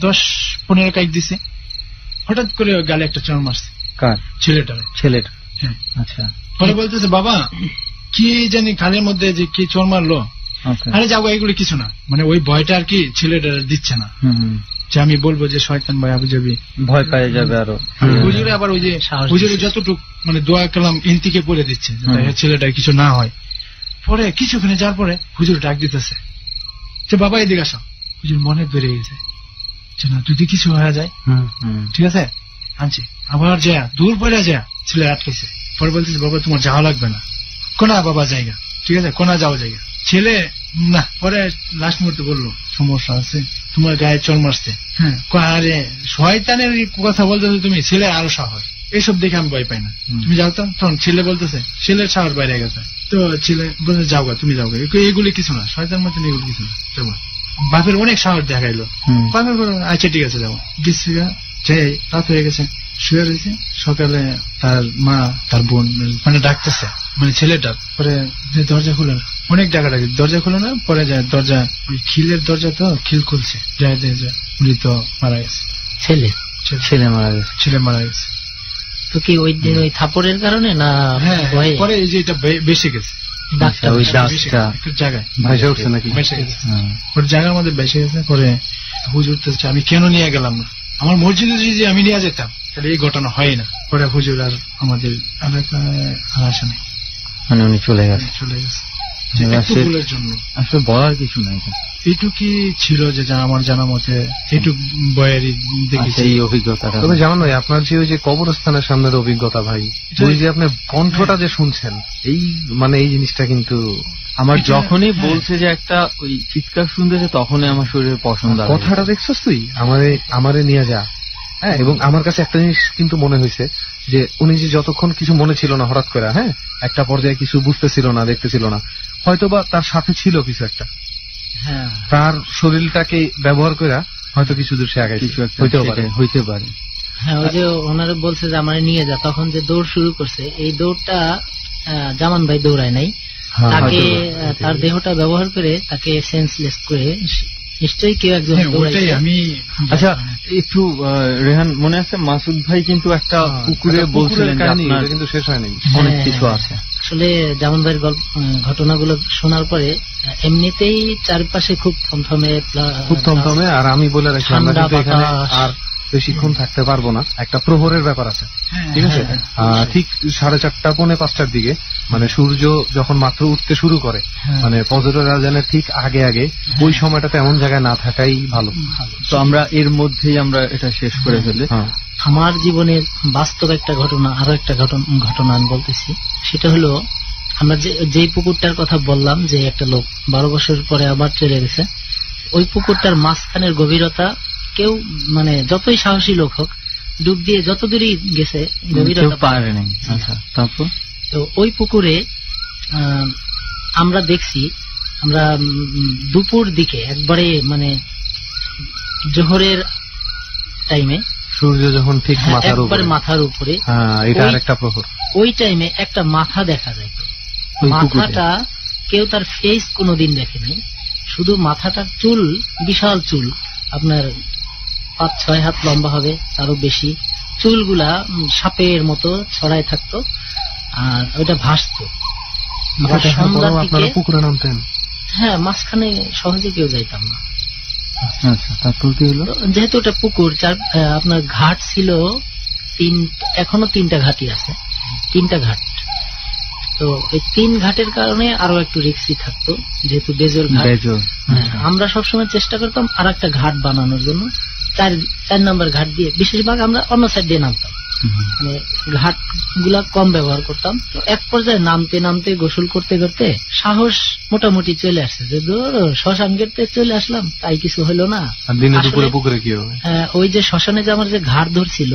10-15 কাইক দিছে। হঠাৎ করে গালে একটা চড় মারছে, কার? ছেলেটা। হ্যাঁ, আচ্ছা। পরে বলতেছে বাবা কি জানি কালের মধ্যে যে কি চড় মারলো। আরে যাবো, এগুলো কিছু না, মানে ওই ভয়টা আর কি ছেলেটা দিচ্ছে না, যে আমি বলবো যে শয়তান ভাই আবু যাবি, ভয় পেয়ে যাবে। আরো হুজুরে আবার ওই যে হুজুরে যতটুকু মানে দোয়া কালাম ইন্তিকে পড়ে দিচ্ছে ছেলেটা কিছু না হয়। পরে কিছুক্ষণে যাওয়ার পরে হুজুর ডাক দিতেছে যে বাবা এদিকে আসো। হুজুর মনে বেড়ে গেছে যে না যদি কিছু হয়ে যায়, ঠিক আছে আনছি। আবার যা দূর পড়ে যা ছেলে আটকেছে। পরে বলতেছে বাবা তোমার যাওয়া লাগবে না, কোনা বাবা জায়গা, ঠিক আছে কোনা যাওয়া জায়গা। ছেলে না, পরে লাস্ট মুহূর্তে বললো সমস্যা আছে, তোমার গায়ে চল মারছে। হ্যাঁ, আরে শয়তানের কথা বলতেছে তুমি, ছেলে আরো সাহস, এইসব দেখে আমি ভয় পাই না, তুমি যাও তো। তখন ছেলে বলতেছে, ছেলের সাহস বাইরে গেছে, তো ছেলে বলতে যাও গা, তুমি যাও গা, এগুলি কিছু না, শয়তান মতন এগুলি কিছু না, যাবো। বাপের অনেক সাহস দেখাইলো, বাপের বলল আচ্ছা ঠিক আছে যাবো। গেছি যাই, রাত হয়ে গেছে, শুয়ে রয়েছে। সকালে তার মা তার বোন মানে ডাকতেছে, মানে ছেলেটার। পরে দরজা খুলে না, অনেক ডাকা ডাকি, দরজা খুলে না। পরে যায় দরজা, ওই খিলের দরজা, তো খিল খুলছে, যায় মৃত মারা গেছে, ছেলে মারা গেছে। তো কি ওই দিন ওই থাপড়ের কারণে না? হ্যাঁ, পরে এই যে এটা বেসে গেছে জায়গার মধ্যে বেসে গেছে। পরে হুজুর তো আমি কেন নিয়ে গেলাম না, আমার মসজিদে যদি আমি নিয়ে যেতাম তাহলে এই ঘটনা হয় না। পরে হুজুর আর আমাদের এলাকায় আসে নাই, মানে উনি চলে গেছে জন্য। আসলে বলার কিছু নাই, এইটুকি ছিল যে আমার জানা মতে এইটুক বয়েরই দেখেছি এই অভিজ্ঞতাটা। তবে জানেন ভাই, আপনার যে ওই যে কবরস্থানের সামনের অভিজ্ঞতা ভাই, ওই যে আপনার কণ্ঠটা যে শুনছেন, এই মানে এই জিনিসটা কিন্তু আমার যখনই বলছে যে একটা ওই চিৎকার শুনতেছে তখনই আমার শরীরে পছন্দ। কথাটা দেখছস তুই, আমারে নিয়ে যা। হ্যাঁ, এবং আমার কাছে একটা জিনিস কিন্তু মনে হয়েছে যে উনি যে যতক্ষণ কিছু মনে ছিল না, হঠাৎ করে হ্যাঁ একটা পর্যায়ে কিছু বুঝতেছিল না, দেখতেছিল না, হয়তোবা তার সাথে ছিল কিছু একটা, তার শরীরটাকে ব্যবহার করে হয়তো কিছু দূর সে আগে হইতে পারে। হ্যাঁ, ওই যে ওনারা বলছে যে আমার নিয়ে যা, তখন যে দৌড় শুরু করছে, এই দৌড়টা জামান ভাই দৌড়ায় নাই, তাকে তার দেহটা ব্যবহার করে তাকে সেন্সলেস করে নিশ্চয়ই কেউ একজন দৌড়াইছে। আচ্ছা, একটু রেহান মনে আছে মাসুদ ভাই কিন্তু একটা পুকুরে বলছিলেন কিন্তু শেষ হয়নি, অনেক কিছু আছে। আসলে জামান ভাইয়ের ঘটনাগুলো শোনার পরে এমনিতেই চারপাশে খুব থমথমে, আর আমি বলে রাখি আমরা কিন্তু এখানে আর বেশিক্ষণ থাকতে পারবো না, একটা প্রহরের ব্যাপার আছে, ঠিক আছে। ঠিক 4:30 পৌনে 5টার দিকে, মানে সূর্য যখন মাত্র উঠতে শুরু করে, মানে ফজরের আযানের ঠিক আগে আগে, ওই সময়টাতে এমন জায়গায় না থাকাই ভালো। তো আমরা এর মধ্যেই আমরা এটা শেষ করে ফেলি। আমার জীবনের বাস্তব একটা ঘটনা, আরো একটা ঘটনা আমি বলতেছি। সেটা হলো আমরা যে পুকুরটার কথা বললাম যে একটা লোক 12 বছর পরে আবার চলে গেছে, ওই পুকুরটার মাঝখানের গভীরতা কেউ মানে যতই সাহসী লোক হোক ডুব দিয়ে যত দূরই গেছে গভীরতা পারে না। তারপর তো ওই পুকুরে আমরা দেখছি, আমরা দুপুর দিকে একবারে মানে জোহরের টাইমে, সূর্য যখন ঠিক মাথার উপরে, এটা আরেকটা প্রহর, ওই টাইমে একটা মাথা দেখা যায়। মাথাটা কেউ তার ফেস কোনোদিন দেখে নাই, শুধু মাথাটার চুল, বিশাল চুল, আপনার 5-6 হাত লম্বা হবে, তারও বেশি। চুলগুলা সাপের মতো ছড়ায় থাকতো, আর ওইটা ভাসতো। সন্ধ্যার দিকে পুকুরে নামতেন? হ্যাঁ, মাঝখানে সহজে কেউ যাইতাম না। আচ্ছা, তারপর কি হলো? যেহেতু ওটা পুকুর, আপনার ঘাট ছিল এখনো 3টা ঘাটই আছে, 3টা ঘাট। তো এই 3 ঘাটের কারণে আরো একটু রিস্কি থাকতো, যেহেতু বেজোর ঘাট। আমরা সবসময় চেষ্টা করতাম আর একটা ঘাট বানানোর জন্য, 4 নম্বর ঘাট দিয়ে, বেশিরভাগ আমরা অন্য সাইড দিয়ে নামতাম, মানে ঘাট গুলা কম ব্যবহার করতাম। তো এক পর্যায়ে নামতে নামতে, গোসল করতে করতে সাহস মোটামুটি চলে আসছে, যে শ্মশান গেটে চলে আসলাম, তাই কিছু হলো না। ওই যে শ্মশানে যে আমার যে ঘাড় ধরছিল,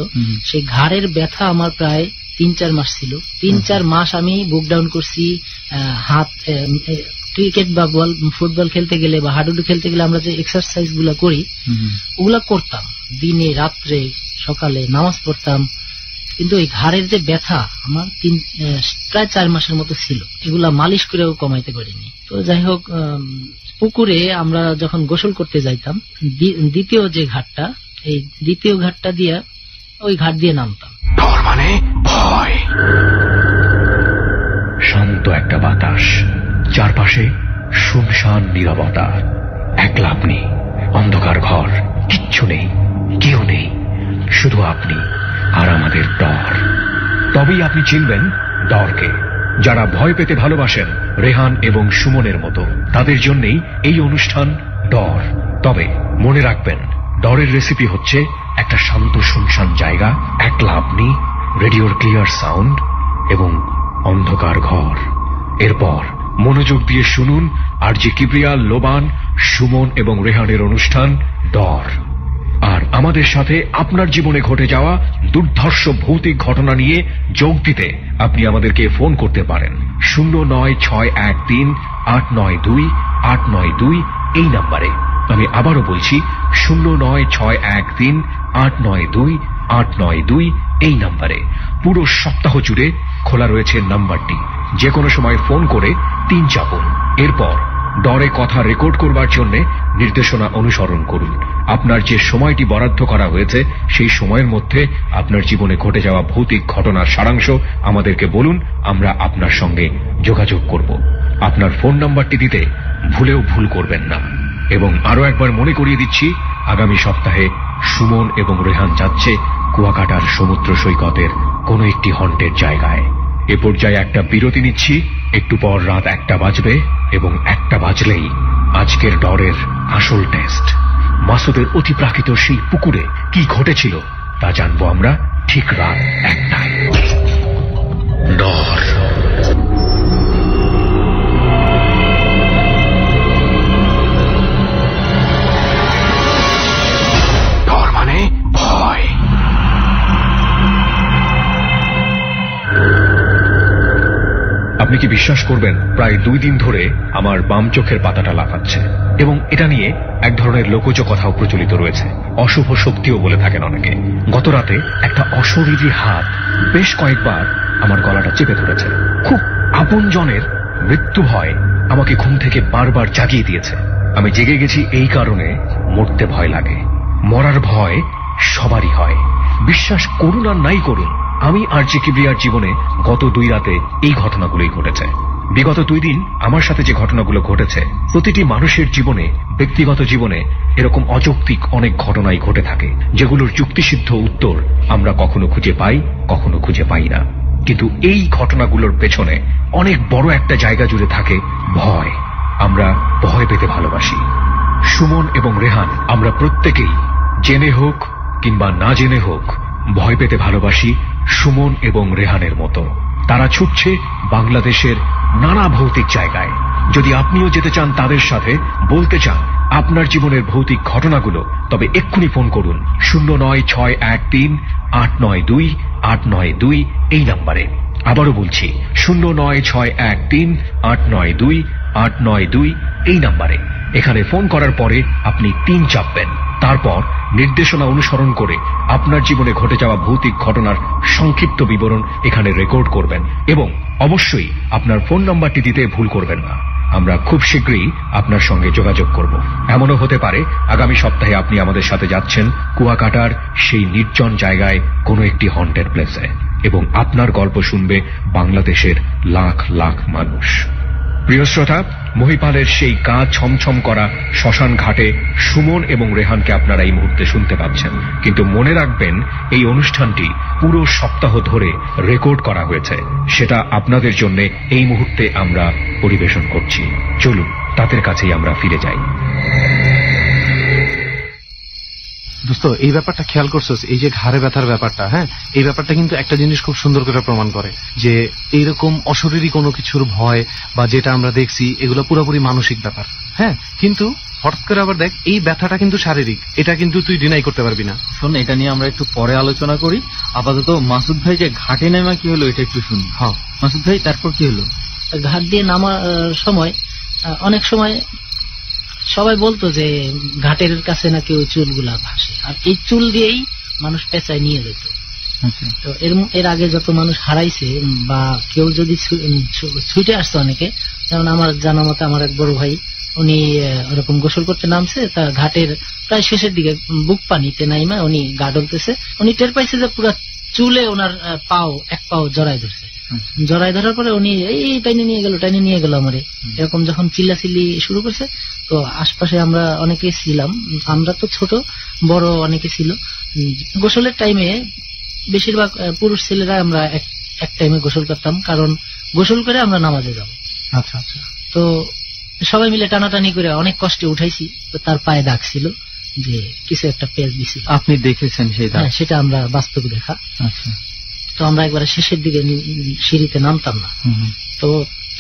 সেই ঘাড়ের ব্যথা আমার প্রায় 3-4 মাস ছিল। 3-4 মাস আমি বুক ডাউন করছি। হাত, ক্রিকেট বা ফুটবল খেলতে গেলে বা হাডুডু খেলতে গেলে আমরা যে এক্সারসাইজ গুলা করি, ওগুলা করতাম দিনে রাত্রে, সকালে নামাজ পড়তাম, কিন্তু এই ঘাড়ের যে ব্যথা আমার প্রায় 4 মাসের মতো ছিল, এগুলা মালিশ করেও কমাইতে পারিনি। তো যাই হোক, পুকুরে আমরা যখন গোসল করতে যাইতাম, দ্বিতীয় যে ঘাটটা, এই দ্বিতীয় ঘাটটা দিয়ে, ওই ঘাট দিয়ে নামতাম। ডর মানে ভয়। শান্ত একটা বাতাস, চারপাশে শুনশান নীরবতা, একলা আপনি, অন্ধকার ঘর, কিচ্ছু নেই, কেউ নেই, শুধু আপনি আর আমাদের ডর। তবেই আপনি চিনবেন ডরকে। যারা ভয় পেতে ভালোবাসেন, রেহান এবং সুমনের মতো, তাদের জন্যই এই অনুষ্ঠান ডর। তবে মনে রাখবেন, ডরের রেসিপি হচ্ছে একটা শান্ত শুনশান জায়গা, একলা আপনি, রেডিওর ক্লিয়ার সাউন্ড এবং অন্ধকার ঘর। এরপর মনোযোগ দিয়ে শুনুন আরজে কিবরিয়া, লোবান, সুমন এবং রেহানের অনুষ্ঠান ডর। আর আমাদের সাথে আপনার জীবনে ঘটে যাওয়া দুর্ধর্ষ ভৌতিক ঘটনা নিয়ে যোগ দিতে আপনি আমাদেরকে ফোন করতে পারেন 09613892892 এই নাম্বারে। আমি আবারও বলছি 09613892892 এই নাম্বারে। পুরো সপ্তাহ জুড়ে খোলা রয়েছে নাম্বারটি। যে কোনো সময় ফোন করে 3 চাপুন। এরপর ডরে কথা রেকর্ড করবার জন্য নির্দেশনা অনুসরণ করুন। আপনার যে সময়টি বরাদ্দ করা হয়েছে, সেই সময়ের মধ্যে আপনার জীবনে ঘটে যাওয়া ভৌতিক ঘটনার সারাংশ আমাদেরকে বলুন, আমরা আপনার সঙ্গে যোগাযোগ করব। আপনার ফোন নাম্বারটি দিতে ভুলেও ভুল করবেন না। এবং আরো একবার মনে করিয়ে দিচ্ছি, আগামী সপ্তাহে সুমন এবং রেহান যাচ্ছে কুয়াকাটার সমুদ্র সৈকতের কোন একটি হন্টের জায়গায়। এ পর্যায়ে একটা বিরতি নিচ্ছি। একটু পর রাত 1টা বাজবে এবং 1টা বাজলেই আজকের ডরের আসল টেস্ট। মাসুদের অতিপ্রাকৃত সেই পুকুরে কি ঘটেছিল তা জানবো আমরা ঠিক রাত 1টায়। ডর। ডর মানে ভয়। আপনি কি বিশ্বাস করবেন, প্রায় 2 দিন ধরে আমার বাম চোখের পাতাটা লাফাচ্ছে, এবং এটা নিয়ে এক ধরনের লোকজ কথাও প্রচলিত রয়েছে, অশুভ শক্তিও বলে থাকেন অনেকে। গত রাতে একটা অশরীরী হাত বেশ কয়েকবার আমার গলাটা চেপে ধরেছে। খুব আপনজনের মৃত্যু ভয় আমাকে ঘুম থেকে বারবার জাগিয়ে দিয়েছে। আমি জেগে গেছি এই কারণে, মরতে ভয় লাগে। মরার ভয় সবারই হয়, বিশ্বাস করুন আর নাই করুন। আমি আরজে কিবরিয়ার জীবনে গত 2 রাতে এই ঘটনাগুলোই ঘটেছে। বিগত 2 দিন আমার সাথে যে ঘটনাগুলো ঘটেছে, প্রতিটি মানুষের জীবনে, ব্যক্তিগত জীবনে এরকম অযৌক্তিক অনেক ঘটনাই ঘটে থাকে, যেগুলোর যুক্তিসিদ্ধ উত্তর আমরা কখনো খুঁজে পাই, কখনো খুঁজে পাই না। কিন্তু এই ঘটনাগুলোর পেছনে অনেক বড় একটা জায়গা জুড়ে থাকে ভয়। আমরা ভয় পেতে ভালোবাসি। সুমন এবং রেহান, আমরা প্রত্যেকেই জেনে হোক কিংবা না জেনে হোক ভয় পেতে ভালোবাসি সুমন এবং রেহানের মতো। তারা ছুটছে বাংলাদেশের নানা ভৌতিক জায়গায়। যদি আপনিও যেতে চান তাদের সাথে, বলতে চান আপনার জীবনের ভৌতিক ঘটনাগুলো, তবে এক্ষুনি ফোন করুন 09613892892 এই নাম্বারে। আবারও বলছি 09613892892 এই নাম্বারে। এখানে ফোন করার পরে আপনি 3 চাপবেন, তারপর নির্দেশনা অনুসরণ করে আপনার জীবনে ঘটে যাওয়া ভৌতিক ঘটনার সংক্ষিপ্ত বিবরণ এখানে রেকর্ড করবেন এবং অবশ্যই আপনার ফোন নাম্বারটি দিতে ভুল করবেন না। আমরা খুব শীঘ্রই আপনার সঙ্গে যোগাযোগ করব। এমনও হতে পারে আগামী সপ্তাহে আপনি আমাদের সাথে যাচ্ছেন কুয়াকাটার সেই নির্জন জায়গায় কোনো একটি হন্টেড প্লেসে এবং আপনার গল্প শুনবে বাংলাদেশের লাখ লাখ মানুষ। প্রিয় শ্রোতা, মহিপালের সেই গা ছমছম করা শ্মশান ঘাটে সুমন এবং রেহানকে আপনারা এই মুহূর্তে শুনতে পাচ্ছেন, কিন্তু মনে রাখবেন এই অনুষ্ঠানটি পুরো সপ্তাহ ধরে রেকর্ড করা হয়েছে, সেটা আপনাদের জন্য এই মুহূর্তে আমরা পরিবেশন করছি। চলুন তাদের কাছেই আমরা ফিরে যাই। দোস্ত, এই ব্যাপারটা খেয়াল করছো, এই যে ঘাড়ে ব্যথার ব্যাপারটা, হ্যাঁ, এই ব্যাপারটা কিন্তু একটা জিনিস খুব সুন্দর করে প্রমাণ করে যে এইরকম অশরীরী কোনো কিছুর ভয় বা যেটা আমরা দেখছি এগুলো পুরোপুরি মানসিক ব্যাপার। হ্যাঁ, কিন্তু হঠাৎ করে আবার দেখ এই ব্যথাটা কিন্তু শারীরিক, এটা কিন্তু তুই ডিনাই করতে পারবি না। শোন, এটা নিয়ে আমরা একটু পরে আলোচনা করি। আপাতত মাসুদ ভাই যে ঘাটে নেমা কি হলো এটা একটু শুনি। হ্যাঁ মাসুদ ভাই, তারপর কি হলো? ঘাট দিয়ে নামার সময় অনেক সময় সবাই বলতো যে ঘাটের কাছে নাকি ওই চুলগুলা ভাসে, আর এই চুল দিয়েই মানুষ পেঁচায় নিয়ে যেত। তো এর আগে যত মানুষ হারাইছে বা কেউ যদি ছুটে আসছে অনেকে, যেমন আমার জানা মতে আমার এক বড় ভাই, উনি ওরকম গোসল করতে নামছে, তা ঘাটের প্রায় শেষের দিকে বুক পানিতে নাইমা উনি গা ডলতেছে, উনি টের পাইছে যে পুরো চুলে ওনার এক পাও জড়াই ধরছে। জড়াই ধরার পরে উনি এই টাইনে নিয়ে গেল আমারে, এরকম যখন চিল্লাচিল্লি শুরু করছে, তো আশপাশে আমরা অনেকে ছিলাম, আমরা তো ছোট, বড় অনেকে ছিল। গোসলের টাইমে বেশিরভাগ পুরুষ ছেলেরা আমরা এক টাইমে গোসল করতাম, কারণ গোসল করে আমরা নামাজে যাব। আচ্ছা আচ্ছা। তো সবাই মিলে টানাটানি করে অনেক কষ্টে উঠাইছি, তো তার পায়ে দাগ ছিল, যে কিছু একটা পেজ দিছিল। আপনি দেখেছেন সেই দাগ? হ্যাঁ, সেটা আমরা বাস্তবে দেখা। আচ্ছা। তো আমরা একবার শেষের দিকে সিঁড়িতে নামতাম না, তো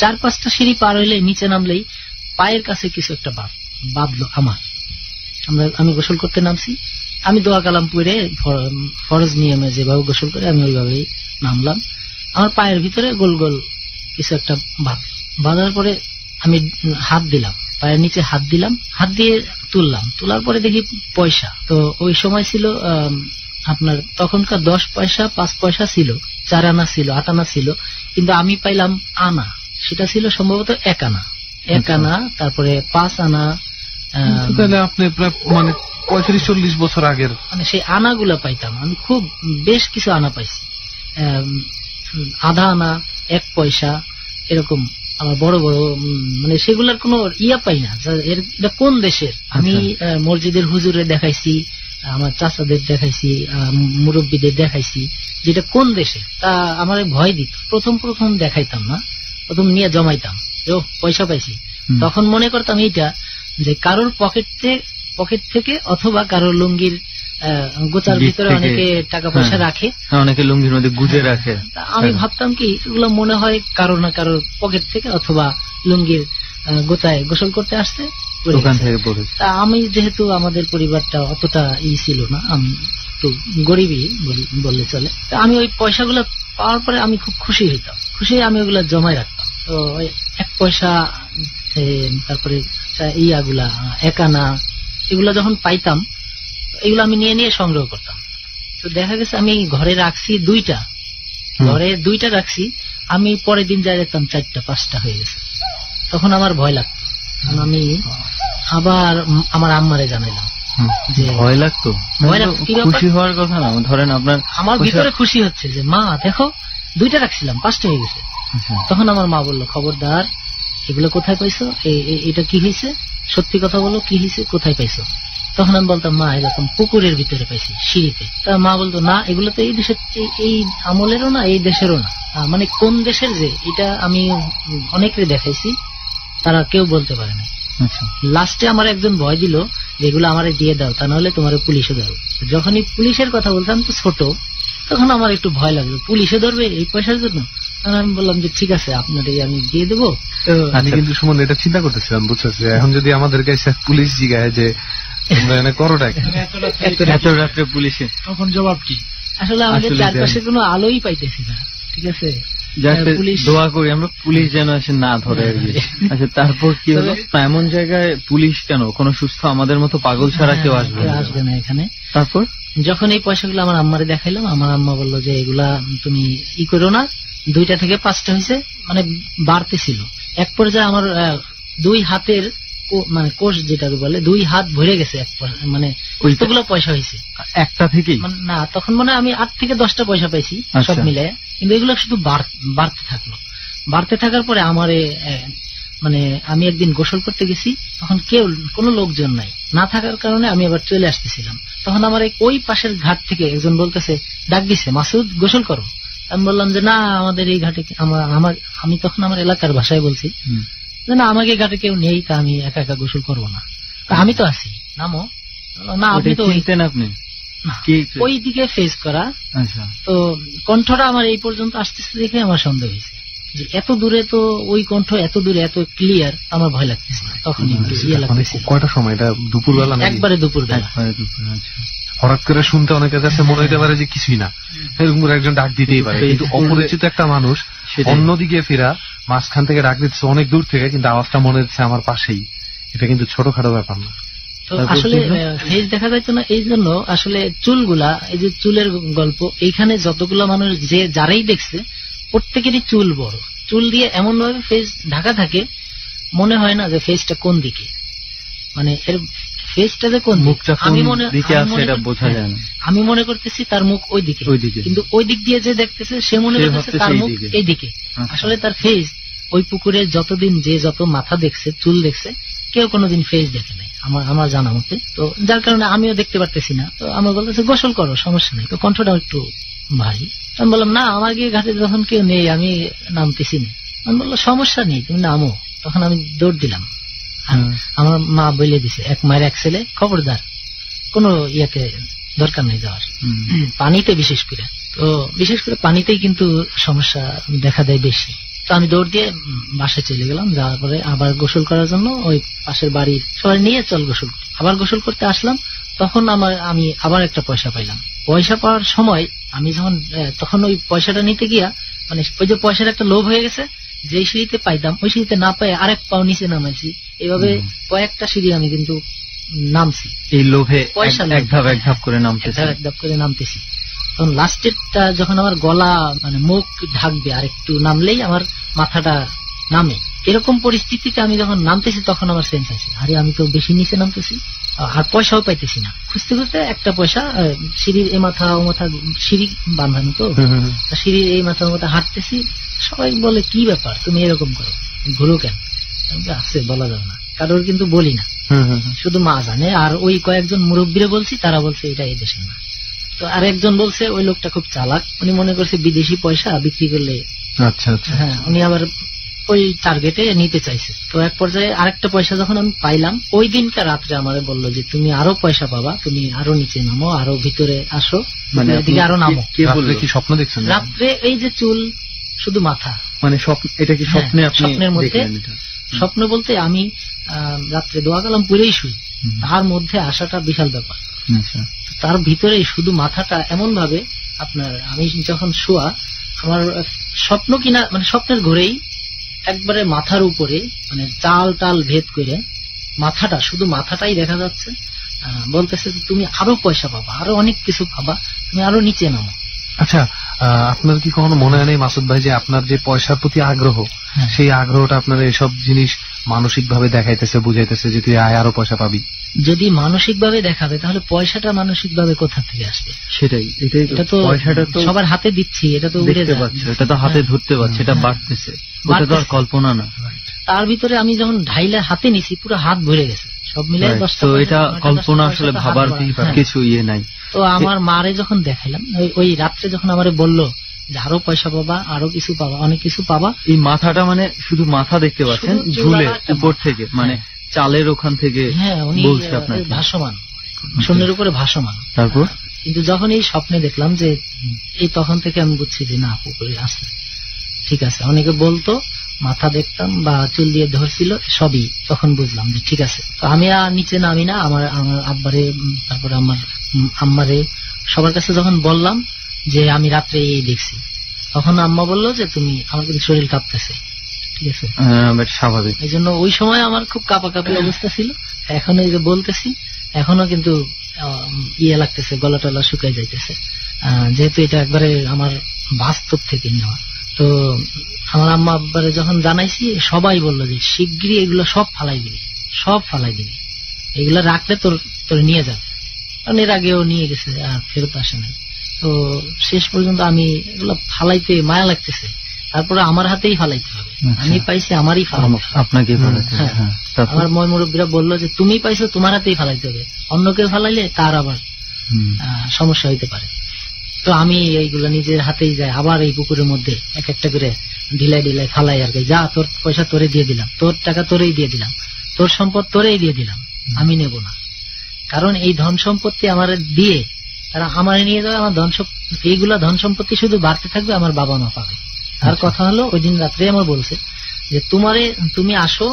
4-5টা সিঁড়ি পার হইলে নিচে নামলেই পায়ের কাছে কিছু একটা বাঁধলো আমার। আমি গোসল করতে নামছি, আমি দোয়া কালাম পড়ে ফরজ নিয়মে যেভাবে গোসল করে আমি ওইভাবেই নামলাম। আমার পায়ের ভিতরে গোল গোল কিছু একটা বাঁধার পরে আমি হাত দিলাম, পায়ের নিচে হাত দিলাম, হাত দিয়ে তোলার পরে দেখি পয়সা। তো ওই সময় ছিল আপনার তখনকার 10 পয়সা 5 পয়সা ছিল, 4 আনা ছিল, 8 আনা ছিল, কিন্তু আমি পাইলাম আনা, সেটা ছিল সম্ভবত 1 আনা, 1 আনা, তারপরে 5 আনা। তাহলে আপনি প্রায় মানে 35-40 বছর আগের মানে সেই আনাগুলা পাইতাম আমি, খুব বেশ কিছু আনা পাইছি, আধা আনা, 1 পয়সা, এরকম আমার বড় বড়, মানে সেগুলার কোনো ইয়া পাই না, এটা কোন দেশের। আমি মসজিদের হুজুরে দেখাইছি, আমার চাচাদের দেখাইছি, মুরব্বীদের দেখাইছি, যেটা কোন দেশে, তা আমার ভয় দিত। প্রথম দেখাইতাম না, প্রথম নিয়ে জমাইতাম, পয়সা পাইছি। তখন মনে করতাম এইটা যে কারোর পকেট থেকে অথবা কারোর লুঙ্গির গোচার ভিতরে অনেকে টাকা পয়সা রাখে, অনেকে লুঙ্গির মধ্যে গুজে রাখে। আমি ভাবতাম কি এগুলো মনে হয় কারো না কারোর পকেট থেকে অথবা লুঙ্গির গোচায় গোসল করতে আসছে, ওখান থেকে পড়ে। তা আমি যেহেতু আমাদের পরিবারটা অতটা ছিল না, আমি একটু গরিবই বললে চলে, তা আমি ওই পয়সাগুলো পাওয়ার পরে আমি খুব খুশি হইতাম, আমি ওগুলা জমায় রাখতাম। তো ওই 1 পয়সা, তারপরে ইয়াগুলা 1 আনা, এগুলা যখন পাইতাম এগুলো আমি নিয়ে সংগ্রহ করতাম। তো দেখা গেছে আমি ঘরে রাখছি 2টা, ঘরে 2টা রাখছি, আমি পরের দিন যাই দেখতাম 4টা 5টা হয়ে গেছে। তখন আমার ভয় লাগতো, আমি আবার আমার আম্মারে জানাইলাম যে ভয় লাগতো। খুশি হওয়ার কথা না, ধরেন আপনার আমার ভিতরে খুশি হচ্ছে যে মা দেখো 2টা রাখছিলাম 5টা হয়ে গেছে। তখন আমার মা বললো, খবরদার, এগুলো কোথায় পাইছো, এটা কি হয়েছে, সত্যি কথা বলো, কি হয়েছে, কোথায় পাইছো। তখন আমি বলতাম, মা এরকম পুকুরের ভিতরে পাইছি, সিঁড়িতে। তা মা বলতো, না এগুলো তো এই দেশের, এই আমলেরও না, এই দেশেরও না, মানে কোন দেশের যে, এটা আমি অনেকের দেখাইছি, তারা কেউ বলতে পারে না। লাস্টে আমার একজন ভয় দিল, যেগুলো আমারে দিয়ে দাও, তা নাহলে তোমার পুলিশে ধরো। যখনই পুলিশের কথা বলতাম, তো ছোট, তখন আমার একটু ভয় লাগলো, পুলিশে ধরবে এই পয়সার জন্য। আমি বললাম যে ঠিক আছে, আপনার আমি দিয়ে দেবো। আমি কিন্তু সুমন এটা চিন্তা করতেছিলাম, বুঝছো, এখন যদি আমাদের কাছে পুলিশ জিগায় যে এত রাত্রে পুলিশে, তখন জবাব কি? আসলে আমাদের চারপাশে কোনো আলোই পাইতেছি না, ঠিক আছে, পুলিশ দোয়া করি আমরা পুলিশ যেন এসে না ধরে আর কি। আচ্ছা তারপর কি হলো? এমন জায়গায় পুলিশ কেন? কোন সুস্থ আমাদের মতো পাগল ছাড়া কেউ আসবে না এখানে। তারপর যখন এই পয়সাগুলো আমার আম্মারে দেখাইলাম, আমার আম্মা বললো যে এগুলা তুমি ই করো না, 2টা থেকে 5টা হয়েছে, মানে বাড়তেছিল। এক পর্যায়ে আমার 2 হাতের মানে কোষ যেটা বলে 2 হাত ভরে গেছে, মানে ওইগুলো পয়সা হয়েছে একটা থেকেই না। তখন মানে আমি 8 থেকে 10টা পয়সা পাইছি সব মিলে, কিন্তু এগুলো শুধু বাড়তে থাকলো। বাড়তে থাকার পরে আমার মানে আমি একদিন গোসল করতে গেছি, তখন কোনো লোকজন নাই, না থাকার কারণে আমি আবার চলে আসতেছিলাম। তখন আমার ওই পাশের ঘাট থেকে একজন বলতেছে, ডাক দিছে, মাসুদ গোসল করো। আমি বললাম যে না, আমাদের এই ঘাটে আমি তখন আমার এলাকার ভাষায় বলছি যে না, আমাকে ঘাটে কেউ নেই, তা আমি একা একা গোসল করবো না, আমি তো আছি, নামো। না আপনি তো আপনি ওই দিকে ফেস করা। তো কণ্ঠটা আমার এই পর্যন্ত আসতেছে দেখে আমার সন্দেহ হয়েছে যে এত দূরে, তো ওই কণ্ঠ এত দূরে এত ক্লিয়ার, আমার ভয় লাগতেছে না। তখন কয়টা সময়? এটা দুপুরবেলা? একবারে দুপুরবেলা। হঠাৎ করে শুনতে অনেকের কাছে মনে হতে পারে যে কিছুই না, এরকম একজন ডাক দিতেই পারে, কিন্তু অপরিচিত একটা মানুষ অন্যদিকে ফেরা মাঝখান থেকে ডাক দিচ্ছে অনেক দূর থেকে, কিন্তু আওয়াজটা মনে হচ্ছে আমার পাশেই। এটা কিন্তু ছোটখাটো ব্যাপার না। তো আসলে ফেস দেখা যাইতো না, এই জন্য আসলে চুলগুলা, এই যে চুলের গল্প, এইখানে যতগুলো মানুষ যে যারাই দেখছে প্রত্যেকেরই চুল বড়, চুল দিয়ে এমন ভাবে ফেস ঢাকা থাকে, মনে হয় না যে ফেসটা কোন দিকে, মানে এর ফেসটা যে কোন মুখটা দিকে আছে এটা বোঝা যায় না। আমি মনে করতেছি তার মুখ ওই দিকে, কিন্তু ওই দিক দিয়ে যে দেখতেছে সে মনে করতেছে তার মুখ এই দিকে। আসলে তার ফেস ওই পুকুরে যতদিন যে যত মাথা দেখছে, চুল দেখছে, কেউ কোনোদিন ফেস দেখে নাই আমার জানা মতে। তো যার কারণে আমিও দেখতে পারতেছি না। তো আমার বলতেছে গোসল করো, সমস্যা নেই। তো কণ্ঠটা একটু ভারী। আমি বললাম না, আমাকে ঘাটে যখন কেউ নেই আমি নামতেছি না। আমি বললাম সমস্যা নেই, তুমি নামো। তখন আমি দৌড় দিলাম। আমার মা বলে দিছে, 1 মায়ের 1 ছেলে, খবরদার কোনো ইয়েতে দরকার নেই যাওয়ার, পানিতে বিশেষ করে। তো বিশেষ করে পানিতেই কিন্তু সমস্যা দেখা দেয় বেশি। তো আমি দৌড় দিয়ে বাসায় চলে গেলাম। যাওয়ার পরে আবার গোসল করার জন্য ওই পাশের বাড়ির সবাই নিয়ে চল গোসল করি। আবার গোসল করতে আসলাম, তখন আমি আবার একটা পয়সা পাইলাম। পয়সা পাওয়ার সময় আমি যখন তখন ওই পয়সাটা নিতে গিয়া, মানে ওই যে পয়সার একটা লোভ হয়ে গেছে, যে সিঁড়িতে পাইতাম ওই সিঁড়িতে না পাই আরেক পাও নিচে নামাইছি। এইভাবে কয়েকটা সিঁড়ি আমি কিন্তু নামছি, এই লোভে এক ধাপ করে নামতেছি। তখন লাস্টেরটা যখন আমার গলা মানে মুখ ঢাকবে, আর একটু নামলেই আমার মাথাটা নামে, এরকম পরিস্থিতিতে আমি যখন নামতেছি তখন আমার সেন্স আছে, আরে আমি তো বেশি নিচে নামতেছি, আর পয়সাও পাইতেছি না। খুঁজতে খুঁজতে একটা পয়সা, সিঁড়ির এই মাথা ও মাথা, সিঁড়ি বাঁধানো তো, সিঁড়ির এই মাথা ও মাথা হাঁটতেছি। সবাই বলে কি ব্যাপার তুমি এরকম করো, ঘুরো কেন? আছে বলা যাবে না, কারোর কিন্তু বলি না, শুধু মা জানে। আর ওই কয়েকজন মুরব্বীরে বলছি, তারা বলছে এটা এই দেশের না। তো আর একজন বলছে ওই লোকটা খুব চালাক, উনি মনে করছে বিদেশি পয়সা বিক্রি করলে, হ্যাঁ উনি আবার ওই টার্গেটে নিতে চাইছে। তো এক পর্যায়ে আরেকটা পয়সা যখন আমি পাইলাম, ওই দিনকার রাত্রে আমাদের বললো যে তুমি আরো পয়সা পাবা, তুমি আরো নিচে নামো, আরো ভিতরে আসো, মানে এদিকে আরো নামো। কি স্বপ্ন দেখছেন রাত্রে? এই যে চুল শুধু মাথা, মানে এটা কি স্বপ্নে? স্বপ্নের মধ্যে, স্বপ্ন বলতে আমি রাত্রে দোয়া কালাম পড়েই শুই, তার মধ্যে আসাটা বিশাল ব্যাপার। তার ভিতরেই শুধু মাথাটা এমন ভাবে আপনার, আমি যখন শোয়া, আমার স্বপ্ন কিনা মানে স্বপ্নের ঘরেই একবারে মাথার উপরে, মানে চাল টাল ভেদ করে মাথাটা, শুধু মাথাটাই দেখা যাচ্ছে। বলতেছে তুমি আরো পয়সা পাবা, আরো অনেক কিছু পাবা, তুমি আরো নিচে নামো। আচ্ছা, আপনার কি কখনো মনে হয় নাই মাসুদ ভাই যে আপনার যে পয়সার প্রতি আগ্রহ, সেই আগ্রহটা আপনার এসব জিনিস মানসিক ভাবে দেখাইতেছে, বুঝাইতেছে যে তুই আরো পয়সা পাবি? যদি মানসিক ভাবে দেখাবে তাহলে পয়সাটা মানসিক ভাবে কোথা থেকে আসবে? সেটাই, এটা তো পয়সাটা তো সবার হাতে দিচ্ছি, এটা তো দেখতে পাচ্ছে, এটা তো হাতে ধরতে পারছে, এটা বাড়তেছে, ওটা তো আর কল্পনা না। তার ভিতরে আমি যখন ঢাইলে হাতে নিছি, পুরো হাত ভরে গেছে সব মিলে। তো এটা কল্পনা আসলে ভাবার কিছু ইয়ে নাই। তো আমার মারে যখন দেখাইলাম, ওই রাত্রে যখন আমারে বললো যে আরো পয়সা পাবা, আরো কিছু পাবা, অনেক কিছু পাবা। এই মাথাটা মানে শুধু মাথা দেখতে পাচ্ছেন ঝুলে উপর থেকে, মানে চালের ওখান থেকে, হ্যাঁ উনি ভাসমান, শূন্যের উপরে ভাসমান। তারপর কিন্তু যখন এই স্বপ্নে দেখলাম যে এই, তখন থেকে আমি বুঝছি যে না, পুকুরে আছে, ঠিক আছে। অনেকে বলতো মাথা দেখতাম বা চুল দিয়ে ধরছিল, সবই তখন বুঝলাম যে ঠিক আছে। তো আমি আর নিচে নামি না, আমার আব্বারে, তারপরে আমার আম্মারে, সবার কাছে যখন বললাম যে আমি রাত্রে এই দেখছি, তখন আম্মা বললো যে তুমি, আমার কিন্তু শরীর কাঁপতেছে, ঠিক আছে, স্বাভাবিক। এই জন্য ওই সময় আমার খুব কাঁপাকাঁপি অবস্থা ছিল। এখন এই যে বলতেছি এখনো কিন্তু ইয়ে লাগতেছে, গলা টলা শুকাই যাইতেছে, যেহেতু এটা একবারে আমার বাস্তব থেকে নেওয়া। তো আমার আম্মা আব্বারে যখন জানাইছি সবাই বললো যে শিগগিরই এগুলো সব ফালাই দিবি, সব ফালাই দিবি, এগুলো রাখলে তোর নিয়ে যাবে। কারণ এর আগেও নিয়ে গেছে আর ফেরত আসে নাই। তো শেষ পর্যন্ত আমি এগুলো ফালাইতে মায়া লাগতেছে, তারপরে আমার হাতেই ফালাইতে হবে, আমি পাইছি আমারই ফালাইতে হবে, আপনাকে। আমার ময় মুরব্বীরা বললো যে তুমি পাইছো তোমার হাতেই ফালাইতে হবে, অন্য কেউ ফালাইলে তার আবার সমস্যা হইতে পারে। তো আমি এইগুলো নিজের হাতেই যাই, আবার এই পুকুরের মধ্যে এক একটা করে ঢিলাই ঢিলাই ফালাই আর কি। যা তোর পয়সা তোরে দিয়ে দিলাম, তোর টাকা তোরেই দিয়ে দিলাম, তোর সম্পদ তোরেই দিয়ে দিলাম, আমি নেব না। কারণ এই ধন সম্পত্তি আমার দিয়ে তারা আমার নিয়ে যাবে, আমার এইগুলা ধন সম্পত্তি শুধু বাড়তে থাকবে, আমার বাবা মা পাবে। আর কথা হলো ওই দিন রাত্রে আমার বলছে যে তুমি আসো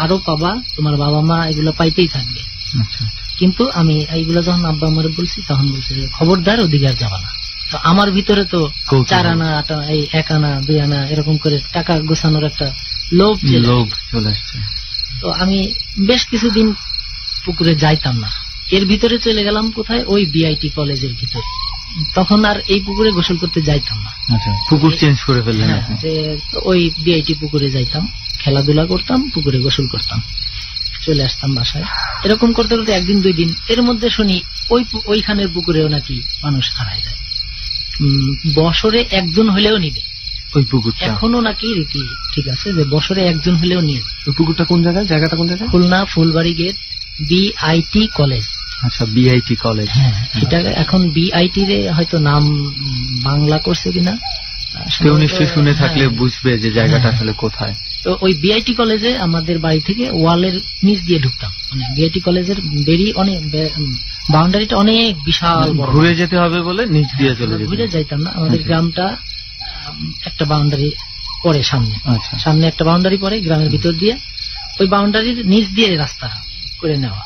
আরো পাবা, তোমার বাবা মা এগুলো পাইতেই থাকবে। কিন্তু আমি এইগুলো যখন আব্বা আমার বলছি তখন বলছে যে খবরদার ওদিকে আর যাবা না। তো আমার ভিতরে তো 4 আনা 8 আনা, এই 1 আনা 2 আনা এরকম করে টাকা গোছানোর একটা লোভ চলে আসছে। তো আমি বেশ কিছুদিন পুকুরে যাইতাম না। এর ভিতরে চলে গেলাম কোথায়, ওই বিআইটি কলেজের ভিতরে। তখন আর এই পুকুরে গোসল করতে যাইতাম না, পুকুর চেঞ্জ করে ফেললেন। ওই বিআইটি পুকুরে যাইতাম, খেলাধুলা করতাম, পুকুরে গোসল করতাম, চলে আসতাম বাসায়। এরকম করতে করতে 1 দিন 2 দিন এর মধ্যে শুনি ওইখানের পুকুরেও নাকি মানুষ হারায় যায়, বছরে 1 জন হলেও নিবে ওই পুকুরটা। এখনো নাকি রীতি ঠিক আছে যে বছরে 1 জন হলেও নিয়ে যায়। ওই পুকুরটা কোন জায়গায়, জায়গাটা কোন জায়গায়? Khulna Phulbari gate BIT college. আচ্ছা, বিআইটি কলেজ। হ্যাঁ, এটা এখন বিআইটি রে হয়তো নাম বাংলা করছে কিনা, কেউ নিশ্চয়ই শুনে থাকলে বুঝবে যে জায়গাটা আসলে কোথায়। তো ওই বিআইটি কলেজে আমাদের বাড়ি থেকে ওয়ালের নিচ দিয়ে ঢুকতাম, মানে বিআইটি কলেজের বেরি অনেক বাউন্ডারিটা অনেক বিশাল, ঘুরে যেতে হবে বলে নিচ দিয়ে চলে যেতাম। ঘুরে যাইতাম না, আমাদের গ্রামটা একটা বাউন্ডারি পরে সামনে একটা বাউন্ডারি পরে গ্রামের ভিতর দিয়ে, ওই বাউন্ডারির নিচ দিয়ে রাস্তা করে নেওয়া,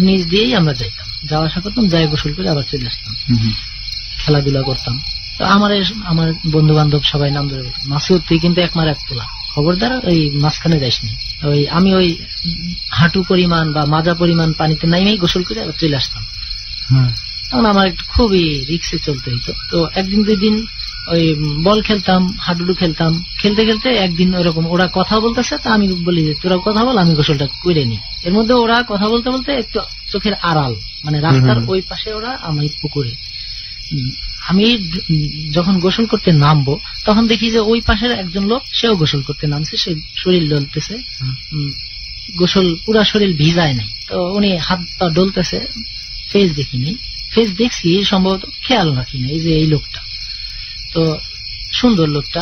নিচ দিয়েই আমরা যাইতাম, যাওয়া আসা করতাম, যাই গোসল করে আবার চলে আসতাম, খেলাধুলা করতাম। তো আমার বন্ধু বান্ধব সবাই নাম ধরে মাসুদ তুই কিন্তু 1 মার 1 তোলা, খবরদার ওই মাঝখানে যাইসনি। আমি ওই হাঁটু পরিমাণ বা মাজা পরিমাণ পানিতে নাইমেই গোসল করে আবার চলে আসতাম। তখন আমার একটু খুবই রিক্সে চলতে হইতো। তো 1 দিন 2 দিন ওই বল খেলতাম, হাডুডু খেলতাম, খেলতে খেলতে একদিন ওইরকম ওরা কথা বলতেছে, তা আমি বলি যে তোরা কথা বল, আমি গোসলটা করে নি। এর মধ্যে ওরা কথা বলতে বলতে একটু চোখের আড়াল, মানে রাস্তার ওই পাশে ওরা, আমি পুকুরে। আমি যখন গোসল করতে নামবো তখন দেখি যে ওই পাশের একজন লোক, সেও গোসল করতে নামছে, সে শরীর ডলতেছে, গোসল পুরা শরীর ভিজায় নাই। তো উনি হাত পা ডলতেছে, ফেস দেখিনি, ফেস দেখছি সম্ভবত, খেয়াল রাখি না এই যে এই লোকটা। তো সুন্দর লোকটা,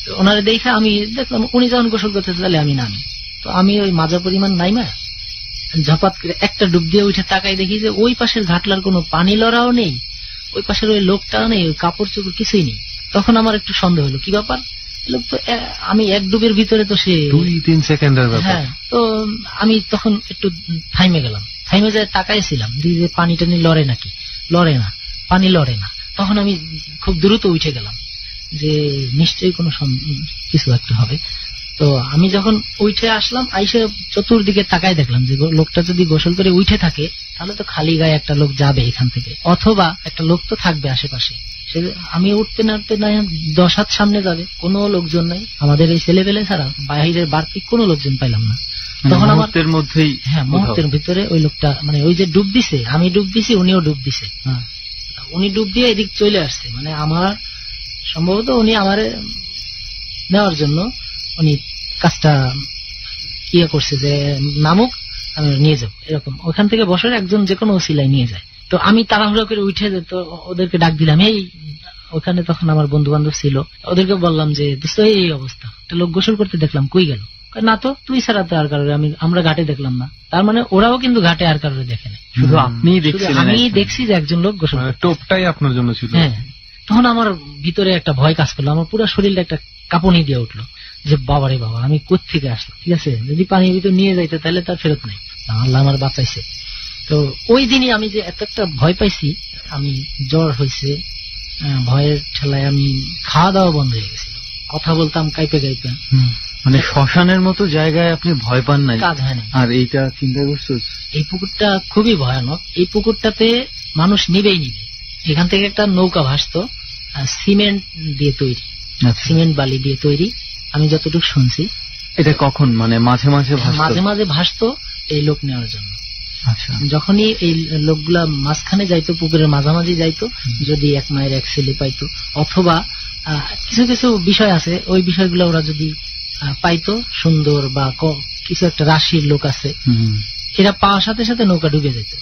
তো ওনারে দেখে আমি দেখলাম উনি যখন গোসল করতেছে তাহলে আমি নামি। তো আমি ওই মাজা পরিমাণ নাইমা ঝপাত করে একটা ডুব দিয়ে উঠে তাকাই, দেখি যে ওই পাশের ঘাটলার কোনো পানি লড়াও নেই, ওই পাশের ওই লোকটাও নেই, ওই কাপড় চোপড় কিছুই নেই। তখন আমার একটু সন্দেহ হলো, কি ব্যাপার, লোক তো আমি 1 ডুবের ভিতরে, তো সে 2-3 সেকেন্ডের ব্যাপার। হ্যাঁ, তো আমি তখন একটু থাইমে গেলাম, থাইমে যায় তাকাইছিলাম যে পানি টানি লড়ে নাকি, লড়ে না, পানি লড়ে না। তখন আমি খুব দ্রুত উঠে গেলাম যে নিশ্চয়ই কোনো কিছু একটা হবে। তো আমি যখন উঠে আসলাম, আইসে চতুর্দিকে তাকায় দেখলাম যে লোকটা যদি গোসল করে উঠে থাকে তাহলে তো খালি গায়ে একটা লোক যাবে এখান থেকে, অথবা একটা লোক তো থাকবে আশেপাশে। আমি উঠতে না 10 হাত সামনে যাবে, কোনো লোকজন নাই, আমাদের এই ছেলেপেলে ছাড়া বাইরের বাড়তি কোনো লোকজন পাইলাম না। তখন আমার মুহূর্তের ভিতরে ওই লোকটা, মানে ওই যে ডুব দিছে, আমি ডুব দিছি, উনিও ডুব দিছে, উনি ডুব দিয়ে এদিক চলে আসছে, মানে আমার সম্ভবত উনি আমার নেওয়ার জন্য উনি কাজটা ইয়ে করছে যে নামুক, আমি নিয়ে যাবো এরকম। ওখান থেকে বছর একজন যে কোনো ওসিলায় নিয়ে যায়। তো আমি তাড়াহুড়ো করে উঠে তো ওদেরকে ডাক দিলাম, এই ওখানে তখন আমার বন্ধু বান্ধব ছিল, ওদেরকে বললাম যে দোস্ত এই অবস্থা, একটা লোক গোসল করতে দেখলাম, কই গেল? না তো তুই ছাড়া তো আর কারোর আমরা ঘাটে দেখলাম না। তার মানে ওরাও কিন্তু ঘাটে আর কারোর দেখে নাই, শুধু আপনিই দেখছিলেন। আমি দেখছি যে একজন লোক গোসল, টোপটাই আপনার জন্য ছিল। হ্যাঁ, তখন আমার ভিতরে একটা ভয় কাজ করলো, আমার পুরো শরীরটা একটা কাঁপুনি দিয়ে উঠলো যে বাবারে বাবা, আমি কোত্থেকে আসলাম, ঠিক আছে, যদি পানির ভিতর নিয়ে যাইতে তাহলে তার ফেরত নাই, আল্লাহ আমার বাঁচাইছে। তো ওই দিনই আমি যে এত একটা ভয় পাইছি, আমি জ্বর হয়েছে, ভয়ের ঠেলায় আমি খাওয়া দাওয়া বন্ধ হয়ে গেছিল, কথা বলতাম কাইপে কাইপে। মানে শ্মশানের মতো জায়গায় আপনি ভয় পান নাই? কাজ হয় না। আর এইটা চিন্তা করছো? এই পুকুরটা খুবই ভয়ানক। এই পুকুরটাতে মানুষ নিবেই নিবে। এখান থেকে একটা নৌকা ভাসতো, সিমেন্ট দিয়ে তৈরি, সিমেন্ট বালি দিয়ে তৈরি, আমি যতটুকু শুনছি। এটা কখন মানে মাঝে মাঝে মাঝে মাঝে ভাসতো এই লোক নেওয়ার জন্য। যখনই এই লোকগুলা মাঝখানে যাইতো, পুকুরের মাঝামাঝি যাইতো, যদি 1 মায়ের 1 ছেলে পাইতো, অথবা কিছু কিছু বিষয় আছে, ওই বিষয়গুলো ওরা যদি পাইতো সুন্দর বা কিছু একটা রাশির লোক আছে, এরা পাওয়ার সাথে সাথে নৌকা ডুবে যেত।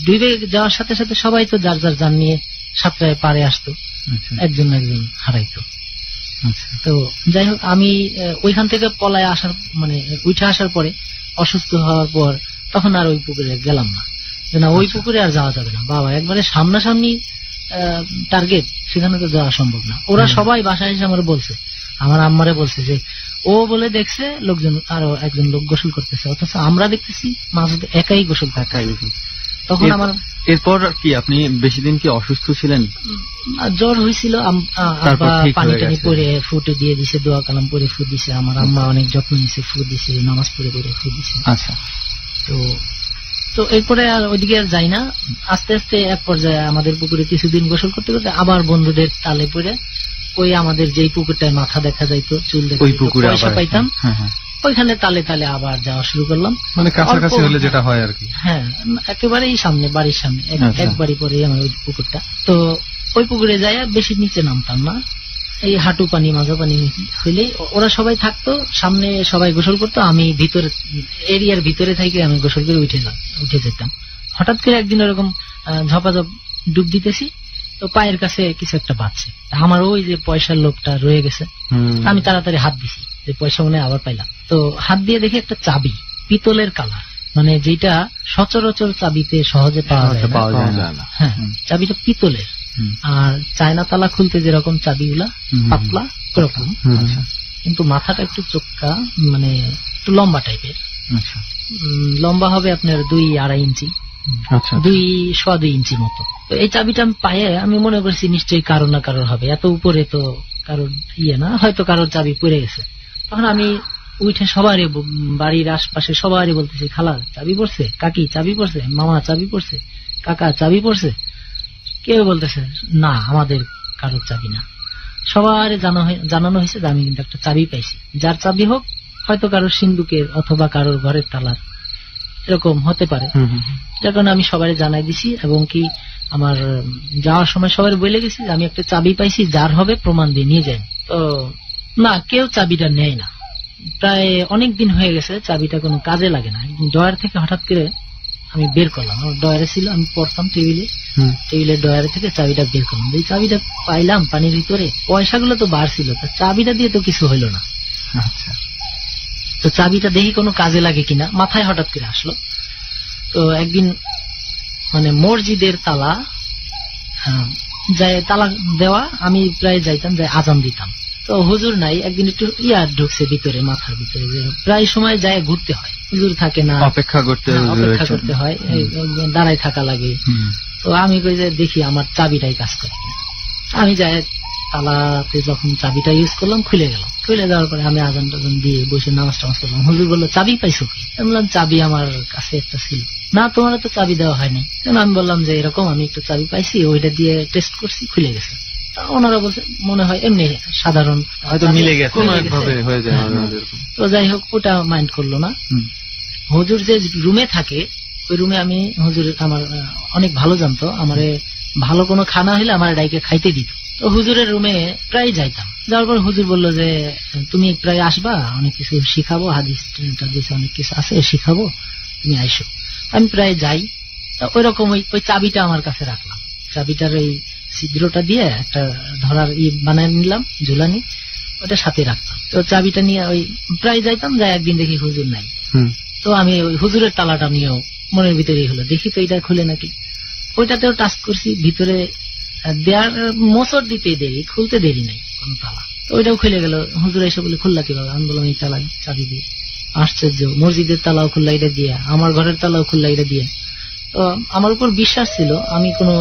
ডুবে যাওয়ার সাথে সাথে সবাই তো যার যার যান নিয়ে সাঁতরায় পারে আসতো, একজন একজন হারাইতো। তো যাই হোক, আমি ওইখান থেকে পলায় আসার মানে উঠে আসার পরে অসুস্থ হওয়ার পর তখন আর ওই পুকুরে গেলাম না, ওই পুকুরে আর যাওয়া যাবে না। বাবা একবারে সামনাসামনি টার্গেট, সেখানে তো যাওয়া সম্ভব না। ওরা সবাই বাসায় এসে আমার বলছে, আমার আম্মারে বলছে যে ও বলে দেখছে লোকজন আরো একজন লোক গোসল করতেছে, অথচ আমরা দেখতেছি মাঝে একাই গোসল করতেছে। তখন আমার এরপর কি আপনি বেশি দিন কি অসুস্থ ছিলেন? জ্বর হয়েছিল, পানি টানি পরে ফুটে দিয়ে দিছে, দোয়া কালাম পরে ফু দিছে, আমার আম্মা অনেক যত্ন নিছে, ফু দিছে, নামাজ পড়ে পড়ে ফু দিছে। আচ্ছা, তো এরপরে আর ওইদিকে আর যাই না। আস্তে আস্তে এক পর্যায়ে আমাদের পুকুরে কিছুদিন গোসল করতে করতে আবার বন্ধুদের তালে পড়ে ওই আমাদের যেই পুকুরটায় মাথা দেখা যাইতো, চুল দেখা পয়সা পাইতাম, ওইখানে তালে তালে আবার যাওয়া শুরু করলাম। মানে কাছাকাছি হলে যেটা হয় আর কি। হ্যাঁ, একেবারেই সামনে, বাড়ির সামনে, এক বাড়ি পরে আমার ওই পুকুরটা। তো ওই পুকুরে যাই বেশি নিচে নামতাম না, এই হাঁটু পানি মাজা পানি হইলে ওরা সবাই থাকতো, সামনে সবাই গোসল করতো, আমি ভিতরে এরিয়ার ভিতরে থেকে আমি গোসল করে উঠে যেতাম। হঠাৎ করে একদিন ওরকম ঝপাঝপ ডুব দিতেছি, তো পায়ের কাছে কিছু একটা বাজছে, আমার ওই যে পয়সার লোকটা রয়ে গেছে, আমি তাড়াতাড়ি হাত দিছি, যে পয়সা মনে আবার পাইলাম। তো হাত দিয়ে দেখি একটা চাবি, পিতলের কালার, মানে যেটা সচরাচর চাবিতে সহজে পাওয়া যায় না। হ্যাঁ, চাবিটা পিতলের, আর চায়না তালা খুলতে যেরকম চাবিগুলা পাতলা ওরকম, কিন্তু মাথাটা একটু চোক্কা, মানে একটু লম্বা টাইপের। লম্বা হবে আপনার 2-2.5 ইঞ্চি, 2.25 ইঞ্চি মতো। তো এই চাবিটা আমি পায়ে আমি মনে করছি নিশ্চয়ই কারো না কারোর হবে, এত উপরে তো কারোর না, হয়তো কারোর চাবি পড়ে গেছে। তখন আমি উঠে সবারই, বাড়ির আশপাশে সবারই বলতেছি, খালা চাবি পড়ছে, কাকি চাবি পড়ছে, মামা চাবি পড়ছে, কাকা চাবি পড়ছে। কেউ বলতেছে না, আমাদের কারোর চাবি না। সবার জানানো হয়েছে যে আমি কিন্তু একটা চাবি পাইছি, যার চাবি হোক, হয়তো কারোর সিন্ধুকের অথবা কারোর ঘরের তালার, এরকম হতে পারে। যার কারণে আমি সবাই জানাই দিছি, এবং কি আমার যাওয়ার সময় সবাই বলে গেছি যে আমি একটা চাবি পাইছি, যার হবে প্রমাণ দিয়ে নিয়ে যাই। তো না, কেউ চাবিটা নেয় না। প্রায় অনেক দিন হয়ে গেছে, চাবিটা কোনো কাজে লাগে না। ডয়ার থেকে হঠাৎ করে আমি বের করলাম, আমার ডয়ারে ছিল, আমি পড়তাম টেবিলের ডয়ারে থেকে চাবিটা বের করলাম। এই চাবিটা পাইলাম পানির ভিতরে, পয়সাগুলো তো বার ছিল, চাবিটা দিয়ে তো কিছু হইল না। আচ্ছা, তো চাবিটা দেখি কোনো কাজে লাগে কিনা মাথায় হঠাৎ করে আসলো। তো একদিন মানে মসজিদের তালা যায়, তালা দেওয়া, আমি প্রায় যাইতাম, যাই আজান দিতাম। তো হুজুর নাই, একদিন একটু ঢুকছে ভিতরে, মাথার ভিতরে, প্রায় সময় যায় ঘুরতে হয়, হুজুর থাকে না, অপেক্ষা করতে হয়, দাঁড়ায় থাকা লাগে। তো আমি কই যে দেখি আমার চাবিটাই কাজ করে। আমি যাই তালাতে যখন চাবিটা ইউজ করলাম, খুলে গেল। খুলে যাওয়ার পরে আমি আজান টাজান দিয়ে বসে নামাজ টামাজ করলাম। হুজুর বললো চাবি পাইছো কি? আমি বললাম চাবি আমার কাছে একটা ছিল। না, তোমার তো চাবি দেওয়া হয়নি। আমি বললাম যে এরকম আমি একটা চাবি পাইছি, ওইটা দিয়ে টেস্ট করছি, খুলে গেছে। ওনারা বলছে মনে হয় এমনি সাধারণ, হয়তো মিলে গেছে। তো যাই হোক, ওটা মাইন্ড করলো না। হুজুর যে রুমে থাকে, ওই রুমে আমি, হুজুর আমার অনেক ভালো জানতো, আমারে ভালো কোনো খানা হইলে আমার ডাইকে খাইতে দিত। তো হুজুরের রুমে প্রায় যাইতাম। যাওয়ার পর হুজুর বললো যে তুমি প্রায় আসবা, অনেক কিছু শিখাবো, হাদিস অনেক কিছু আছে শিখাবো, তুমি আইসো। আমি প্রায় যাই। ওই রকম ওই চাবিটা আমার কাছে রাখলাম, চাবিটার ওই ছিদ্রটা দিয়ে একটা ধরার বানায় নিলাম, ঝুলানি, ওটা সাথে রাখতাম। তো চাবিটা নিয়ে ওই প্রায় যাইতাম, যাই একদিন দেখি হুজুর নাই। তো আমি ওই হুজুরের তালাটা নিয়েও মনের ভিতরেই হলো, দেখি তো এটা খুলে নাকি। ওইটাতেও টাচ করছি, ভিতরে দেয়ার মোচড় দিতে দেরি, খুলতে দেরি নাই কোন তালা। তো ওইটাও খুলে গেল। হুজুর এসে বলে খুললা কিভাবে? আমি বললাম এই তালা চাবি দিয়ে। আশ্চর্য, মসজিদের তালাও খুললা এটা দিয়ে, আমার ঘরের তালাও খুললা এটা দিয়ে। তো আমার উপর বিশ্বাস ছিল, আমি কোনো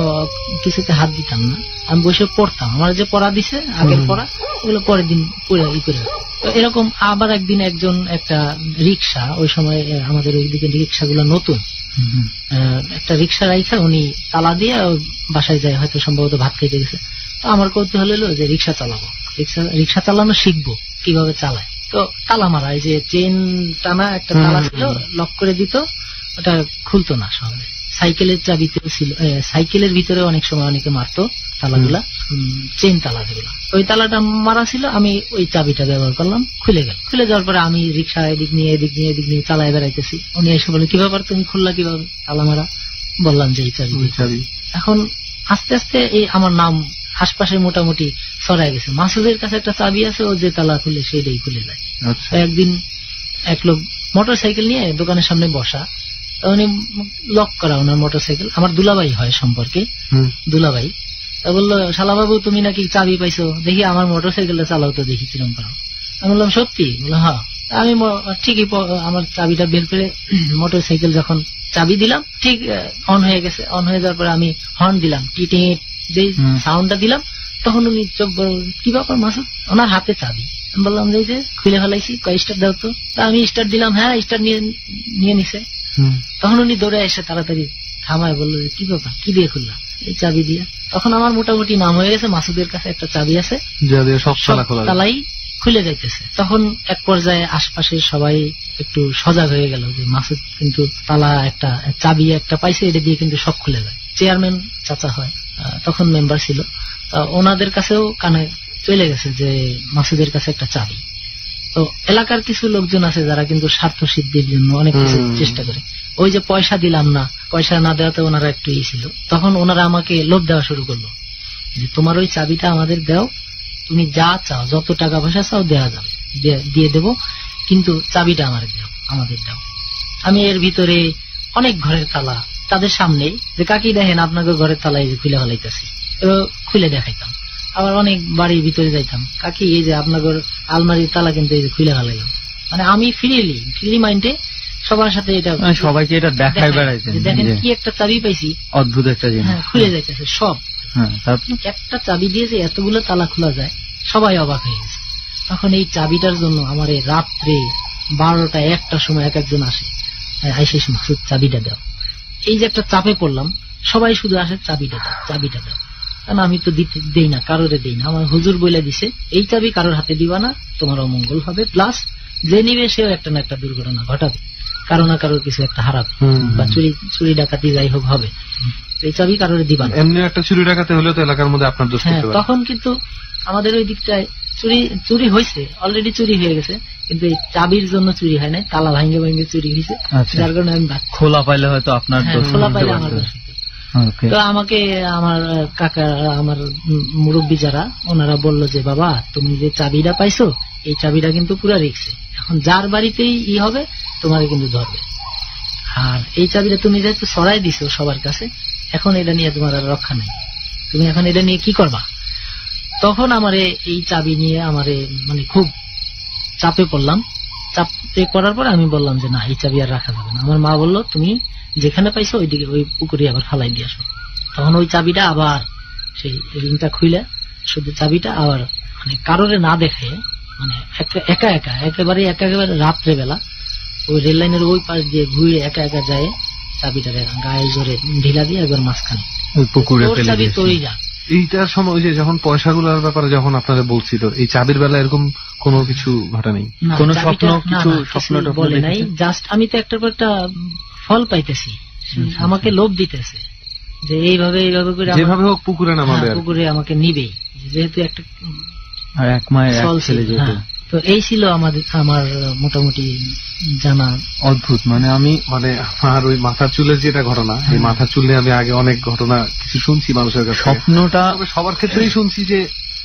কিছুতে হাত দিতাম না, আমি বসে পড়তাম। আমার যে পড়া দিছে আগের পড়া, ওগুলো পরের দিন পড়ে করে। তো এরকম আবার একদিন একজন একটা রিক্সা, ওই সময় আমাদের ওইদিকে রিক্সাগুলো নতুন, একটা রিক্সা রাইখা উনি তালা দিয়ে বাসায় যায়, হয়তো সম্ভবত ভাত খাইতে গেছে। তো আমার কৌতূহল হলো যে রিক্সা চালাবো, রিক্সা চালানো শিখবো, কিভাবে চালায়। তো তালা মারা, এই যে চেন টানা একটা তালা ছিল, লক করে দিত, ওটা খুলতো না সহজে। সাইকেলের চাবিতেও ছিল, সাইকেলের ভিতরে অনেক সময় অনেকে মারতো তালাগুলা, চেন তালা যেগুলো, ওই তালাটা মারা ছিল। আমি ওই চাবিটা ব্যবহার করলাম, খুলে গেল। খুলে যাওয়ার পরে আমি রিক্সা এদিক নিয়ে চালায় বেড়াইতেছি। উনি এসে বলে, কি ব্যাপার, তুমি খুললা কিভাবে তালা মারা? বললাম যে এই চাবি। এখন আস্তে আস্তে এই আমার নাম আশপাশে মোটামুটি ছড়ায় গেছে। মাসুদের কাছে একটা চাবি আছে, ও যে তালা খুলে সেইটাই খুলে যায়। একদিন এক লোক মোটর সাইকেল নিয়ে দোকানের সামনে বসা, উনি লক করা ওনার মোটর সাইকেল, আমার দুলাভাই হয় সম্পর্কে, দুলাভাই। তা বললো, শালাবাবু তুমি নাকি চাবি পাইছো, দেখি আমার মোটর সাইকেলটা চালাও তো দেখি কিরম পারো। আমি বললাম সত্যি? বললো হ্যাঁ। আমি ঠিকই আমার চাবিটা বের করে মোটর সাইকেল যখন চাবি দিলাম, ঠিক অন হয়ে গেছে। অন হয়ে যাওয়ার পরে আমি হর্ন দিলাম, টিটি যে সাউন্ডটা দিলাম, তখন উনি চোখ বড়, কি ব্যাপার মাসুদ? ওনার হাতে চাবি। আমি বললাম যে খুলে ফেলাইছি, স্টার্ট দাও তো। আমি স্টার্ট দিলাম, হ্যাঁ স্টার্ট নিয়ে নিছে। তখন উনি দৌড়ে এসে তাড়াতাড়ি থামায় বললো, কি ব্যাপার, কি দিয়ে খুললা? এই চাবি দিয়ে। তখন আমার মোটামুটি নাম হয়ে গেছে, মাসুদের কাছে একটা চাবি আছে, সব তালাই খুলে যাইতেছে। তখন এক পর্যায়ে আশপাশের সবাই একটু সজাগ হয়ে গেল যে মাসুদ কিন্তু তালা একটা চাবি একটা পাইছে, এটা দিয়ে কিন্তু সব খুলে যায়। চেয়ারম্যান চাচা হয়, তখন মেম্বার ছিল, ওনাদের কাছেও কানে চলে গেছে যে মাসুদের কাছে একটা চাবি। তো এলাকার কিছু লোকজন আছে যারা কিন্তু স্বার্থ সিদ্ধির জন্য অনেক কিছু চেষ্টা করে। ওই যে পয়সা দিলাম না, পয়সা না দেওয়াতে ওনারা একটু ছিল, তখন ওনারা আমাকে লোভ দেওয়া শুরু করলো যে তোমার ওই চাবিটা আমাদের দাও, তুমি যা চাও, যত টাকা পয়সা চাও দেওয়া যাবে, দিয়ে দেবো, কিন্তু চাবিটা আমাদের দাও। আমি এর ভিতরে অনেক ঘরের তালা তাদের সামনে, যে কাকি দেখেন আপনাকে ঘরের তালা এই যে খুলে ফেলাইতেছি, খুলে দেখাইতাম। আবার অনেক বাড়ির ভিতরে যাইতাম, কাকি এই যে আপনাদের আলমারির তালা কিন্তু এই যে খুলে ফেলাইলাম। মানে আমি ফ্রি মাইন্ডে সবার সাথে এটা, সবাইকে এটা দেখাই বেড়াইছেন, দেখেন কি একটা চাবি পাইছি, অদ্ভুত একটা জিনিস, খুলে যাইতেছে সব। একটা চাবি দিয়ে যে এতগুলো তালা খোলা যায়, সবাই অবাক হয়ে গেছে। তখন এই চাবিটার জন্য আমার এই রাত্রে 12টা 1টার সময় এক একজন আসে, আইসিস মাসুদ চাবিটা দাও। এই যে একটা চাপে পড়লাম, সবাই শুধু আসে চাবিটা দাও। কারণ আমি তো দেই না, কারোরে দেই না। আমার হুজুর বলে দিছে, এই চাবি কারোর হাতে দিবা না, তোমার অমঙ্গল হবে, প্লাস যে নিবে সেও একটা না একটা দুর্ঘটনা ঘটাবে, কারো না কারোর কিছু একটা হারাবে, বা চুরি ডাকাতি যাই হোক হবে। এই চাবি কারোরে দিবা না। এমনি একটা চুরি ডাকাতি হলে তো এলাকার মধ্যে আপনার দোষ করতে পারে। তখন কিন্তু আমাদের ওই দিকটায় চুরি হয়েছে, অলরেডি চুরি হয়ে গেছে, কিন্তু এই চাবির জন্য চুরি হয় নাই, তালা ভাঙ্গে চুরি হয়েছে, যার কারণে আমি খোলা পাইলে হয়তো আপনার খোলা পাইলে আমার দোষ। তো আমাকে আমার কাকা, আমার মুরব্বী যারা, ওনারা বললো যে বাবা তুমি যে চাবিটা পাইছো, এই চাবিটা কিন্তু পুরো রিস্কে, এখন যার বাড়িতেই হবে তোমাকে কিন্তু ধরবে, আর এই চাবিটা তুমি যেহেতু ছড়াই দিছো সবার কাছে, এখন এটা নিয়ে তোমার আর রক্ষা নেই, তুমি এখন এটা নিয়ে কি করবা? তখন আমারে এই চাবি নিয়ে আমারে মানে খুব চাপে পড়লাম। চাপে পড়ার পরে আমি বললাম যে না, এই চাবি আর রাখা যাবে না। আমার মা বললো তুমি যেখানে পাইছো ওইদিকে ওই পুকুরে আবার ফালাই দিয়ে আসো। তখন ওই চাবিটা আবার সেই রিংটা খুলে, শুধু চাবিটা আবার মানে কারোরে না দেখে, মানে একেবারে রাত্রে বেলা ওই রেল লাইনের ওই পাশ দিয়ে ঘুরে একা যায়, চাবিটা গায়ে জোরে ঢিলা দিয়ে একবার মাঝখানে পুকুরে চাবি তৈরি যা। এইটার সময় ওই যে যখন পয়সাগুলোর ব্যাপারে যখন আপনারা বলছিল, এই চাবির বেলা এরকম কোনো কিছু ঘটে নাই? কোনো স্বপ্ন বলে নাই, জাস্ট আমি তো একটার পর একটা ফল পাইতেছি, আমাকে লোভ দিতেছে যে এইভাবে করে যেভাবে হোক পুকুরে নামাবে, পুকুরে আমাকে নিবেই, যেহেতু একটা এক মায়ের ছেলে। তো এই ছিল আমার মোটামুটি জানা অদ্ভুত। মানে আমার ওই মাথার চুলের যেটা ঘটনা, এই মাথার চুলে আমি আগে অনেক ঘটনা কিছু শুনছি মানুষের কাছে, স্বপ্নটা সবার ক্ষেত্রেই শুনছি যে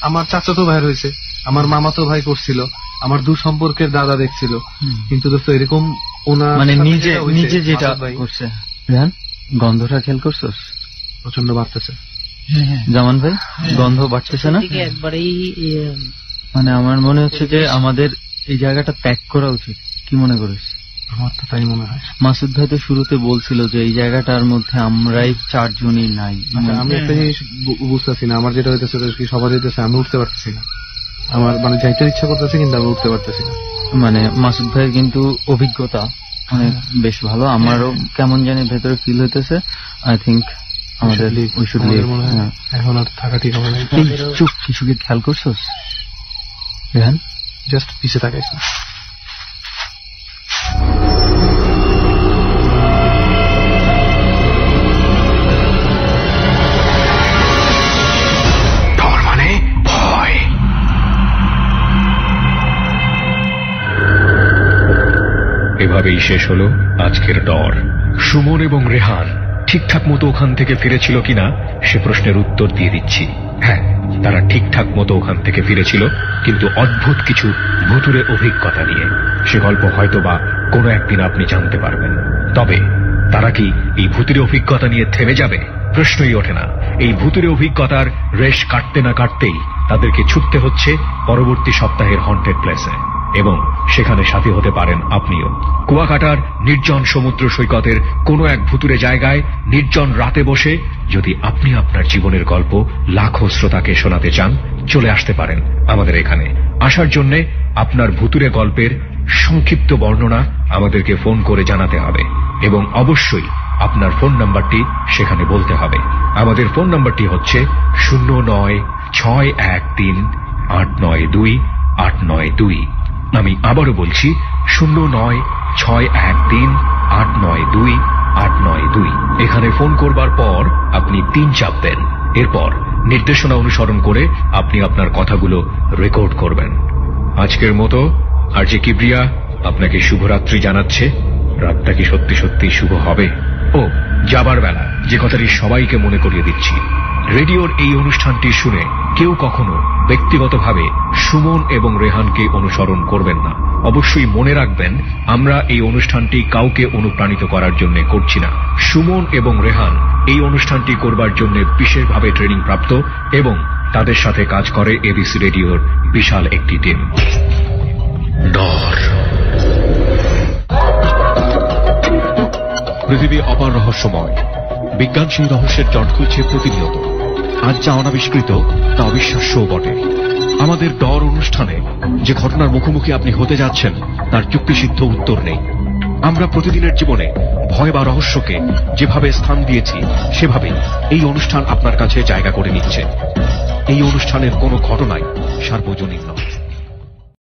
আমার চাচাতো ভাই রয়েছে, আমার মামাতো ভাই করছিল, আমার দূর সম্পর্কের দাদা দেখছিল, কিন্তু দোস্ত এরকম ওনার মানে নিজে যেটা করছে। গন্ধটা খেয়াল করছোস? প্রচন্ড বাড়তেছে জামান ভাই, গন্ধ বাড়তেছে না একবারেই। মানে আমার মনে হচ্ছে যে আমাদের এই জায়গাটা ত্যাগ করা উচিত, কি মনে করিস? আমার তো তাই মনে হয়। মাসুদ ভাই তো শুরুতে বলছিল যে এই জায়গাটার মধ্যে আমরাই 4 জনই নাই। আমি একটা জিনিস বুঝতেছি না, আমার যেটা হইতেছে কি সবাই যেতেছে, আমি উঠতে পারতেছি না। আমার মানে যাইতে ইচ্ছা করতেছে কিন্তু আমি উঠতে পারতেছি না। মানে মাসুদ ভাইয়ের কিন্তু অভিজ্ঞতা অনেক বেশ ভালো, আমারও কেমন জানি ভেতরে ফিল হইতেছে। আই থিঙ্ক আমাদের এখন আর থাকা ঠিক হবে না। চুপ, কিছু কি খেয়াল করছোস রেহান? জাস্ট পিছে তাকাইছ। ডর মানে ভয়। এভাবেই শেষ হলো আজকের ডর। সুমন এবং রেহান ঠিকঠাক মতো ওখান থেকে ফিরেছিল কিনা সে প্রশ্নের উত্তর দিয়ে দিচ্ছি। হ্যাঁ, তারা ঠিকঠাক মতো ওখান থেকে ফিরেছিল, কিন্তু অদ্ভুত কিছু ভুতুরে অভিজ্ঞতা নিয়ে। সে গল্প হয়তোবা কোনো একদিন আপনি জানতে পারবেন। তবে তারা কি এই ভুতুরে অভিজ্ঞতা নিয়ে থেমে যাবে? প্রশ্নই ওঠে না। এই ভুতুরে অভিজ্ঞতার রেশ কাটতে না কাটতেই তাদেরকে ছুটতে হচ্ছে পরবর্তী সপ্তাহের হন্টেড প্লেসে, এবং সেখানে সাথী হতে পারেন আপনিও। কুয়াকাটার নির্জন সমুদ্র সৈকতের কোনো এক ভুতুরে জায়গায় নির্জন রাতে বসে যদি আপনি আপনার জীবনের গল্প লাখো শ্রোতাকে শোনাতে চান, চলে আসতে পারেন আমাদের এখানে। আসার জন্য আপনার ভুতুরে গল্পের সংক্ষিপ্ত বর্ণনা আমাদেরকে ফোন করে জানাতে হবে, এবং অবশ্যই আপনার ফোন নাম্বারটি সেখানে বলতে হবে। আমাদের ফোন নাম্বারটি হচ্ছে 0963892892। আমি আবারও বলছি 09613892। এখানে ফোন করবার পর আপনি 3 চাপবেন। এরপর নির্দেশনা অনুসরণ করে আপনি আপনার কথাগুলো রেকর্ড করবেন। আজকের মতো আরজে কিবরিয়া আপনাকে শুভরাত্রি জানাচ্ছে। রাতটা কি সত্যি সত্যি শুভ হবে? ও যাবার বেলা যে কথাটি সবাইকে মনে করিয়ে দিচ্ছি, রেডিওর এই অনুষ্ঠানটি শুনে কেউ কখনো ব্যক্তিগতভাবে সুমন এবং রেহানকে অনুসরণ করবেন না। অবশ্যই মনে রাখবেন, আমরা এই অনুষ্ঠানটি কাউকে অনুপ্রাণিত করার জন্য করছি না। সুমন এবং রেহান এই অনুষ্ঠানটি করবার জন্য বিশেষভাবে ট্রেনিং প্রাপ্ত, এবং তাদের সাথে কাজ করে এবিসি রেডিওর বিশাল একটি টিম। ডর। পৃথিবী অপার রহস্যময়। বিজ্ঞান সেই রহস্যের জট খুলছে প্রতিনিয়ত। আজ যা অনাবিষ্কৃত তা অবিশ্বাস্যও বটে। আমাদের ডর অনুষ্ঠানে যে ঘটনার মুখোমুখি আপনি হতে যাচ্ছেন তার যুক্তিসিদ্ধ উত্তর নেই। আমরা প্রতিদিনের জীবনে ভয় বা রহস্যকে যেভাবে স্থান দিয়েছি, সেভাবেই এই অনুষ্ঠান আপনার কাছে জায়গা করে নিচ্ছে। এই অনুষ্ঠানের কোনো ঘটনাই সার্বজনীন নয়।